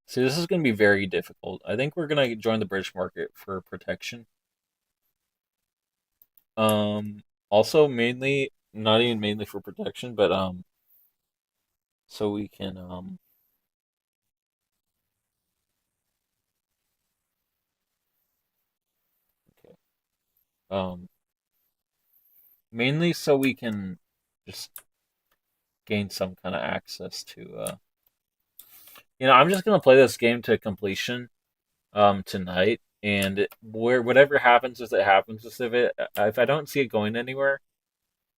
See, this is gonna be very difficult. I think we're gonna join the British market for protection. Also mainly, not even mainly for protection, but so we can okay. Um, Mainly so we can just gain some kind of access to I'm just gonna play this game to completion tonight, and where whatever happens with it happens with it. If I don't see it going anywhere,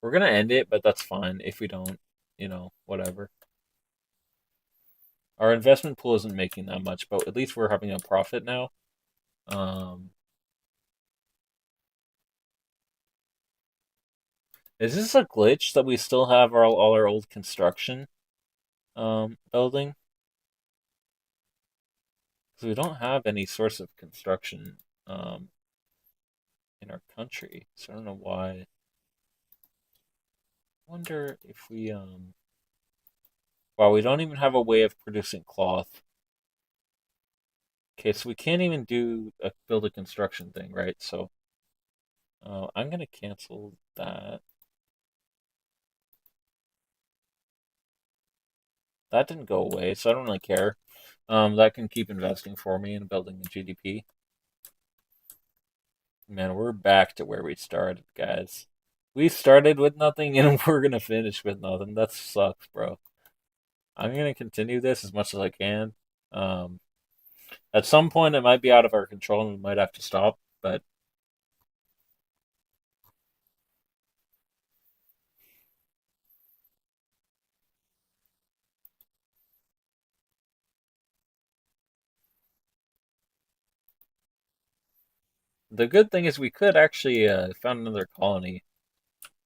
we're gonna end it, but that's fine if we don't, whatever. Our investment pool isn't making that much, but at least we're having a profit now. Um, is this a glitch that we still have all our old construction building? Because we don't have any source of construction um, in our country, so I don't know why. I wonder if we Wow, we don't even have a way of producing cloth. Okay, so we can't even build a construction thing, right? So I'm gonna cancel that. That didn't go away, so I don't really care. That can keep investing for me and building the GDP. Man, we're back to where we started, guys. We started with nothing and we're gonna finish with nothing. That sucks, bro. I'm gonna continue this as much as I can. Um, at some point, it might be out of our control and we might have to stop. But the good thing is we could actually found another colony,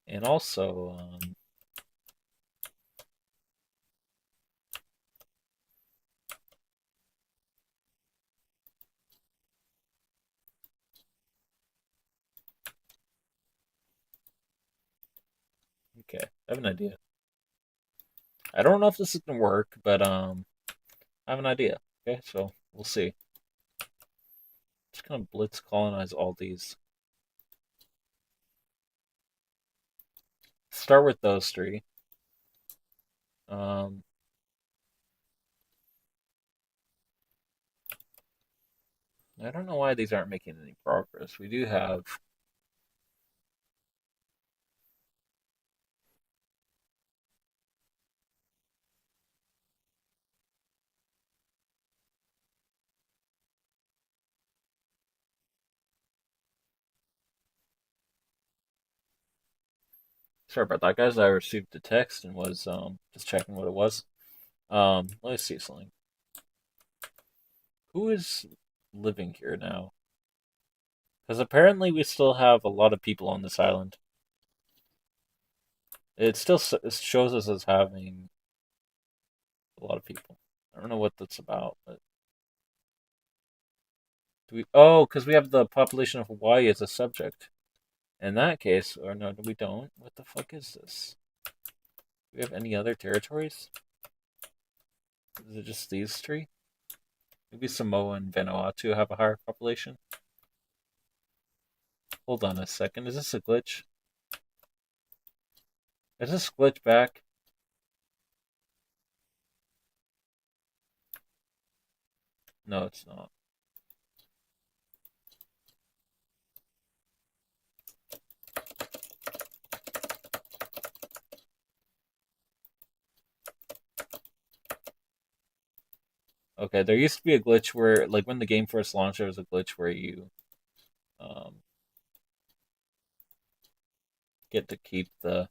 and also okay, I have an idea. I don't know if this is gonna work, but I have an idea. Okay, so we'll see. Just gonna blitz colonize all these. Start with those three. Um, I don't know why these aren't making any progress. We do have. Sorry about that, guys. I received a text and was just checking what it was. Let's see something. Who is living here now? Because apparently we still have a lot of people on this island. It still it shows us as having a lot of people. I don't know what that's about, but do we? Oh, because we have the population of Hawaii as a subject. In that case, or no, we don't. What the fuck is this? Do we have any other territories? Is it just these three? Maybe Samoa and Vanuatu have a higher population. Hold on a second. Is this a glitch? Is this glitch back? No, it's not. Okay, there used to be a glitch where, like, when the game first launched, there was a glitch where you um, get to keep the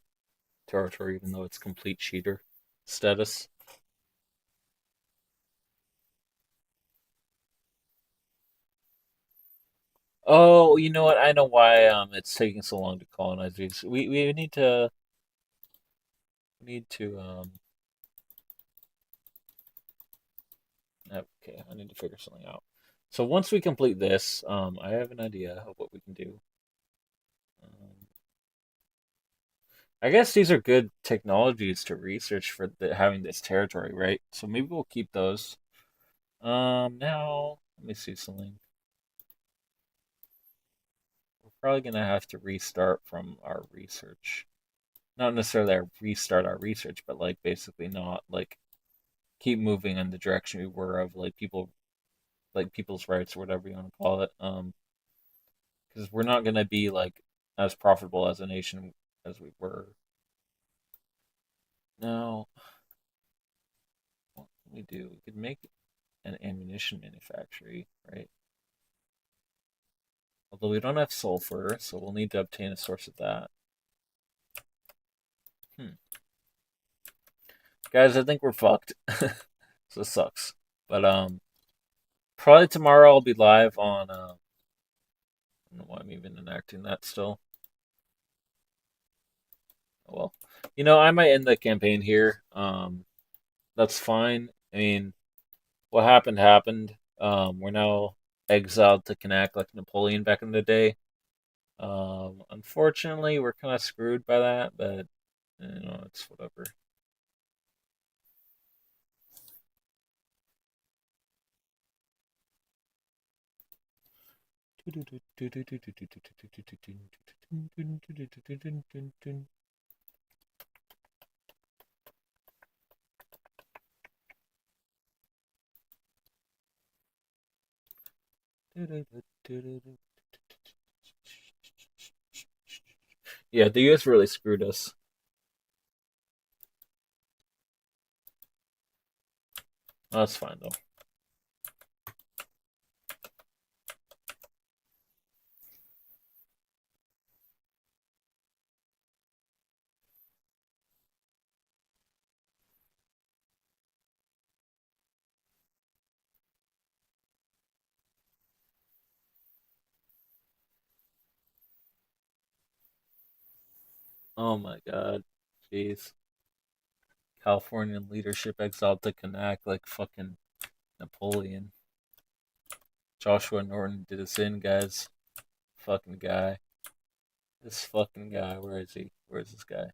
territory even though it's complete cheater status. Oh, you know what? I know why it's taking so long to colonize these. We need to. Okay, I need to figure something out. So once we complete this, I have an idea of what we can do. Um, I guess these are good technologies to research for having this territory, right? So maybe we'll keep those. Now let me see something. We're probably gonna have to restart from our research. Not necessarily restart our research, but like basically not like keep moving in the direction we were of like people's rights or whatever you want to call it. Because we're not gonna be like as profitable as a nation as we were. Now, what can we do? We could make an ammunition manufactory, right? Although we don't have sulfur, so we'll need to obtain a source of that. Hmm. Guys, I think we're fucked. So it sucks. But probably tomorrow I'll be live on I don't know why I'm even enacting that still. Oh, well. I might end the campaign here. That's fine. I mean, what happened happened. We're now exiled to Canac like Napoleon back in the day. Unfortunately, we're kind of screwed by that, but it's whatever. Yeah, the US really screwed us. That's fine though. Oh my god. Jeez. Californian leadership exiled to Connect like fucking Napoleon. Joshua Norton did us in, guys. Fucking guy. This fucking guy. Where is he? Where is this guy?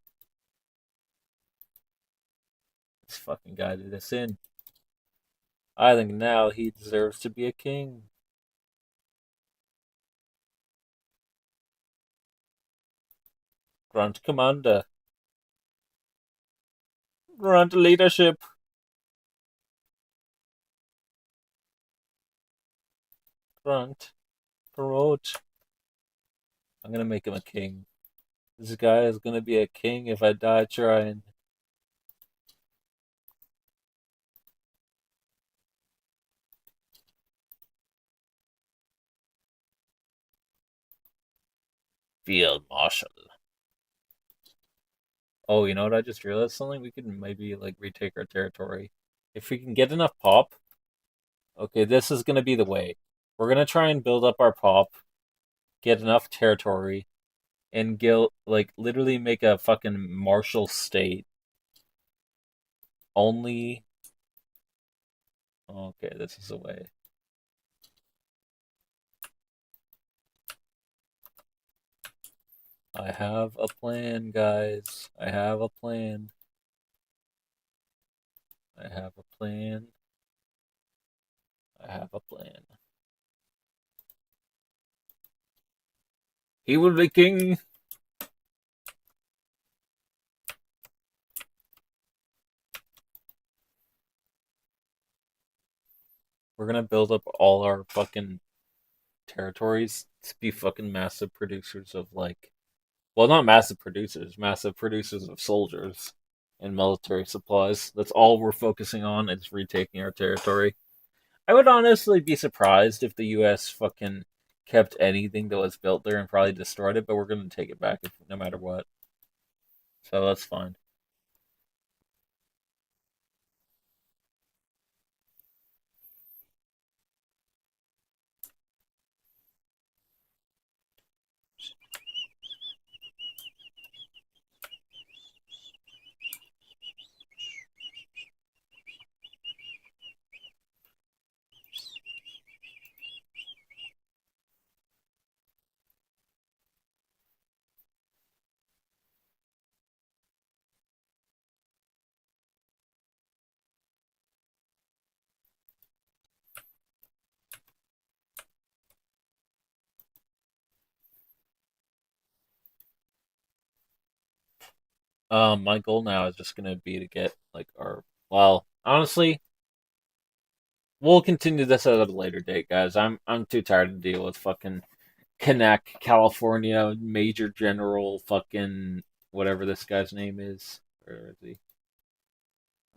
This fucking guy did us in. I think now he deserves to be a king. Grant commander. Grant leadership. Grant. Promote. I'm gonna make him a king. This guy is gonna be a king if I die trying. Field Marshal. Oh, you know what? I just realized something. We could maybe like retake our territory if we can get enough pop. Okay, this is gonna be the way. We're gonna try and build up our pop, get enough territory, and like literally make a fucking martial state. Only. Okay, this is the way. I have a plan, guys. I have a plan. I have a plan. I have a plan. He will be king. We're gonna build up all our fucking territories to be fucking massive producers of like, well, not massive producers of soldiers and military supplies. That's all we're focusing on is retaking our territory. I would honestly be surprised if the U.S. fucking kept anything that was built there and probably destroyed it, but we're gonna take it back no matter what. So that's fine. My goal now is just gonna be to get like our. Well, honestly, we'll continue this at a later date, guys. I'm too tired to deal with fucking Connect, California, Major General, fucking whatever this guy's name is. Where is he?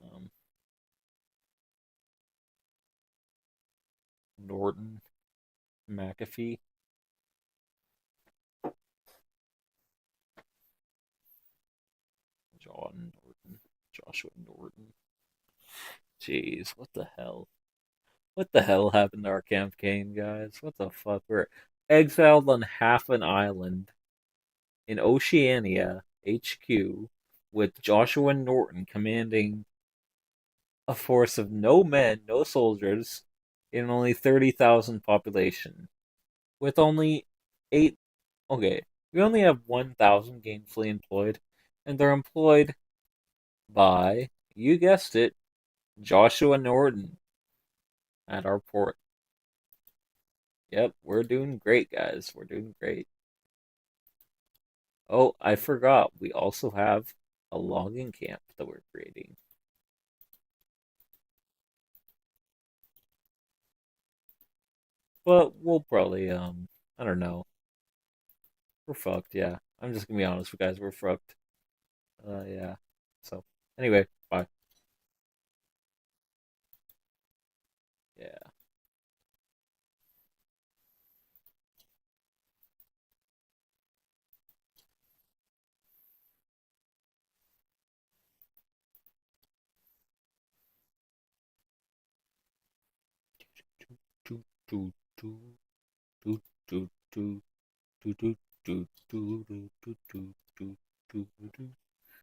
Um, Norton McAfee. John Norton. Joshua Norton. Jeez, what the hell? What the hell happened to our campaign, guys? What the fuck? We're exiled on half an island in Oceania HQ with Joshua Norton commanding a force of no men, no soldiers, in only 30,000 population. With only 8. Okay, we only have 1,000 gainfully employed, and they're employed by, you guessed it, Joshua Norton at our port. Yep, we're doing great, guys. We're doing great. Oh, I forgot. We also have a logging camp that we're creating. But we'll probably, I don't know. We're fucked, yeah. I'm just gonna be honest with you guys. We're fucked. Yeah. So, anyway, bye. Yeah. Do, do, do, do, do, do, do, do, do, do, do, do, do, do, do, do.